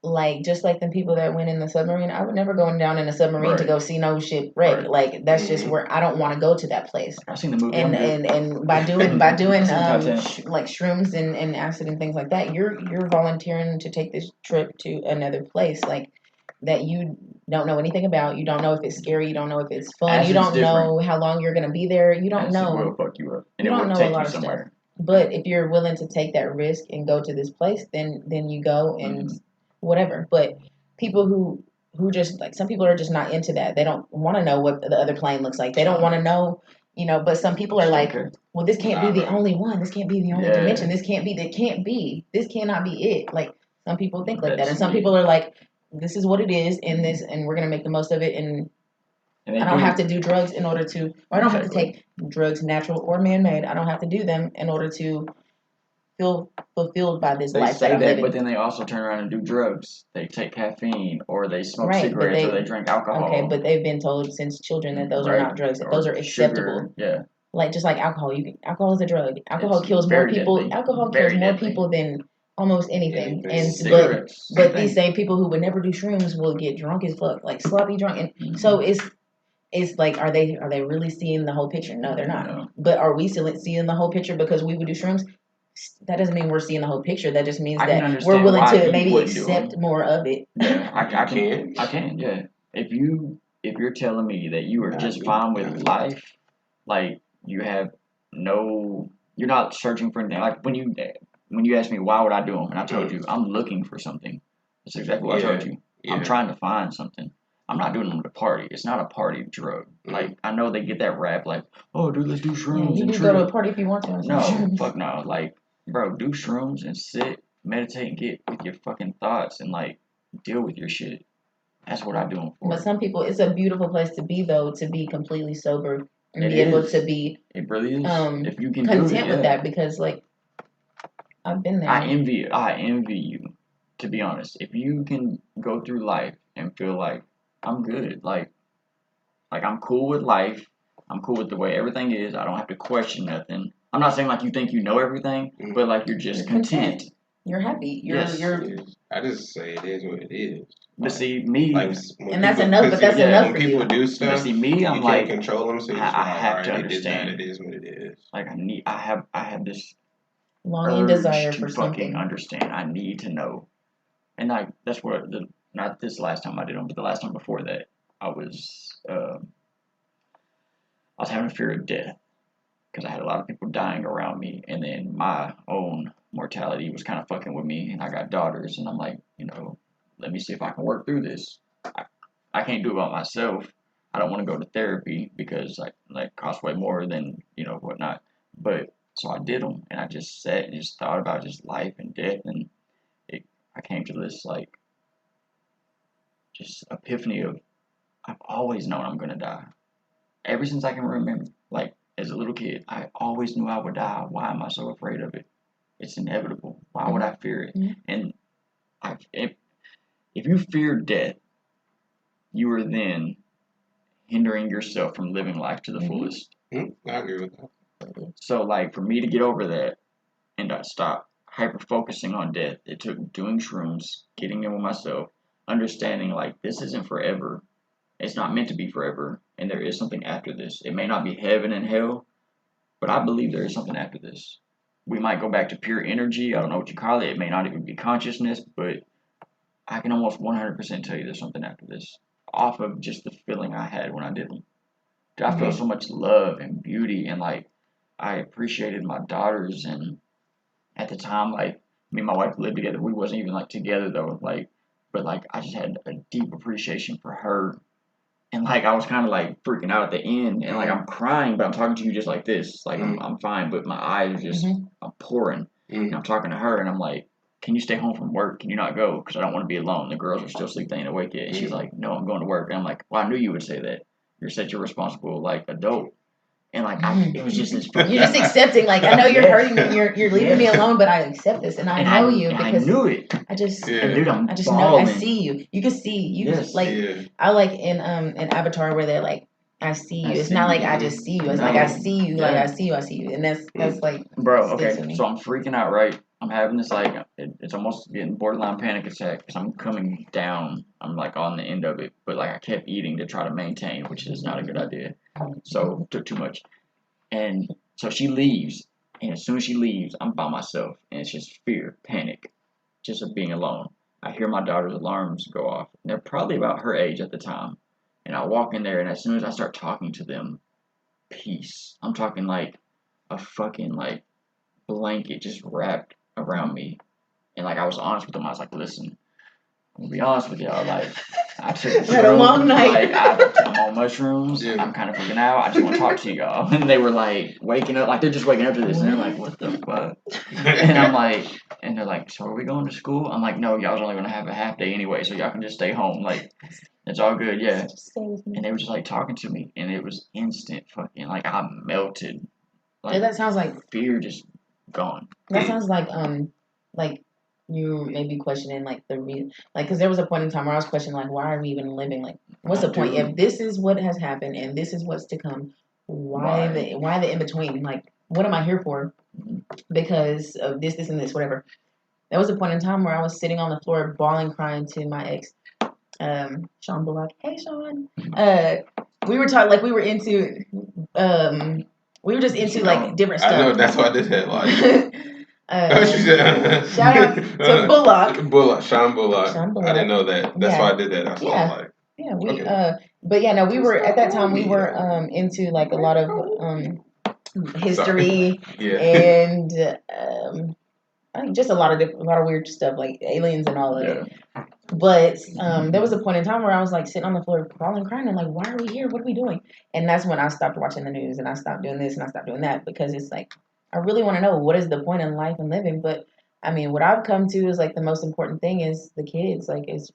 like, just like the people that went in the submarine. I would never go down in a submarine to Right. go see no ship wreck. Right. Like, that's just Mhm. where I don't want to go to that place. I've seen the movie. And I'm good. and by doing I've seen Titanic. like shrooms and acid and things like that, you're volunteering to take this trip to another place, like, that you don't know anything about. You don't know if it's scary. You don't know if it's fun. Acid's You don't different. know how long you're gonna be there. You don't Acid know. will fuck you up, and You it don't will know a take lot you of stuff. somewhere. But if you're willing to take that risk and go to this place, then you go and Mhm. whatever. But people who just, like, some people are just not into that. They don't want to know what the other plane looks like. They don't want to know, But some people are like, Okay. well, this can't be the Nah, only one. This can't be the only Yeah. dimension. This can't be. That can't be. This cannot be it. Like, some people think like that, That's and some weird. people are like, this is what it is, and we're gonna make the most of it. And And they I don't do have to do drugs in order to, or I don't have to Exactly. take drugs, natural or man-made. I don't have to do them in order to feel fulfilled by this They life say that I'm that, living. but then they also turn around and do drugs. They take caffeine, or they smoke Right, but cigarettes, or they- they drink alcohol. Okay, but they've been told since children that those are Right. not drugs. That Or those are acceptable. sugar, yeah. Like, just like alcohol. Alcohol is a drug. Alcohol It's kills more very people. deadly. Alcohol Very kills more deadly. people than almost anything. Anything. And Cigarettes. but same these thing. same people who would never do shrooms will get drunk as fuck, like sloppy drunk. And Mhm. so it's like, are they really seeing the whole picture? No, they're not. No. But are we still seeing the whole picture because we would do shrooms? That doesn't mean we're seeing the whole picture. That just means I can that understand we're willing why to you maybe wouldn't do accept them. more of it. Yeah, I can. can, yeah. If you're telling me that you are Not just me, fine not with me. life, like you're not searching for anything. Like when you asked me why would I do them, and I told you I'm looking for something. That's exactly what I told you. Yeah. I'm trying to find something. I'm not doing them to party. It's not a party drug. Mhm. Like I know they get that rap, like, oh, dude, let's do Yeah, shrooms you and can go to a trips. party if you want to. on some No, shrooms. fuck no. Like, bro, do shrooms and sit, meditate, and get with your fucking thoughts and like deal with your shit. That's what I do them for. But some people, it's a beautiful place to be, though, to be completely sober and It be able is. to be It really is. If you can do content it, with yeah. that, because, like, I've been there. I envy you, to be honest. If you can go through life and feel like I'm good, like I'm cool with life, I'm cool with the way everything is. I don't have to question nothing. I'm not saying like you think you know everything, Mhm. but like you're just You're content. You're happy. Yes. You're I just say it is what it is. But see, me, Like, and that's enough. But that's enough when for people you. do but stuff, see, me, I'm you like, can't control them. So you just I be like, have all to right, they did that. understand. It is what it is. Like, I have this Longing, urge desire to for fucking something. understand. I need to know. And like that's what not this last time I did them, but the last time before that, I was I was having a fear of death because I had a lot of people dying around me, and then my own mortality was kind of fucking with me, and I got daughters, and I'm like, let me see if I can work through this. I can't do it by myself. I don't want to go to therapy because like costs way more than whatnot. But so I did them, and I just sat and just thought about just life and death, and I came to this like just epiphany of I've always known I'm gonna die. Ever since I can remember, like as a little kid, I always knew I would die. Why am I so afraid of it? It's inevitable. Why would I fear it? Mhm. And if you fear death, you are then hindering yourself from living life to the fullest. I agree with that. So, like, for me to get over that and stop hyper focusing on death, it took doing shrooms, getting in with myself, understanding, like, this isn't forever. It's not meant to be forever, and there is something after this. It may not be heaven and hell, but I believe there is something after this. We might go back to pure energy. I don't know what you call it. It may not even be consciousness, but I can almost 100% tell you there's something after this off of just the feeling I had when I did them. I felt so much love and beauty, and like I appreciated my daughters. And at the time, like me and my wife lived together. We wasn't even like together though. Like, but like I just had a deep appreciation for her. And like I was kind of like freaking out at the end, and like I'm crying, but I'm talking to you just like this. Like I'm fine, but my eyes are just I'm pouring. And I'm talking to her, and I'm like, "Can you stay home from work? Can you not go? Because I don't want to be alone. The girls are still asleep; they ain't awake yet." And she's like, "No, I'm going to work." And I'm like, "Well, I knew you would say that. You're such a responsible like adult." And like it was just this fucking. You're just accepting, like I know you're hurting me, you're leaving me alone, but I accept this, and I know you because I knew it. I just, And dude, I'm I just know, I bawling. see you. You can see, you Yes. like, I like in Avatar where they're like, I see you. It's not like I just see you. It's like I see you, like I see you, I see you, and that's like, bro. sticks Okay, with me. so I'm freaking out, right? I'm having this like it's almost getting borderline panic attack because I'm coming down. I'm like on the end of it, but like I kept eating to try to maintain, which is not a good idea. So took too much. And so she leaves, and as soon as she leaves, I'm by myself, and it's just fear, panic, just of being alone. I hear my daughter's alarms go off. And they're probably about her age at the time. And I walk in there, and as soon as I start talking to them, peace. I'm talking like a fucking like blanket just wrapped around me. And like I was honest with them. I was like, listen, I'm gonna be honest with y'all, like I took We had a long night. like I'm on mushrooms. Yeah. I'm kind of freaking out. I just want to talk to y'all. And they were like waking up, like they're just waking up to this, and they're like, "What the fuck?" And I'm like, and they're like, "So are we going to school?" I'm like, "No, y'all's only gonna have a half day anyway, so y'all can just stay home. Like it's all good, yeah." And they were just like talking to me, and it was instant fucking like I melted. Like that sounds like fear just gone. That sounds like you may be questioning like the like because there was a point in time where I was questioning like why are we even living, like what's the point if this is what has happened and this is what's to come, why the in between, like what am I here for because of this and this whatever. There was a point in time where I was sitting on the floor bawling crying to my ex, Sean Bullock. Hey Sean, we were talking like we were into we were just into like different stuff. I know that's why I did that. Like, shout out to Bullock. Sean Bullock. I didn't know that. That's why I did that. That's why I was like, we okay. But yeah, no, we were at that time we were into like a lot of history and I think just a lot of weird stuff like aliens and all of it. But there was a point in time where I was like sitting on the floor crawling, crying, and like, why are we here? What are we doing? And that's when I stopped watching the news and I stopped doing this and I stopped doing that because it's like I really want to know what is the point in life and living. But I mean, what I've come to is like the most important thing is the kids. Like, is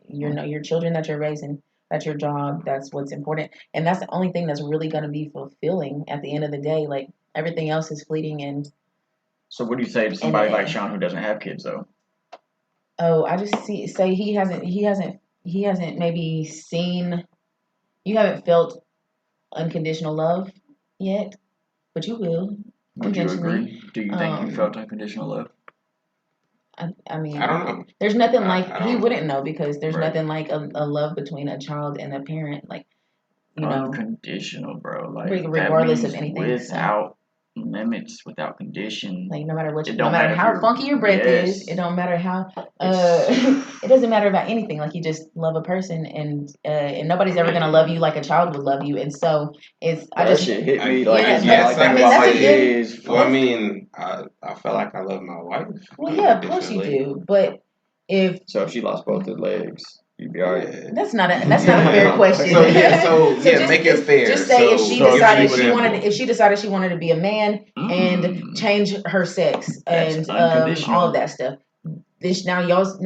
your children that you're raising. That's your job. That's what's important, and that's the only thing that's really going to be fulfilling at the end of the day. Like everything else is fleeting. And so, what do you say to somebody like Sean who doesn't have kids though? Oh, I just say he hasn't maybe seen, you haven't felt unconditional love yet, but you will. Would you agree? Do you think you felt unconditional love? I mean, I don't know. there's nothing I like he don't. wouldn't know because there's Right. nothing like a love between a child and a parent. Like Unconditional, bro. Like that regardless means of anything. without limits, without condition. Like no matter what, It no don't matter matter if how you're- funky your breath is, yes. it don't matter how. It's- It doesn't matter about anything. Like you just love a person, and nobody's ever gonna love you like a child would love you. And so it's I that just shit hit me I like yeah, it's but, not like I thinking mean, about that's my a good- kids. Well, I mean, I feel like I love my wife. well, yeah, of course you unconditionally. do. But if So if she lost both her legs, you'd be alright. Yeah. that's not a fair question. So yeah, so yeah, just, make it fair. Just say if she So decided for she wanted example- if she decided she wanted to be a man and Mm. change her sex That's and unconditional. all of that stuff. Now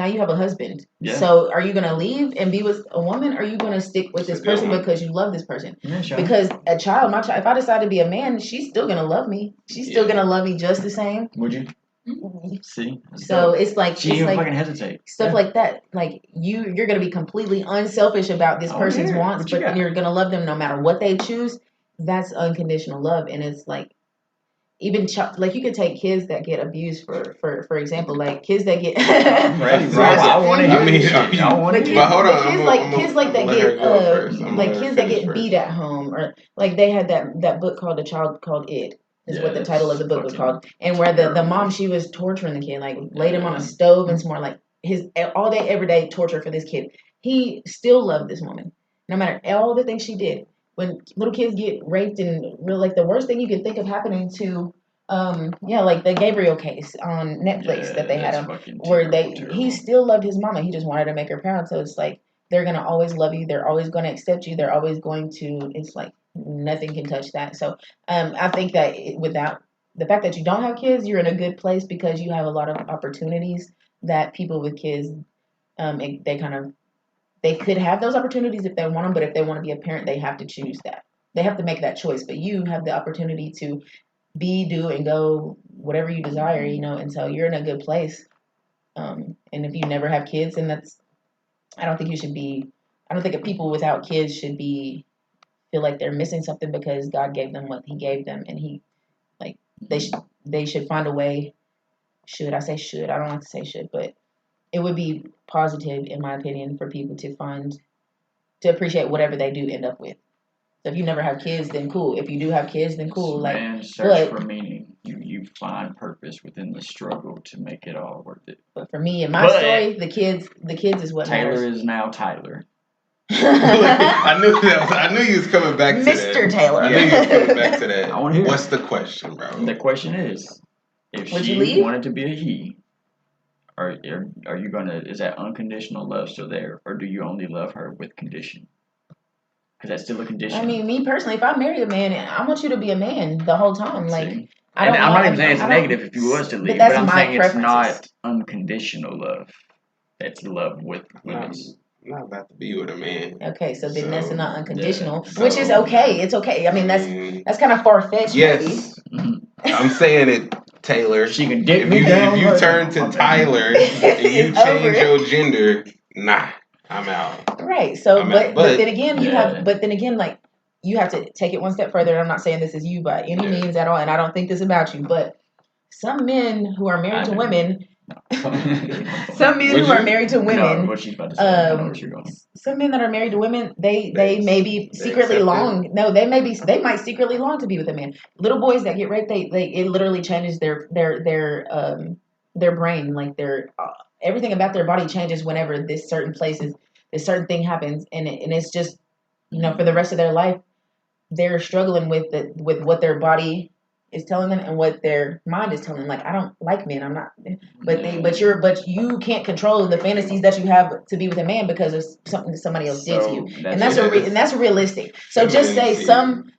you have a husband. Yeah. So are you gonna leave and be with a woman? Or are you gonna stick with That's this a good person one. because you love this person? Yeah, sure. Because a child, if I decide to be a man, she's still gonna love me. She's still Yeah. gonna love me just the same. Would you? See? That's So dope. it's like She didn't even like fucking hesitate. stuff Yeah. like that. Like you're gonna be completely unselfish about this Oh, person's yeah. wants, What you but got? you're gonna love them no matter what they choose. That's unconditional love, and it's like even like you could take kids that get abused for example, like kids that get Ready, bro. I want to hear I mean, this shit. I want But to kids, hear But hold but on, kids I'm like gonna- kids like I'm that gonna let her get go first. I'm gonna like let her kids that finish get first. beat at home, or like they had that book called A Child Called It is what the Yeah, title of the book was fucking called, and where the terrible. mom, she was torturing the kid, like laid him on Yeah. a stove and some more, like his all day every day torture for this kid. He still loved this woman no matter all the things she did. When little kids get raped, and really like the worst thing you can think of happening to like the Gabriel case on Netflix that they had that's him, fucking where terrible. he still loved his mama. He just wanted to make her proud. So it's like they're gonna always love you. They're always gonna accept you. They're always going to. It's like nothing can touch that. So I think that without the fact that you don't have kids, you're in a good place because you have a lot of opportunities that people with kids they could have those opportunities if they want them, but if they want to be a parent, they have to choose that. They have to make that choice. But you have the opportunity to be, do, and go whatever you desire, and so you're in a good place. And if you never have kids, then I don't think that people without kids should feel like they're missing something because God gave them what He gave them, and they should find a way. Should I say should? I don't like to say should, but it would be positive, in my opinion, for people to appreciate whatever they do end up with. So if you never have kids, then cool. If you do have kids, then cool. Man, search for meaning. You find purpose within the struggle to make it all worth it. But for me, in my story, the kids is what Taylor matters. is now Tyler. I knew you was coming back to Mr. that. Taylor. I knew you was coming back to that. I wanna hear What's the question, bro? The question is, if Would you she leave? wanted to be a he, are you gonna? Is that unconditional love still there, or do you only love her with condition? Because that's still a condition. I mean, me personally, if I marry a man, I want you to be a man the whole time. Like, See? I don't. And I'm want- not even saying it's I don't- negative if you was to leave, But that's I'm my saying it's preferences. not unconditional love. That's love with limits. I'm not about to be with a man. Okay, so then that's So, not unconditional, yeah. which is So, okay. It's okay. I mean, that's kind of far fetched. Yes, I'm saying it, Taylor. She can dick If me you, down. if you right turn now. to Okay. Tyler and you It's over. change your gender, nah, I'm out. Right. So, I'm but out. But- then again, Yeah. like you have to take it one step further. And I'm not saying this is you by any Yeah. means at all, and I don't think this about you. But some men who are married I to do. women, No. some men Would who are you? married to No, women, what she's about to say. I know where you're going. some men that are married to women, they They- may be they secretly accept it? long. No, they might secretly long to be with a man. Little boys that get raped, it literally changes their brain, like their everything about their body changes whenever this certain thing happens, and it's just for the rest of their life they're struggling with what their body is telling them and what their mind is telling them. Like, I don't like men. I'm not. But you can't control the fantasies that you have to be with a man because of something that somebody else did to you, and that's realistic. So just say some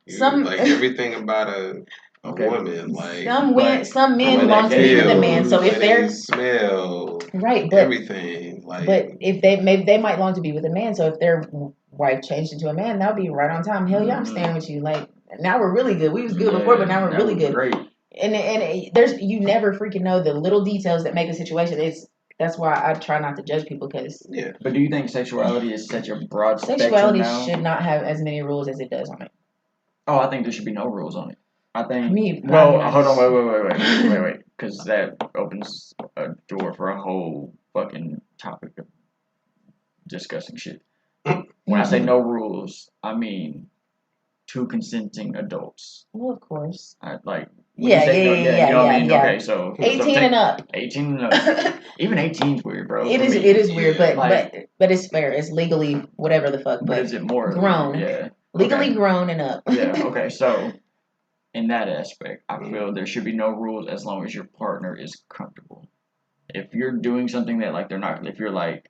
like everything about a woman, like some men but long to be with a man. So the if way they're they smell, right, but everything, like, but if they might long to be with a man. So if their wife changed into a man, that would be right on time. Hell yeah, I'm staying with you. Like, now we're really good. We was good before, but now we're really good. Great. And there's you never freaking know the little details that make a situation. That's why I try not to judge people, because But do you think sexuality is such a broad sexuality spectrum now? should not have as many rules as it does on it. Oh, I think there should be no rules on it. I think. Me, Well, I mean, hold on, wait. because that opens a door for a whole fucking topic of discussing shit. When I say no rules, I mean 2 consenting adults. Well, of course. Like Yeah, you know what I mean? Okay, so 18 and up. 18 and up. Even 18's weird, bro. It is weird, but it's fair. It's legally whatever the fuck. But is it more grown? Yeah. Legally grown and up. Yeah. Okay. So in that aspect, I feel there should be no rules as long as your partner is comfortable. If you're doing something that like they're not, if you're like,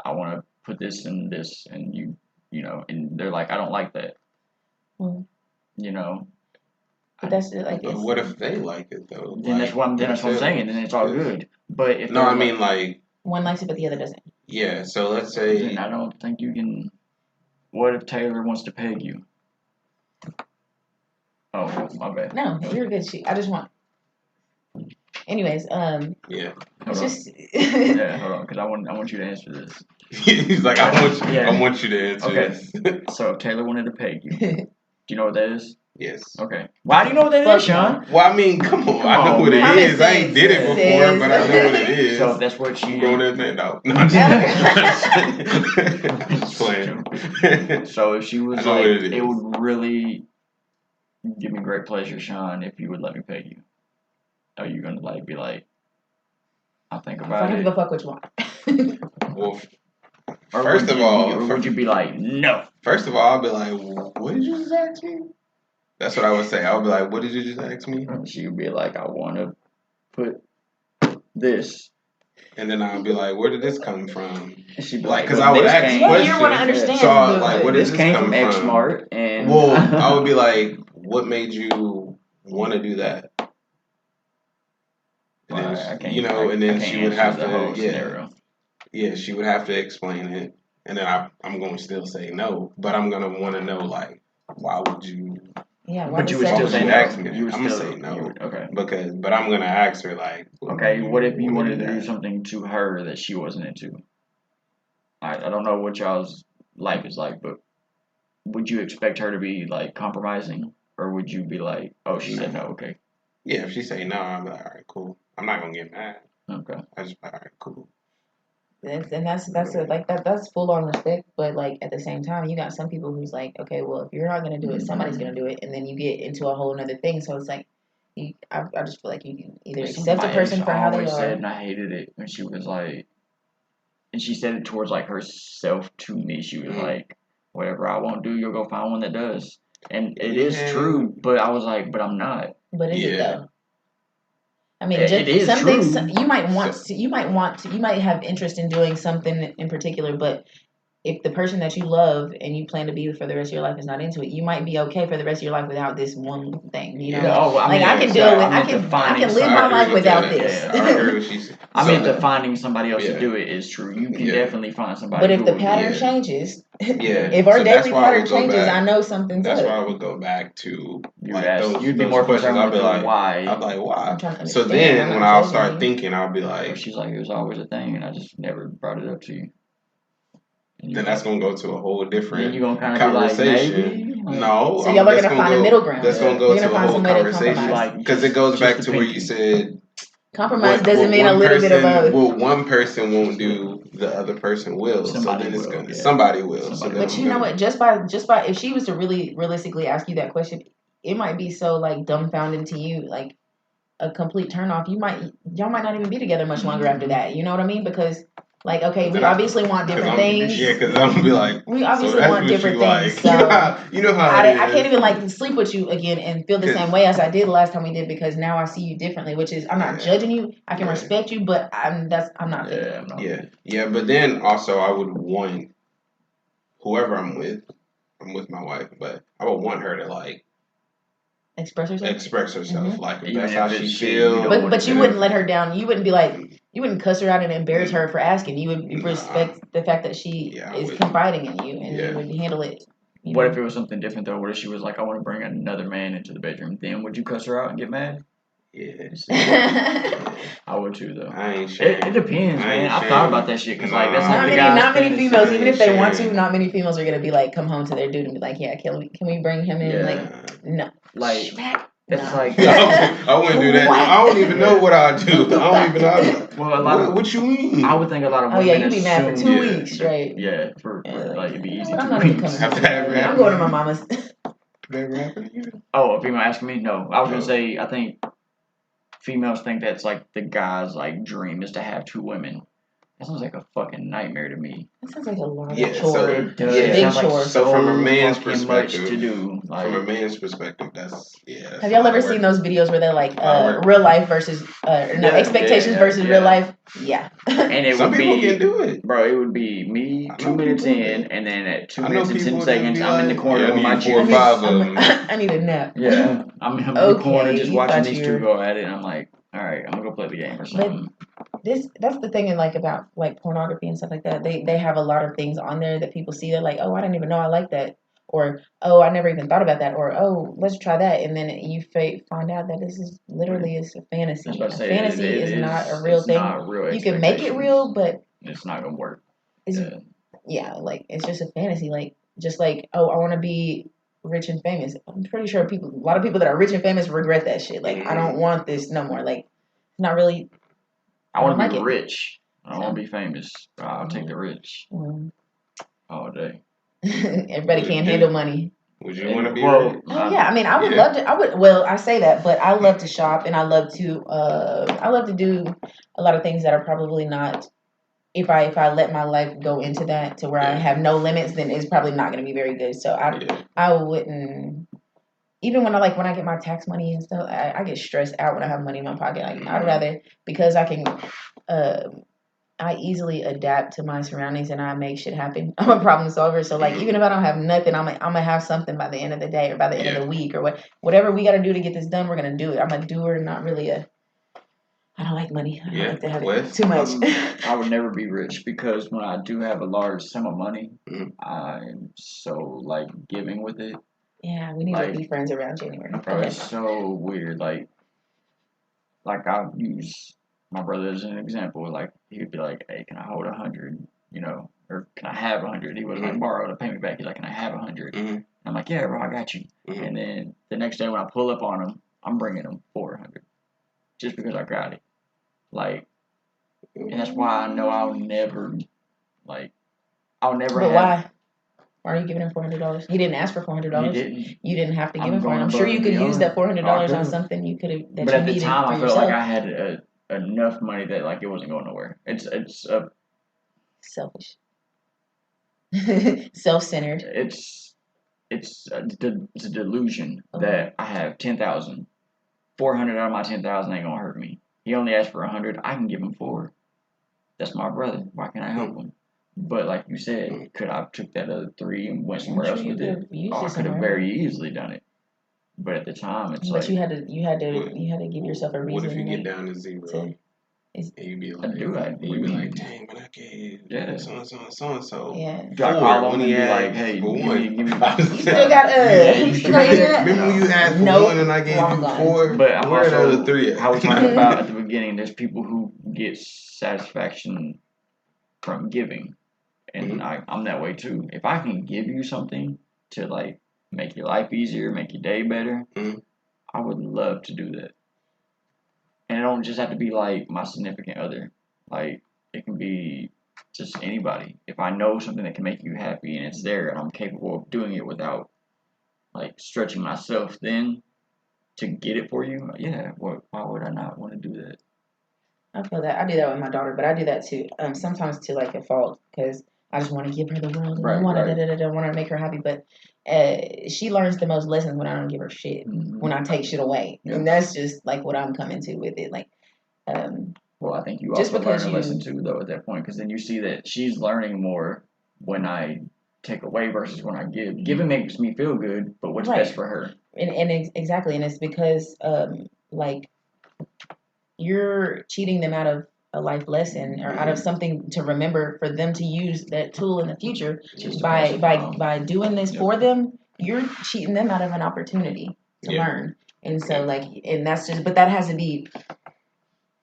I want to put this and this, and you know, and they're like, I don't like that. You know. But that's like. But what if they like it though? Then that's what I'm saying. Then it's all good. But if I mean like one likes it but the other doesn't. Yeah. So let's say. Then I don't think you can. What if Taylor wants to peg you? Oh, my bad. No, you're good. I just want. Anyways, Yeah. Hold on. just. Yeah, hold on, because I want you to answer this. He's like, I want you to answer this. So if Taylor wanted to peg you, do you know what that is? Yes. Okay. Why do you know what that is, Sean? Well, I mean, come on. I know what it is. I ain't did it before, but I know what it is. So if that's what she. Grown as man, no. I'm just playing. So if she was like, it would really give me great pleasure, Sean, if you would let me peg you. Are you gonna like be like, I'll think about it? I don't give a fuck what you want. Well, first of all, would you be like, no? First of all, I'll be like, what did you just ask me? That's what I would say. I would be like, what did you just ask me? She would be like, I want to put this. And then I'd be like, where did this come from? She'd be like, because I would ask questions. You want to understand. So I, like, where did this came come from? X Smart, and well, I would be like, what made you want to do that? And then, and then she would have to, yeah, she would have to explain it, and then I'm going to still say no, but I'm going to want to know, like, why would you? Yeah, but you would still say no. Ask me that? I'm going to say no. Okay. But I'm going to ask her, like, okay, what if you wanted to do something to her that she wasn't into? I don't know what y'all's life is like, but would you expect her to be, like, compromising? Or would you be like, oh, she said no, okay. Yeah, if she say no, I'm like, all right, cool. I'm not going to get mad. Okay. I just be like, all right, cool. That's full on respect, but like at the same time, you got some people who's like, okay, well, if you're not gonna do it, somebody's gonna do it, and then you get into a whole other thing. So it's like, I just feel like you can either accept a person for how they are. Said, and I hated it when she was like, and she said it towards like herself to me. She was like, whatever I won't do, you'll go find one that does, and it is true. But I was like, but I'm not. But is it though? I mean, it is some true. things you might have interest in doing something in particular, but if the person that you love and you plan to be with for the rest of your life is not into it, you might be okay for the rest of your life without this one thing. You know, I can deal with. I can live my life without this. I agree with you. I mean, the finding somebody else to do it is true. You can definitely find somebody. But if the pattern changes, yeah, if our daily pattern changes, I know something's up. That's why I would go back to you'd be more questions. I'd be like, why? I'd be like, why? So then when I'll start thinking, I'll be like, she's like, it was always a thing, and I just never brought it up to you. Then that's gonna go to a whole different conversation. No, so y'all are gonna find a middle ground. That's gonna go to a whole conversation because it goes back to where you said compromise doesn't mean a little bit of both. Well, one person won't do, the other person will. Somebody will. But you know what? Just by if she was to really realistically ask you that question, it might be so like dumbfounding to you, like a complete turnoff. Y'all might not even be together much longer after that. You know what I mean? Because like, okay, we obviously want different things. Yeah, because I'm gonna be like, we obviously want different things. So you know how I can't even like sleep with you again and feel the same way as I did the last time we did, because now I see you differently. Which is, I'm not judging you. I can respect you, but I'm not. Yeah. But then also, I would want whoever I'm with my wife, but I would want her to like express herself. Like if that's how she feels. But you wouldn't let her down. You wouldn't be like. You wouldn't cuss her out and embarrass her for asking. You would respect the fact that she is confiding in you, and you would handle it. What if it was something different though? What if she was like, "I want to bring another man into the bedroom"? Then would you cuss her out and get mad? Yeah. I would too though. I ain't sure. It depends, man. I've thought about that shit because like that's not many females. Even if they want to, not many females are gonna be like, come home to their dude and be like, "Yeah, can we bring him in?" Like, no, like That's like I wouldn't do that. What? I don't even know what I do. I don't even know. Well, a lot of What you mean? I would think a lot of Oh women yeah, you'd be mad for assume 2 weeks straight. yeah, for Yeah, like it'd be you know easy what, I'm 2 not even weeks. coming Have home. that ever I'm happened going to to my you? mama's. That ever happened to you? Oh, if you're asking me, no. I was gonna Oh. say I think females think that's like the guy's like dream is to have 2 women. That sounds like a fucking nightmare to me. That sounds like a lot Yeah, of so chore. It does. yeah. It Big sounds like chore. So from a so man's fucking much perspective, to do. Like, from a man's perspective, that's that's Have a y'all lot ever of seen work. those videos where they're like A lot of work. real life versus no Yeah, expectations yeah, versus yeah. real life? Yeah. and it Some would people be, can do it. bro. It would be me I 2 know minutes people in, that. and then at 2 I know minutes and 10 people that seconds, be I'm in the like, corner yeah, I with my need 4 or chips. 5 of them. I need a nap. Yeah, I'm in the corner Okay, just you watching thought these you 2 were. go at it, and I'm like, all right, I'm gonna go play the game or But something. that's the thing, and like about like pornography and stuff like that. They have a lot of things on there that people see. They're like, oh, I didn't even know I like that, or oh, I never even thought about that, or oh, let's try that, and then you find out that this is literally is a I was fantasy. about to A say fantasy is not a real it's thing. not real You can make it expectations. real, but It's not gonna work. it's Yeah. yeah, like it's just a fantasy. Like just like oh, I want to be rich and famous. I'm pretty sure a lot of people that are rich and famous regret that shit. Like I don't want this no more. Like not really. I I want don't to be like it. rich. I don't So, want to be famous. I'll take the rich all day. everybody Would can't you handle money. would you want to be Well, rich? Oh yeah, I mean, I would Yeah. love to. I would. Well, I say that, but I love to shop, and I love to. I love to do a lot of things that are probably not. If I let my life go into that to where I Yeah. have no limits, then it's probably not going to be very good. So Yeah. I wouldn't. Even when I get my tax money and stuff, I get stressed out when I have money in my pocket. Like I'd rather because I can. Uh, I easily adapt to my surroundings and I make shit happen. I'm a problem solver. So like even if I don't have nothing, I'm gonna have something by the end of the day or by the end of the week or whatever we gotta do to get this done, we're gonna do it. I'm a doer, not really a I don't like money. I don't like to have it too much. I would never be rich because when I do have a large sum of money, I'm so like giving with it. Yeah, we need to be friends around January. Bro, it's so weird. Like I'll use my brother as an example. Like he'd be like, "Hey, can I hold 100? You know, or can I have 100?" He wouldn't like borrow to pay me back. He's like, "Can I have 100?" And I'm like, "Yeah, bro, I got you." And then the next day when I pull up on him, I'm bringing him 400 just because I got it. Like, and that's why I know I'll never But have. why? Why are you giving him $400? He didn't ask for $400. He didn't. You didn't have to give I'm him $400. going I'm sure above you and could use that beyond. $400 I on could. something you could have that But you at the needed time, for I felt yourself. like I had enough money that like it wasn't going nowhere. It's Selfish. Self-centered. it's a delusion that I have 10,000. 400 out of my 10,000 ain't gonna hurt me. He only asked for 100. I can give him 4. That's my brother. Why can't I help him? But like you said, could I have took that other 3 and went somewhere else with it? I could have very easily done it. But at the time, it's but like you had to give yourself a reason. What if you get down to 0? And you be like, do that. you be like, dang, but I gave so and so. Yeah. I 4 call when him he and be had like, hey, for give 1. me. You still got you still got Remember when you had for 1 and I gave you 4? But I'm Where are the also other 3 at? how we talked about at the beginning. There's people who get satisfaction from giving, and I'm that way too. If I can give you something to like make your life easier, make your day better, I would love to do that. And it don't just have to be like my significant other. Like it can be just anybody. If I know something that can make you happy and it's there and I'm capable of doing it without like stretching myself then to get it for you, yeah, why would I not want to do that? I feel that. I do that with my daughter, but I do that too. Sometimes to like a fault because I just want to give her the world and I want to make her happy. But she learns the most lessons when I don't give her shit, when I take shit away, and that's just like what I'm coming to with it. Like, well, I think you also learn a lesson too, though, at that point, because then you see that she's learning more when I take away versus when I give. Giving makes me feel good, but what's best for her? And exactly, and it's because like you're cheating them out of a life lesson or out of something to remember for them to use that tool in the future. By doing this for them, you're cheating them out of an opportunity to learn. And so like, and that's just, but that has to be.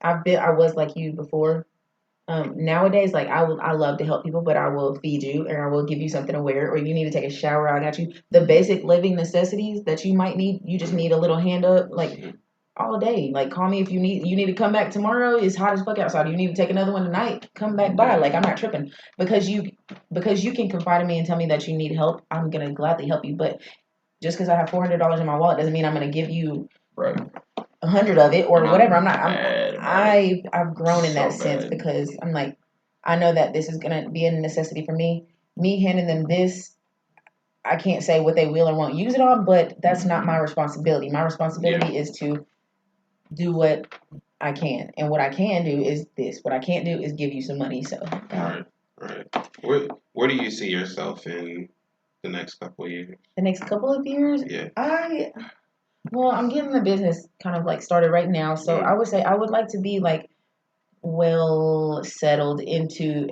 I was like you before. Nowadays, like I love to help people, but I will feed you and I will give you something to wear, or you need to take a shower. I got you. The basic living necessities that you might need. You just need a little hand up, like all day. Like call me if you need to come back tomorrow. It's hot as fuck outside. You need to take another one tonight. Come back by. Like I'm not tripping because you can confide in me and tell me that you need help. I'm gonna gladly help you. But just because I have $400 in my wallet doesn't mean I'm gonna give you Right. 100 of it or whatever. I've grown in that So sense bad. because I'm like, I know that this is gonna be a necessity for me. Me handing them this, I can't say what they will or won't use it on, but that's not my responsibility. My responsibility is to do what I can, and what I can do is this. What I can't do is give you some money. So, Right. Where do you see yourself in the next couple of years? the next couple of years, Yeah. I'm getting the business kind of like started right now. So I would say I would like to be like well settled into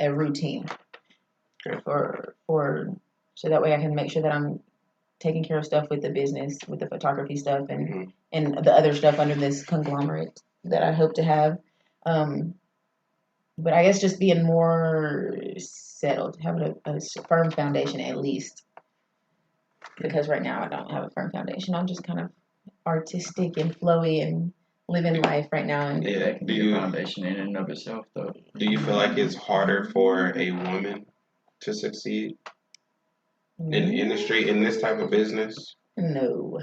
a routine for so that way I can make sure that I'm taking care of stuff with the business, with the photography stuff and the other stuff under this conglomerate that I hope to have. But I guess just being more settled, having a firm foundation at least. Because right now I don't have a firm foundation. I'm just kind of artistic and flowy and living life right now. And That can be a foundation in and of itself, though. Do you feel like it's harder for a woman to succeed in the industry in this type of business? No.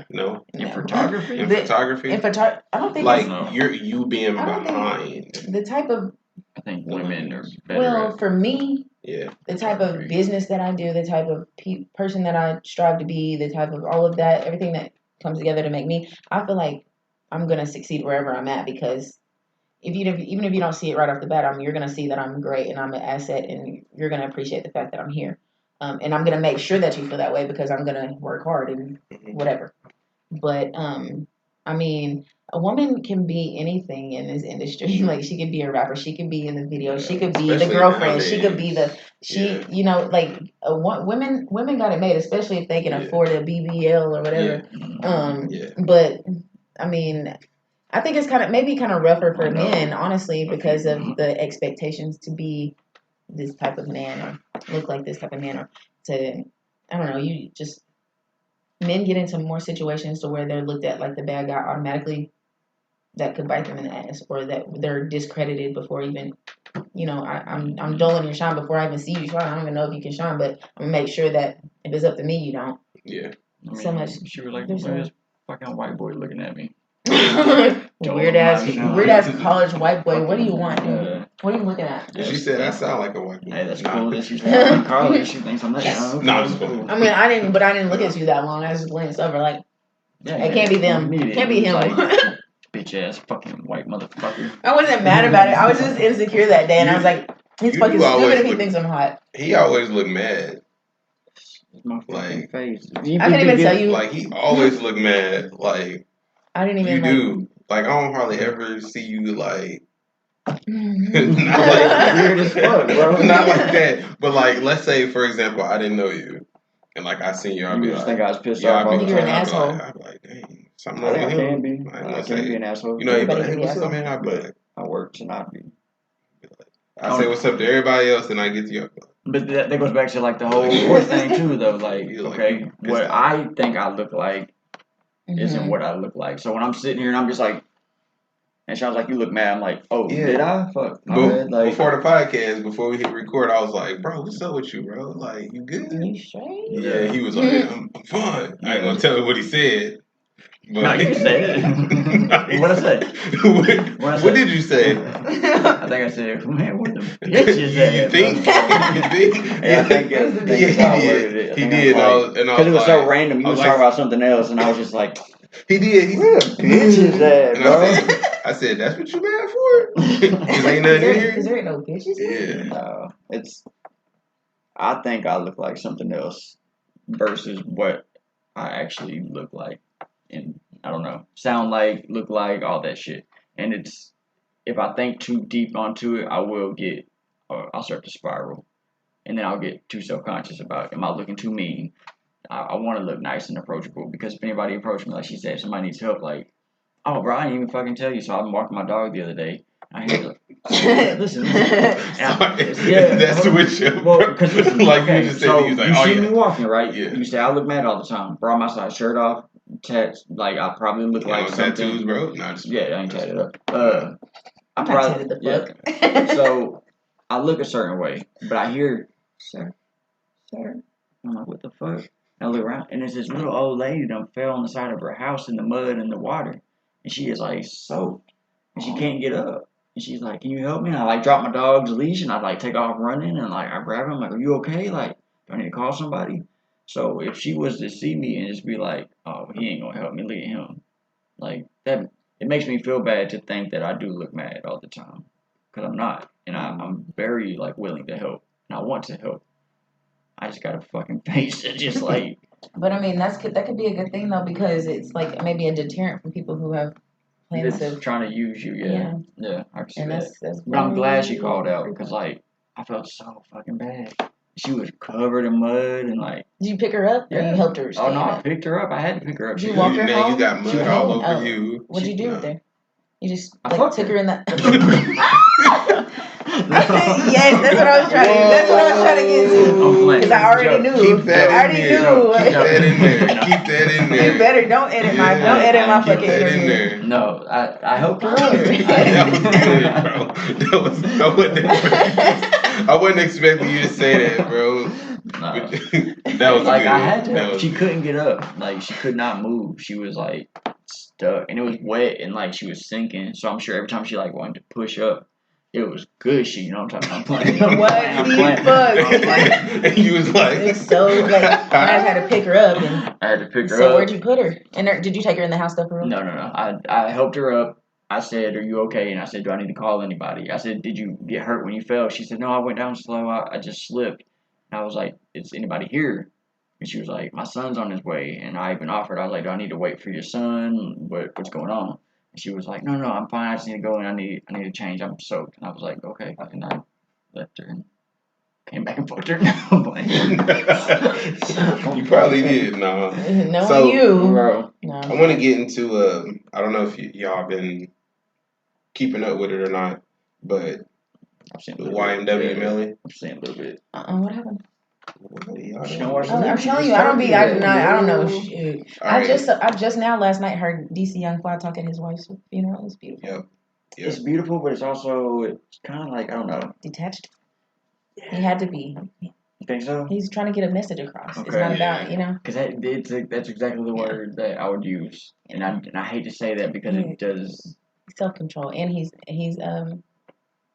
In photography? I don't think like you being behind. The type of I think women are better. Well, for me, yeah, the type of business that I do, the type of person that I strive to be, the type of all of that, everything that comes together to make me, I feel like I'm gonna succeed wherever I'm at because even if you don't see it right off the bat, you're gonna see that I'm great and I'm an asset, and you're gonna appreciate the fact that I'm here. And I'm gonna make sure that you feel that way because I'm gonna work hard and whatever. But I mean, a woman can be anything in this industry. Like she could be a rapper, she could be in the video, she could be the girlfriend, she could be you know, like women got it made, especially if they can afford a BBL or whatever. But I mean, I think it's maybe kind of rougher for men, honestly, because of the expectations to be this type of man or look like this type of man or to, I don't know, men get into more situations to where they're looked at like the bad guy automatically that could bite them in the ass or that they're discredited before even, I'm dulling your shine before I even see you shine. I don't even know if you can shine, but I'm going to make sure that if it's up to me, you don't. Yeah. So much. She was like, this fucking white boy looking at me. Weird ass college white boy. What do you want, dude? What are you looking at? She said I sound like a white boy. Hey, that's cool that she's like college. She thinks I'm that young. No, I'm just cool. I mean, I didn't look at you that long. I just glanced over like, it can't be them. It can't be him. Like, bitch ass fucking white motherfucker. I wasn't mad about it. I was just insecure that day, and I was like, he's fucking stupid if he thinks I'm hot. He always looked mad. My fucking face. I can't even tell you. Like he always looked mad. Like I didn't even. You do. Like I don't hardly ever see you like. not like weird as fuck, bro. Not like that. But like, let's say for example, I didn't know you, and like I seen you, I'd be just like, think I was pissed off. You're an asshole. I'd be like, dang, something wrong with him. I can be an asshole. You know, but hey, what's up, man? I'd be like, I work to not be. I say what's up to everybody else, and I get to you. But that goes back to like the whole horse thing too, though. Like, okay, what I think I look like isn't what I look like. So when I'm sitting here and I'm just like, and Sean's like, "You look mad." I'm like, "Oh, did I? Fuck." Like, before the podcast, before we hit record, I was like, "Bro, what's up with you, bro? Like, you good? You straight?" Yeah, he was like, "I'm fine." I ain't gonna tell him what he said. But no, you said it. What I say? What did you say? I think I said, "Man, what the bitch is that?" You think? You think? Yeah, I think he did. He did. Because it was so random. You was talking about something else, and I was just like, he did. What a bitch is that, bro? I said, that's what you mad for? Because ain't nothing in here? Because there ain't no bitches here? Yeah. No, I think I look like something else versus what I actually look like. And I don't know, sound like, look like, all that shit. And if I think too deep onto it, I'll start to spiral. And then I'll get too self-conscious about, am I looking too mean? I want to look nice and approachable, because if anybody approached me, like she said, if somebody needs help, like, oh, bro, I didn't even fucking tell you. So I'm walking my dog the other day. I hear Listen. That's what you. Well, because listen, like okay, you just said, so he was like, you oh see yeah. me walking, right? Yeah. You say I look mad all the time. Bro, my side shirt off, like I probably look You like know, something. tattoos, bro. No, just Yeah, I ain't tatted up. I'm not tatted the fuck. So I look a certain way, but I hear, sir. I'm like, what the fuck? And I look around, and there's this little old lady that fell on the side of her house in the mud and the water, and she is like soaked, and she can't get up. And she's like, "Can you help me?" And I like drop my dog's leash, and I like take off running, and like I grab him, I'm like, "Are you okay? Like, do I need to call somebody?" So if she was to see me and just be like, "Oh, he ain't gonna help me," look at him, like that, it makes me feel bad to think that I do look mad all the time, because I'm not, and I'm very like willing to help, and I want to help. I just got a fucking face that just like. But I mean, that could be a good thing though, because it's like maybe a deterrent from people who have plans of trying to use you. Yeah, I can see and that. that's But I'm glad she called out because like I felt so fucking bad. She was covered in mud and like. Did you pick her up? Or you helped her? Oh no, I picked her up. I had to pick her up. Did you walk her home? You got mud all over you. What'd you do with her? You just took her in the. Yes, that's what I was trying to. That's what I was trying to get to. Because I already knew. Keep that I already knew. Keep that in there. Keep that in there. You better don't edit my fucking interview. In there. No, I helped her. That was good, bro. I wasn't expecting you to say that, bro. No. That was like good. I had to. She couldn't get up. Like she could not move. She was like stuck, and it was wet, and like she was sinking. So I'm sure every time she like wanted to push up, it was gushy. You know what I'm talking about? I'm playing. What the fuck? And you was like, it's so like, and I had to pick her up, and I had to pick her up. So where'd you put her? And did you take her in the house though for real? No. I helped her up. I said, "Are you okay?" And I said, "Do I need to call anybody?" I said, "Did you get hurt when you fell?" She said, "No, I went down slow. I just slipped." And I was like, "Is anybody here?" And she was like, "My son's on his way." And I even offered. I was like, "Do I need to wait for your son? What's going on?" And she was like, "No, I'm fine. I just need to go and I need to change. I'm soaked." And I was like, "Okay." And I left her and came back and fucked her. You probably did, no. So you, bro. No. I want to get into I don't know if y'all been keeping up with it or not, but I've seen the YMW Melly. I've seen a little bit. What happened? I'm telling you, I don't know. Shit. Right. I just now last night heard DC Young Fly talk at his wife's funeral. It was beautiful. Yep. It's beautiful, but it's kind of like I don't know. Detached. He had to be. You think so? He's trying to get a message across. Okay. It's not about Because that's exactly the word that I would use, and I hate to say that because it does. Self-control, and he's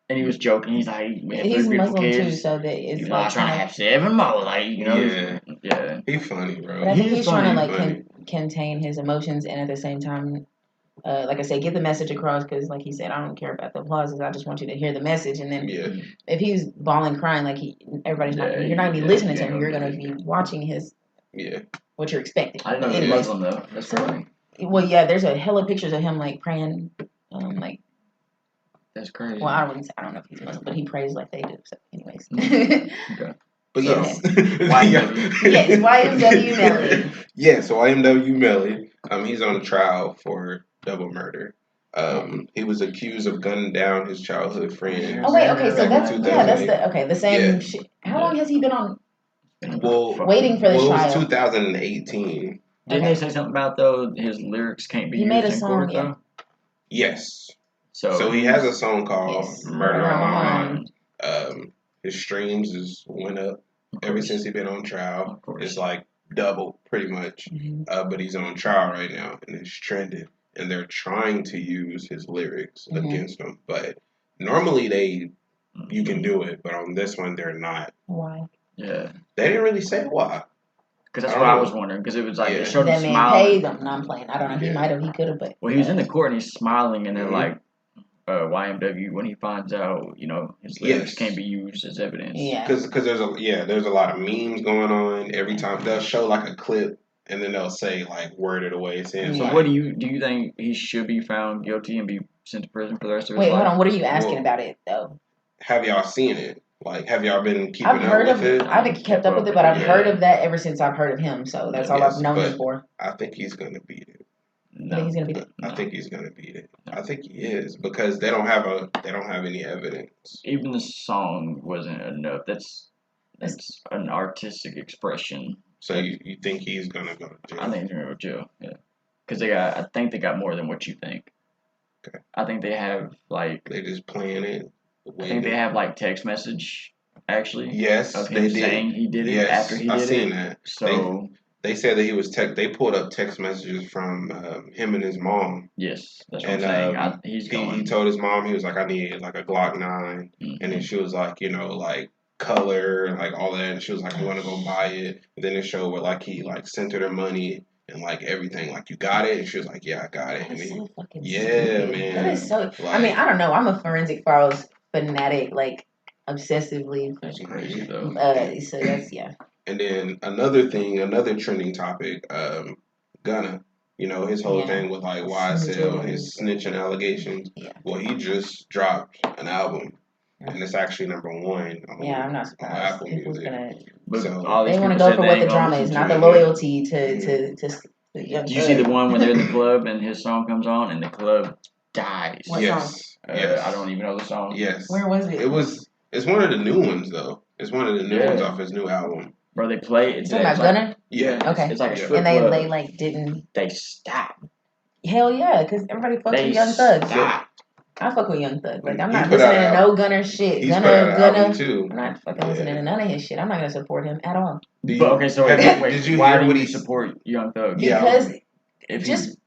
And he was joking. He's like, he's Muslim kids. Too, so that it's he's like trying to have 7 more, like you know. Yeah. He's funny, bro. But I think he's trying to like contain his emotions, and at the same time, like I say, get the message across. Because, like he said, I don't care about the applauses. I just want you to hear the message. And then, if he's bawling, crying, like everybody's not, you're not gonna be listening to him. You're gonna be watching his what you're expecting. I didn't know he was Muslim though. That's funny. Well, yeah, there's a hella pictures of him like praying, like. That's crazy. Well, I don't know if he's Muslim, but he prays like they do. So, anyways. Okay. But yes, YMW Melly. Yes, YMW Melly. He's on trial for double murder. He was accused of gunning down his childhood friend. Oh wait, okay, so that's the same. How long has he been on? Waiting for the trial. It was 2018. Didn't they say something about though his lyrics can't be used made a in song, court though? Yes. So he has a song called Murder on My Mind. His streams went up ever since he's been on trial. It's like double pretty much. But he's on trial right now and it's trending. And they're trying to use his lyrics against him. But normally you can do it, but on this one they're not. Why? Yeah. They didn't really say why. Because that's what I was wondering. Because it was like it showed him smiling. That man paid them. No, I'm playing. I don't know. He might have. He could have. But he was in the court and he's smiling, and they're like, YMW when he finds out, his lyrics can't be used as evidence. Yeah. Because there's a lot of memes going on. Every time they'll show like a clip, and then they'll say like worded away. Saying, so what do you think he should be found guilty and be sent to prison for the rest of his life? Wait, hold on. What are you asking about it though? Have y'all seen it? Like, have y'all been keeping up with it? I haven't kept up with it, but I've heard of that ever since I've heard of him. So that's all I've known him for. I think he's gonna beat it. You think he's gonna beat it? I think he's gonna beat it. I think he is because they don't have any evidence. Even the song wasn't enough. That's an artistic expression. So you think he's gonna go to jail? I think he's gonna go to jail. Yeah, because I think they got more than what you think. Okay. I think they have like. They just playing it. I think they have like text message actually. Yes, of him they did. saying he did it Yes, after he did it. I seen that. So they said that he was They pulled up text messages from him and his mom. Yes, that's what I'm saying. He told his mom he was like, I need like a Glock 9, and then she was like, like color and like all that, and she was like, I'm gonna go buy it. And then it showed where like he like sent her the money and like everything, like you got it, and she was like, yeah, I got it. That is so fucking yeah, stupid. man. That is so. Like, I mean, I don't know. I'm a forensic files fanatic, like obsessively. That's crazy though. So that's yeah. And then another trending topic, Gunna. His whole thing with like YSL, his snitching allegations. Yeah. Well, he just dropped an album, and it's actually number 1 on, I'm not surprised. on Apple Music. They want to go for what the drama is, not the loyalty to Young Did you see the one when they're in the club and his song comes on and the club dies? What yes. song? I don't even know the song. Yes. Where was it? It's one of the new ones though. It's one of the new ones off his new album. Bro, they play it. Talking about Gunna? Yeah. Okay. It's like a strip and club. they like didn't. They stopped. Hell yeah, because everybody fucks with Young Thug. I fuck with Young Thug. Like I'm not listening to no Gunna shit. Gunna too. I'm not fucking listening to none of his shit. I'm not gonna support him at all. Okay, so did you why hear do you support Young Thug? Because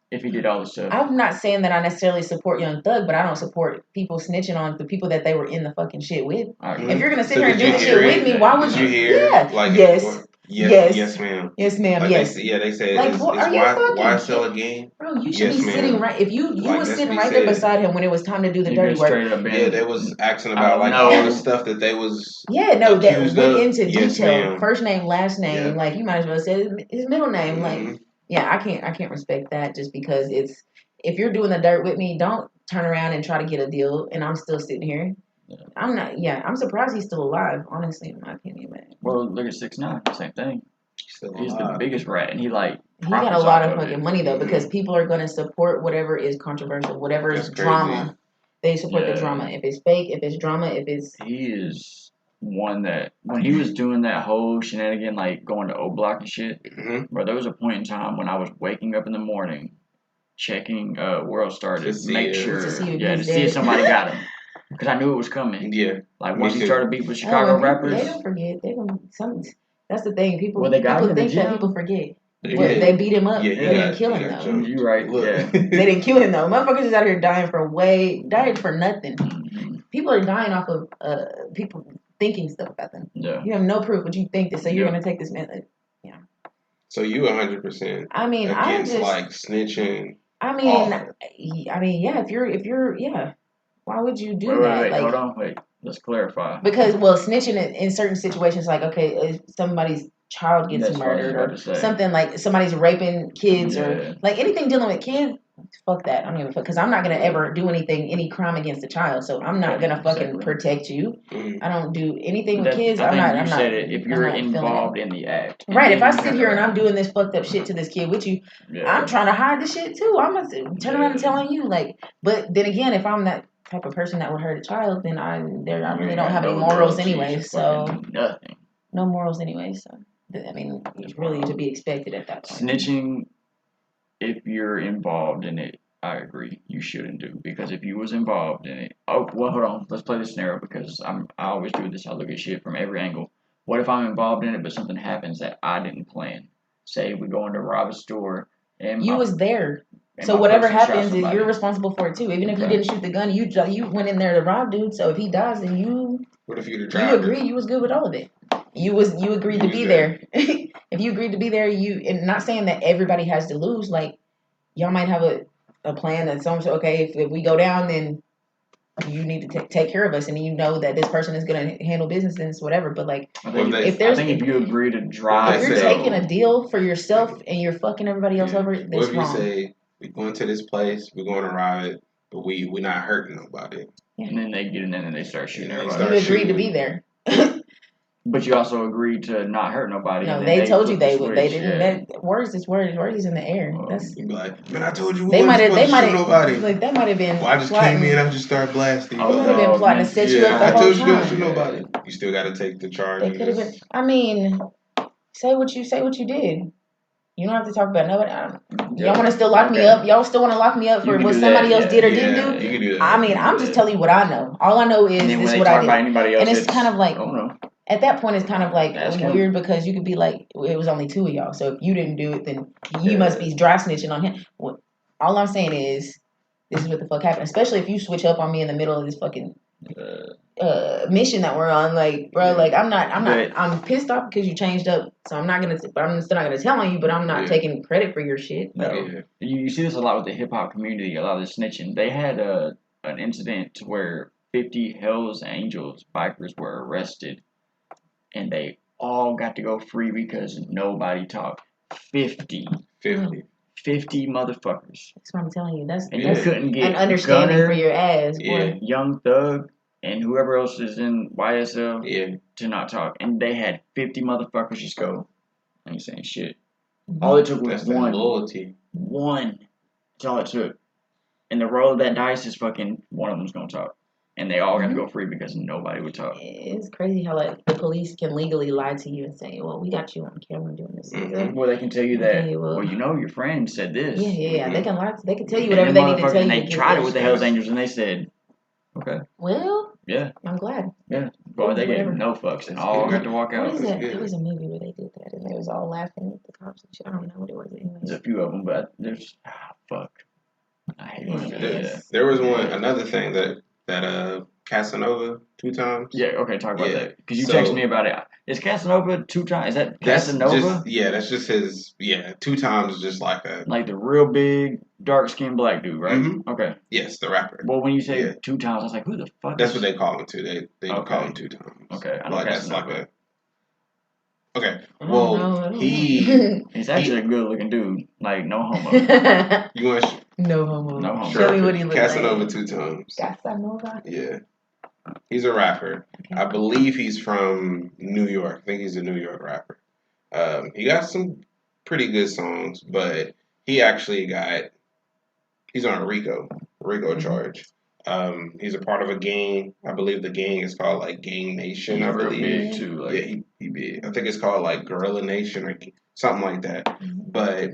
if he did all the stuff. I'm not saying that I necessarily support Young Thug, but I don't support people snitching on the people that they were in the fucking shit with. If you're gonna sit here and do the shit with me, why would you? Hear? Like, yes. Yes, ma'am. Yes, ma'am. Like yes. They said, like, are you fucking YSL again? Bro, you should be sitting right. If you like, was sitting right there beside him when it was time to do the dirty work. Yeah, they was asking about like all the stuff that they was. That went into yes, detail. Ma'am. First name, last name. Yeah. Like you might as well say his middle name. Like I can't respect that just because it's. If you're doing the dirt with me, don't turn around and try to get a deal, and I'm still sitting here. Yeah. I'm not. Yeah, I'm surprised he's still alive. Honestly, in my opinion, man. Well, look at 6ix9ine, same thing. He's the biggest rat, and he got a lot of fucking money though, because people are going to support whatever is controversial, whatever is drama. They support the drama. If it's fake, if it's drama, if it's. He is one that when he was doing that whole shenanigan, like going to O Block and shit. Bro, there was a point in time when I was waking up in the morning. Checking World Star to make sure, to see if somebody got him, because I knew it was coming. Yeah, like once he started beating with Chicago rappers, they don't forget. That's the thing. People think that people forget. They beat him up. They didn't kill him though. You right? Yeah, they didn't kill him though. Motherfuckers is out here dying for nothing. People are dying off of people thinking stuff about them. Yeah, you have no proof, but you think this, so you're gonna take this man. Yeah. So you 100%. I mean, against like snitching. I mean, yeah. If you're, yeah. Why would you do that? Wait, like, hold on, wait. Let's clarify. Because, snitching in certain situations, like, okay, if somebody's child gets murdered or something, like somebody's raping kids or like anything dealing with kids, fuck that. I don't even fuck, because I'm not gonna ever do any crime against a child, so I'm not gonna fucking protect you. I don't do anything with kids. I'm not. If you're involved in the act, right? If I sit here and I'm doing this fucked up shit to this kid with you, I'm trying to hide the shit too. I'm gonna turn around and telling you, like. But then again, if I'm that type of person that would hurt a child, then I really don't have any morals anyway. So nothing. No morals anyway. So. I mean, it's really to be expected at that point. Snitching, if you're involved in it, I agree. You shouldn't do, because if you was involved in it, hold on. Let's play this scenario, because I always do this. I look at shit from every angle. What if I'm involved in it, but something happens that I didn't plan? Say we go in to rob a store, and you was there. So whatever happens, you're responsible for it too. Even if you didn't shoot the gun, you went in there to rob dude. So if he dies, then you. What if you agree? You was good with all of it. You agreed to be there. If you agreed to be there, and not saying that everybody has to lose. Like y'all might have a plan that someone said, okay, if we go down, then you need to take care of us, and you know that this person is going to handle business and whatever. But like, if you agree to drive, if you're taking a deal for yourself and you're fucking everybody else over, that's what if wrong. You say we're going to this place, we're going to rob it, but we're not hurting nobody. Yeah. And then they get in there and they start shooting everybody. You agreed to be there. But you also agreed to not hurt nobody. No, and they told you flipped the they would. They switch, didn't. That words is words. Words is in the air. That's. You be like, man, I told you we They might wasn't have. They supposed to might shoot have. nobody. Like that might have been. Well, I just plotting. came in, I just started blasting. They might have been plotting to set you up the I whole told you don't time. shoot nobody. You still got to take the charge. They could have been. I mean, say what you did. You don't have to talk about nobody. Y'all want to still lock me up? Y'all still want to lock me up for what somebody else did or didn't do? You can do that. I mean, I'm just telling you what I know. All I know is this is what I did. Anybody else, and it's kind of like, oh no. At that point, it's kind of like That's weird because you could be like, it was only two of y'all. So if you didn't do it, then you must be dry snitching on him. Well, all I'm saying is, this is what the fuck happened. Especially if you switch up on me in the middle of this fucking mission that we're on. Like, bro, like I'm pissed off because you changed up. So I'm still not gonna tell on you, but I'm not taking credit for your shit. No, you see this a lot with the hip hop community. A lot of the snitching. They had an incident where 50 Hell's Angels bikers were arrested, and they all got to go free because nobody talked. 50 motherfuckers. That's what I'm telling you. That's you couldn't get an understanding Gunner, for your ass, boy. Young Thug, and whoever else is in YSL to not talk. And they had 50 motherfuckers just go, I ain't saying shit. All it took was one. Loyalty. One. That's all it took. And the roll of that dice is fucking one of them's gonna talk. And they all got to go free because nobody would talk. It's crazy how like the police can legally lie to you and say, "Well, we got you on camera doing this." Well, they can tell you that. Well, you know, your friend said this. Yeah. They can lie. They can tell you whatever they need to tell you. And they tried it with the Hells Angels, and they said, "Okay." Well, yeah, I'm glad. Yeah, boy, they gave no fucks, and all got to walk out. What is that? There was a movie where they did that, and they was all laughing at the cops and shit. I don't know what it was. Anyways. There's a few of them, but there's fuck. I hate it. There was another thing that Casanova 2 times. Yeah, okay, talk about that. Because you texted me about it. Is Casanova 2 times? Is that Casanova? That's just his. Yeah, 2 times is just like the real big, dark skinned black dude, right? Mm-hmm. Okay. Yes, the rapper. Well, when you say 2 times, I was like, who the fuck? That's what they call him too. They call him 2 times. Okay, I know like Casanova. that's like a. Okay, well, he's actually a good looking dude. Like, no homo. You want no homo. No homo. Show me what he looks like. Casanova 2 times. Casanova? Yeah. He's a rapper. Okay. I believe he's from New York. I think he's a New York rapper. He got some pretty good songs, but he actually he's on a RICO charge. He's a part of a gang. I believe the gang is called like Gang Nation. I believe. Big too. Like. Yeah, he big. I think it's called like Gorilla Nation or something like that. But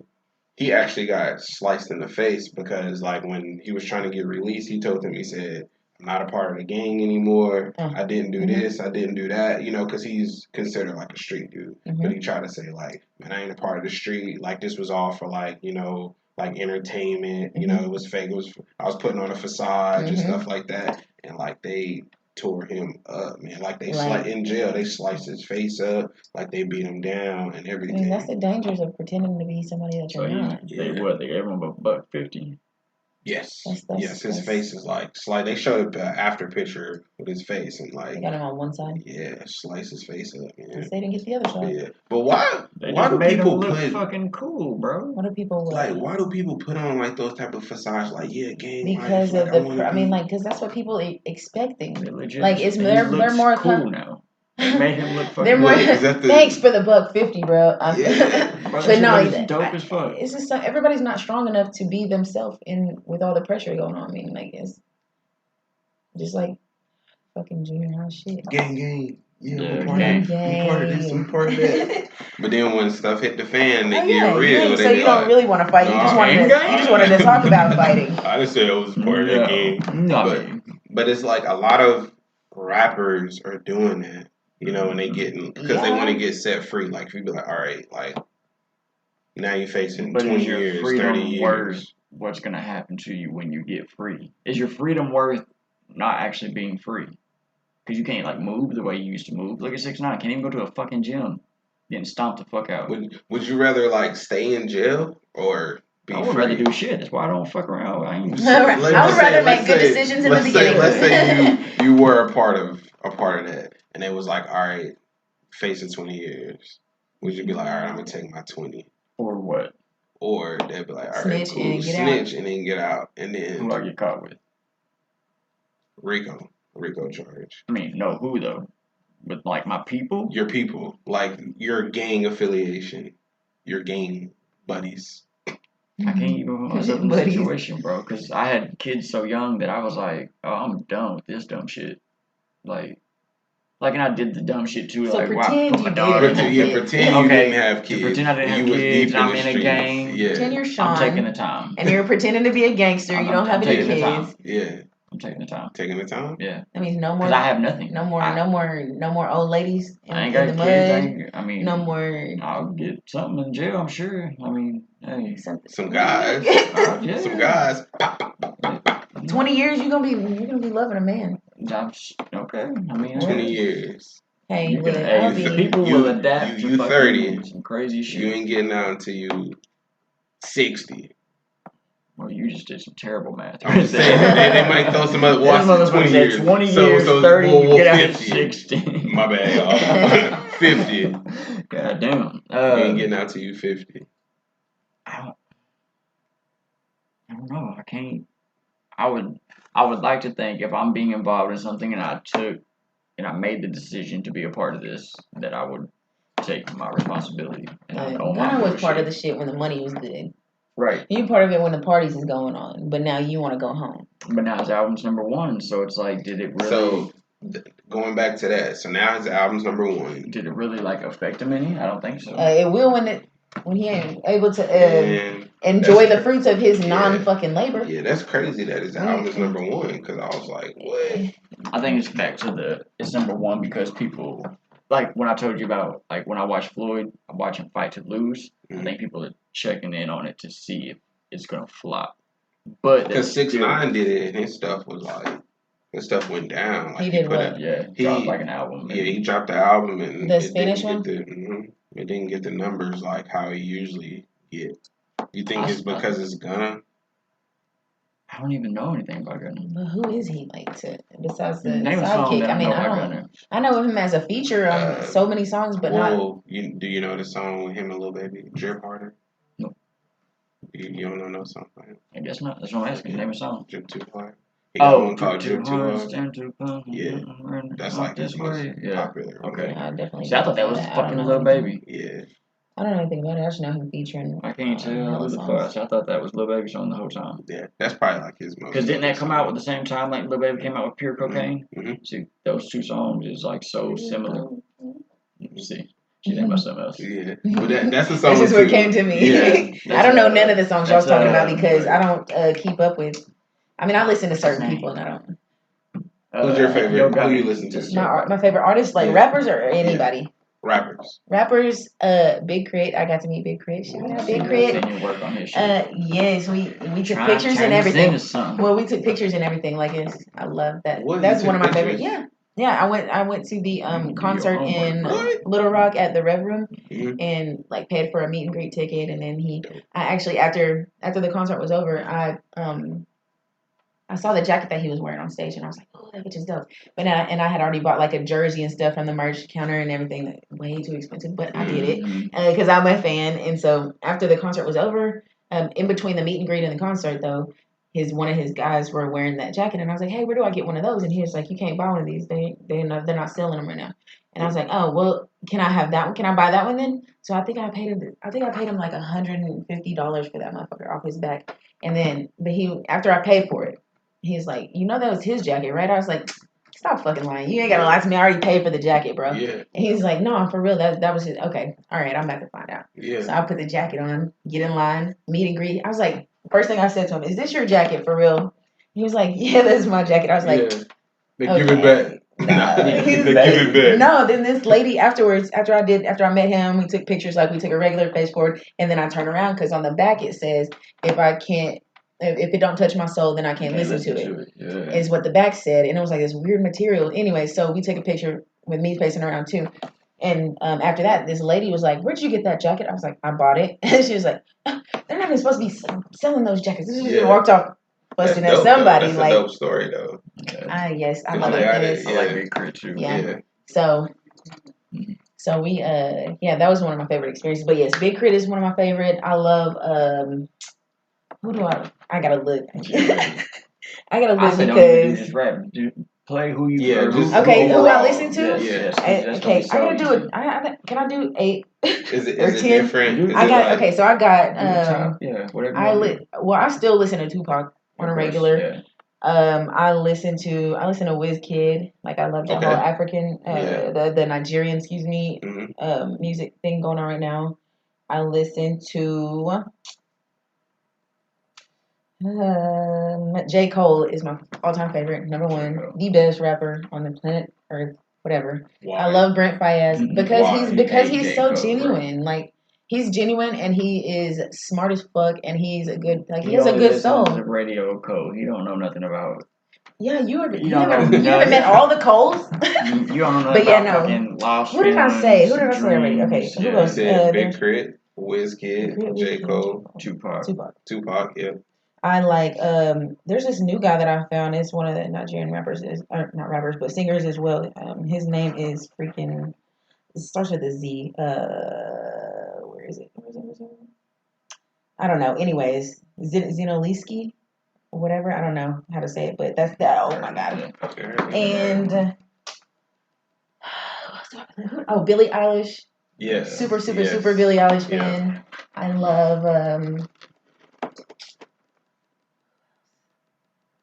he actually got sliced in the face because like when he was trying to get released, he told them, he said, "I'm not a part of the gang anymore. I didn't do this. I didn't do that." You know, because he's considered like a street dude. But he tried to say like, "Man, I ain't a part of the street. Like this was all for like, you know, like entertainment. You know, it was fake. I was putting on a facade and stuff like that." And like they tore him up, man. Like they in jail, they sliced his face up, like they beat him down and everything. I mean, that's the dangers of pretending to be somebody that you're not. They gave him a $150. Yes. Yes, his face is like they showed an after picture with his face and like they got him on one side. Yeah, slice his face up. Man. They didn't get the other side. Yeah, but why do people look fucking cool, bro? What do people like? Why do people put on like those type of facades? Like, gang. Because life, of because that's what people are expecting. Like, they're more cool now. Made him look fucking. They're more. Thanks for the $150, bro. But no, dope as fuck. It's just everybody's not strong enough to be themselves with all the pressure going on. I mean, like it's just like fucking junior high shit. Gang. Yeah, we part of this, we part of that. But then when stuff hit the fan, they get real. So you don't really want to fight. You just wanted to talk about fighting. I didn't say it was part of the game. But it's like a lot of rappers are doing that. You know, and they because they want to get set free. Like, if you be like, all right, like, now you're facing 20 years, 30 years. What's going to happen to you when you get free? Is your freedom worth not actually being free? Because you can't, like, move the way you used to move. Look at 6ix9ine. Can't even go to a fucking gym. Getting stomped the fuck out. Would you rather, like, stay in jail or be free? I would rather do shit. That's why I don't fuck around. I would rather make good decisions in the beginning. Let's say you were a part of that. And it was like, all right, facing 20 years. Would you be like, all right, I'm going to take my 20? Or what? Or they'd be like, all right, cool, snitch and then get out. And then... Who I get caught with? RICO charge. I mean, no, who though? with like my people. Your people, like your gang affiliation, your gang buddies. I can't even put myself in the situation, bro, because I had kids so young that I was like, oh, I'm done with this dumb shit. Like, and I did the dumb shit too. So like, pretend put my you dog didn't in have Yeah, kids. pretend you didn't have kids. Pretend I didn't have you was kids. deep And I'm the in a streets. gang. Yeah. Pretend you're Sean. I'm taking the time. And you're pretending to be a gangster. You don't have any taking the time. kids. Yeah. I'm taking the time. Taking the time? Yeah. That means no more. Because I have nothing. No more old ladies in, I ain't in got the kids. mud. I mean, No more. I'll get something in jail, I'm sure. I mean, hey. Some guys. Yeah. Some guys. 20 years, you're gonna be loving a man. Okay. I mean, 20 years. Hey, look, people will adapt you to 30. Some crazy shit. You ain't getting out until you 60. Well, you just did some terrible math. I'm just saying, they might throw some other watch 20 years. 20 years, 30, get out at 60. My bad, y'all. 50. God damn. You ain't getting out till you 50. I don't know. I can't. I would like to think if I'm being involved in something and I made the decision to be a part of this, that I would take my responsibility. And I don't Gunna was part of the shit when the money was good. Right. You part of it when the parties is going on, but now you want to go home. But now his album's #1, so it's like, did it really? So going back to that, so now his album's #1. Did it really like affect him any? I don't think so. It will when he ain't able to enjoy the fruits of his non-fucking labor. Yeah, that's crazy that his album is #1 because I was like, what? I think it's back to it's #1 because people, like when I told you about, like when I watch Floyd, I watch him fight to lose. Mm-hmm. I think people are checking in on it to see if it's gonna flop. But because 6ix9ine did it and his stuff was like, his stuff went down. Like he did what? He dropped like an album. Yeah, he dropped the album and the Spanish one. It didn't get the numbers like how he usually get. You think it's because it's Gunna? I don't even know anything about Gunna. But who is he like besides the Name sidekick? I mean, Gunna. I know him as a feature on so many songs, but not. Do you know the song with him and Lil Baby, Drip Harder? No. You don't know no song by him? I guess not. That's what I'm asking. Name a song. Drip Too Hard. He got one called Drip Too Hard. Yeah. That's like his most popular. Okay. I definitely. See, I thought that was fucking Lil Baby. Yeah. I don't know anything about it. I just know him featuring. I can't tell who the fuck. I thought that was Lil Baby song the whole time. Yeah, that's probably like his most. Because didn't that come out at the same time like Lil Baby came out with Pure Cocaine? Mm-hmm. See, those two songs is like so similar. See, she named about something else. Yeah, but that's the song. This is what came to me. Yeah. I don't know none of the songs y'all was talking about because I don't keep up with. I mean, I listen to certain people and I don't. Who's your favorite? Who you listen to? My favorite artists, like rappers or anybody. Yeah. Rappers. Big Crit. I got to meet Big Crit. Shout out Big Crit. Yes, we took pictures and everything. Well, we took pictures and everything. Like I love that. That's one of my favorite. Yeah. I went to the concert in Little Rock at the Rev Room and like paid for a meet and greet ticket. And then I actually after the concert was over, I saw the jacket that he was wearing on stage, and I was like, "Oh, that bitch is dope." But I had already bought like a jersey and stuff from the merch counter and everything. That way too expensive, but I did it because I'm a fan. And so after the concert was over, in between the meet and greet and the concert, though, one of his guys were wearing that jacket, and I was like, "Hey, where do I get one of those?" And he was like, "You can't buy one of these. They're not selling them right now." And I was like, "Oh, well, can I have that one? Can I buy that one then?" So I think I paid him like $150 for that motherfucker off his back. And then, but after I paid for it. He's like, you know that was his jacket, right? I was like, stop fucking lying. You ain't got to lie to me. I already paid for the jacket, bro. Yeah. And he's like, no, for real. That was his. Okay. All right. I'm about to find out. Yeah. So I put the jacket on, get in line, meet and greet. I was like, first thing I said to him, is this your jacket for real? He was like, yeah, this is my jacket. I was like, give it back. Give it back. No, then this lady afterwards, after I met him, we took pictures, like we took a regular face forward, and then I turned around because on the back it says, if it don't touch my soul, then I can't listen to it. Yeah. Is what the back said. And it was like this weird material. Anyway, so we take a picture with me facing around too. And after that, this lady was like, where'd you get that jacket? I was like, I bought it. And she was like, they're not even supposed to be selling those jackets. This is walked off busting at somebody. That's a dope story, though. Yes, I love it. I like Big Crit, too. Yeah. So we, that was one of my favorite experiences. But yes, Big Crit is one of my favorite. I love, who do I gotta look. I gotta look because just rap. Dude, play who you Yeah, or just Okay, who I overall. listen to? Yes, Yeah. yes. 'Cause that's gonna Okay, be I gotta so do easy. it. Can I do 8 Is or it 10? different? Do- Is I it got like okay. So I got Do the top, yeah, whatever you want to do. Well, I still listen to Tupac on a Of course, regular. yeah. I listen to Wizkid. Like I love the whole okay? African, Yeah. the Nigerian, excuse me, Hmm. music thing going on right now. I listen to J. Cole is my all-time favorite, number one, Cole. the best rapper on the planet Earth, whatever. Why? I love Brent Fayez because Why? he's J. so Cole, genuine. Like he's genuine and he is smart as fuck and he's a good he He has a only good listens soul. to Radio Code. He don't know nothing about. Yeah, you You don't know haven't met nothing. all the Coles. You don't know nothing But yeah, about no. fucking Lost Who did I say? Feelings, Who did I say already? Okay, Dreams. who Yeah. You else? said Big There's Crit, Wizkid, Crit, J. Wizkid, Cole, Tupac. Tupac. Yeah. I like there's this new guy that I found. It's one of the Nigerian rappers or not rappers but singers as well. His name is freaking it starts with a Z. Where is it? I don't know. Anyways, Zinoliski or whatever. I don't know how to say it, but that's that. Oh my god. And oh, Billie Eilish. Yeah. Super Yes. Billie Eilish Yeah. fan. I love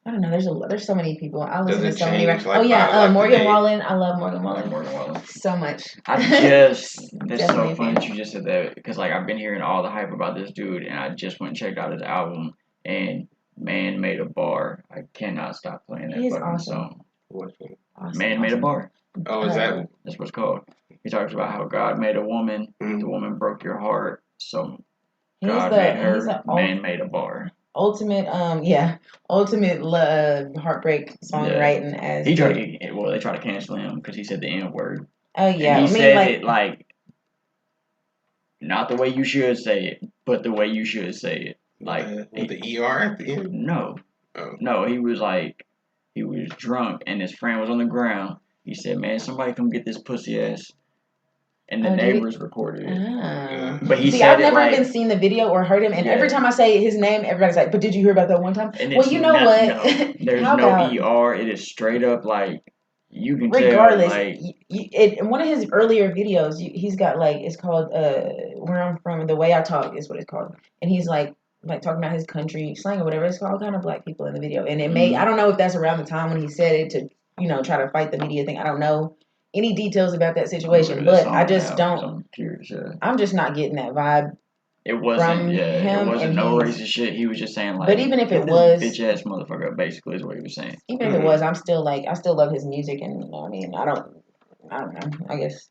I don't know. There's so many people. I listen Does to it so many. change, Oh like, yeah, by, like, the Morgan day? Wallen. I love Morgan I like Wallen Morgan Wallen. so much. That's so Definitely a funny fan. that you just said that because like I've been hearing all the hype about this dude and I just went and checked out his album and Man Made a Bar. I cannot stop playing that He's fucking awesome. song. What's it? Awesome. Man Made a Bar. Oh, is that? That's what it's called. He talks about how God made a woman, the woman broke your heart, so God made her, man made a bar. Ultimate heartbreak songwriting as he tried to they tried to cancel him because he said the N word. Oh yeah, and he said it like not the way you should say it, but the way you should say it. Like with the ER at the end? No. Oh. No, he was drunk and his friend was on the ground. He said, "Man, somebody come get this pussy ass." And the neighbors recorded it. But he said I've never even seen the video or heard him, and every time I say his name, everybody's like, "But did you hear about that one time?" Well, you know what? No, there's no ER. It is straight up like you can regardless, tell. Like in one of his earlier videos, he's got like it's called "Where I'm From." The Way I Talk is what it's called, and he's like talking about his country slang or whatever. It's called all kind of black people in the video, and it may I don't know if that's around the time when he said it to try to fight the media thing. I don't know any details about that situation, but I just don't. I'm curious. I'm just not getting that vibe. It wasn't. From him it wasn't and no racist shit. He was just saying like. But even if it this was, bitch ass motherfucker, basically is what he was saying. Even if it was, I still love his music, and I mean, I don't know. I guess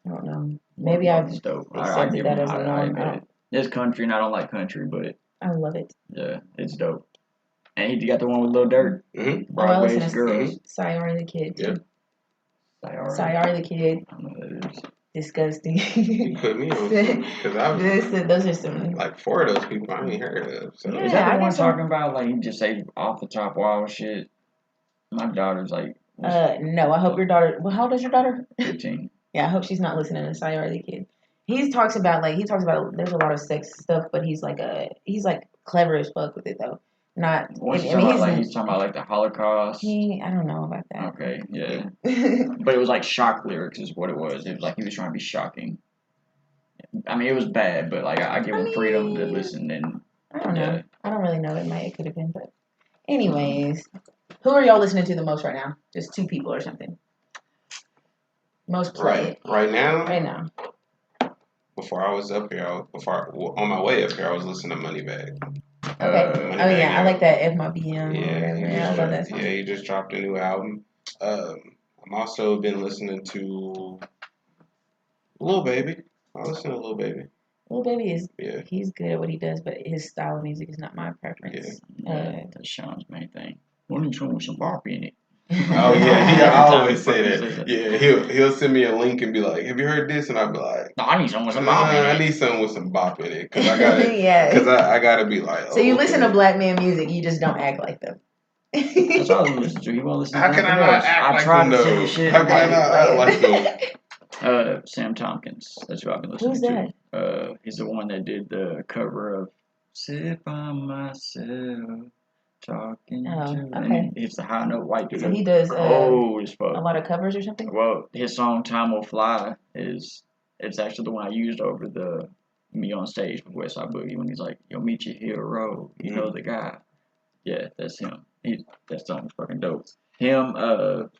I don't know. Maybe I've accepted that as a norm. It's country, and I don't like country, but I love it. Yeah, it's dope. And he got the one with Lil Durk. Mm-hmm. Broadway's Girls. Sayari the Kid. Yep. Sayari the Kid. I don't know what that is. Disgusting. You put me on because those are some like 4 of those people I ain't heard of. So. Yeah, is that the one talking about like he just say off the top wild shit? My daughter's like. No. I hope your daughter. Well, how old is your daughter? 15. Yeah, I hope she's not listening to Sayari the Kid. He talks about there's a lot of sex stuff, but he's like clever as fuck with it though. Not. He's talking about like the Holocaust. I don't know about that. Okay, yeah. But it was like shock lyrics is what it was. It was like he was trying to be shocking. I mean, it was bad, but like I give him freedom to listen and. I don't know. Yeah. I don't really know. It could have been, but anyways, who are y'all listening to the most right now? Just 2 people or something. Most played. Right now. Right now. Before I was up here, on my way up here, I was listening to Moneybag. Okay. I like that FMBM. Yeah, I love that song. Yeah, he just dropped a new album. I'm also been listening to Lil Baby. I listen to Lil Baby. Lil Baby he's good at what he does, but his style of music is not my preference. That's Sean's main thing. Why don't you with some bop in it? Oh yeah, I always say that. Yeah, he'll send me a link and be like, "Have you heard this?" And I'll be like, "No, I need something with some bop in it. I need something with some bop in it because I gotta, because I gotta be like." So you listen to black man music, you just don't act like them. That's all I listen to. You want to listen to How can I not act like them? Though? How can I not act like them? Sam Tompkins. That's who I've been listening to. Who's that? He's the one that did the cover of "Sit by Myself." talking Oh, to, okay. and it's a high note white dude. So he does as fuck. a lot of covers or something? Well, his song "Time Will Fly" it's actually the one I used over the me on stage with West Side Boogie when he's like, "You'll meet your hero, you know the guy." Yeah, that's him. That song's fucking dope. Him,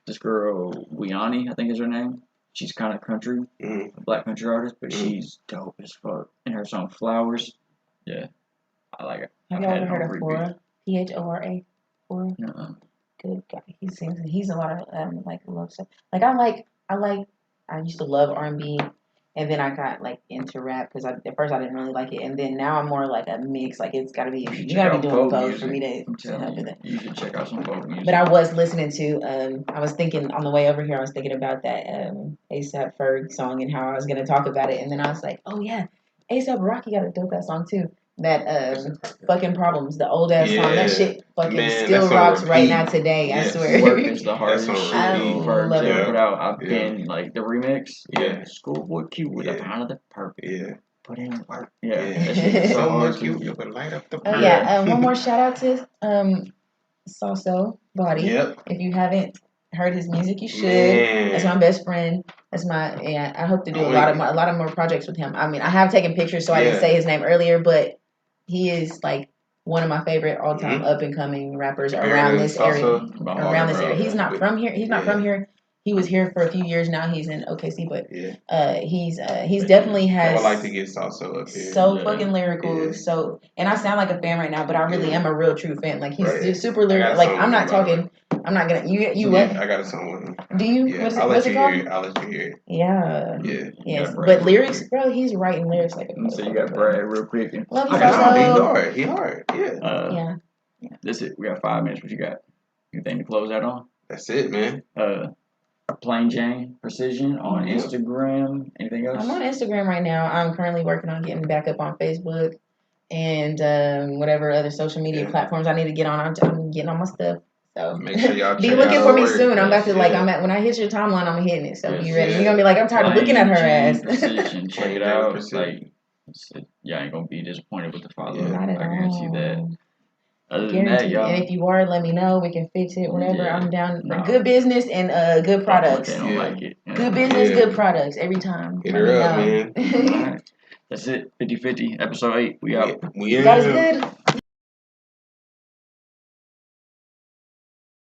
this girl Wiani, I think is her name. She's kind of country, a black country artist, but she's dope as fuck. And her song "Flowers," yeah, I like it. Have y'all ever heard of Phora? Phora? Phora? Uh-uh. Good guy. He sings. He's a lot of like love stuff. Like I used to love R&B, and then I got like into rap because at first I didn't really like it, and then now I'm more like a mix. Like it's gotta be you gotta be doing both for me to help with it. You should check out some folk music. But I was listening to I was thinking on the way over here I was thinking about that ASAP Ferg song and how I was gonna talk about it, and then I was like, oh yeah, ASAP Rocky got a dope ass song too. That fucking problems, the old ass song. That shit fucking still rocks right now today. I swear. Work is the hardest shit Ferg ever put out. I've been like the remix. Yeah. Schoolboy Q with a pound of the purple. Yeah. Put in work. Yeah. That shit is so hard you can light up the Oh yeah. One more shout out to Salso Body. Yep. If you haven't heard his music, you should. Man. That's my best friend. That's I hope to do a lot of more projects with him. I mean, I have taken pictures, so I didn't say his name earlier, but he is like one of my favorite all time up and coming rappers around this area. He's not from here. He's not from here. He was here for a few years now. He's in OKC, but he's definitely has. I would like to get Salso up here. So fucking lyrical. So, and I sound like a fan right now, but I really am a real true fan. Like he's super lyrical. Like I'm not talking. I'm not gonna. You what? I got a song with him. Do you? Yeah. What's I'll let it you called? hear it. I'll let you hear it. Yeah. Yeah. Yes, but lyrics, bro. He's writing lyrics like a. So you got Brad real quick. Love you, Salso. He hard. Yeah. Yeah. That's it. We got 5 minutes. What you got? Anything to close that on? That's it, man. Plain Jane Precision on Instagram. Anything else? I'm on Instagram right now. I'm currently working on getting back up on Facebook and whatever other social media platforms I need to get on. I'm getting on my stuff. So make sure y'all be looking for me soon. I'm about to when I hit your timeline, I'm hitting it. So be ready. You're gonna be like, I'm tired of looking at her ass. Precision. Check it out. Like, y'all ain't gonna be disappointed with the follow. I guarantee that. Other than that, y'all. And if you are, let me know. We can fix it. Whatever. I'm down for good business and good products. They don't like it. Good business, good products every time. Hit her up, man. All right. That's it. 50/50, episode 8. We out. God is good.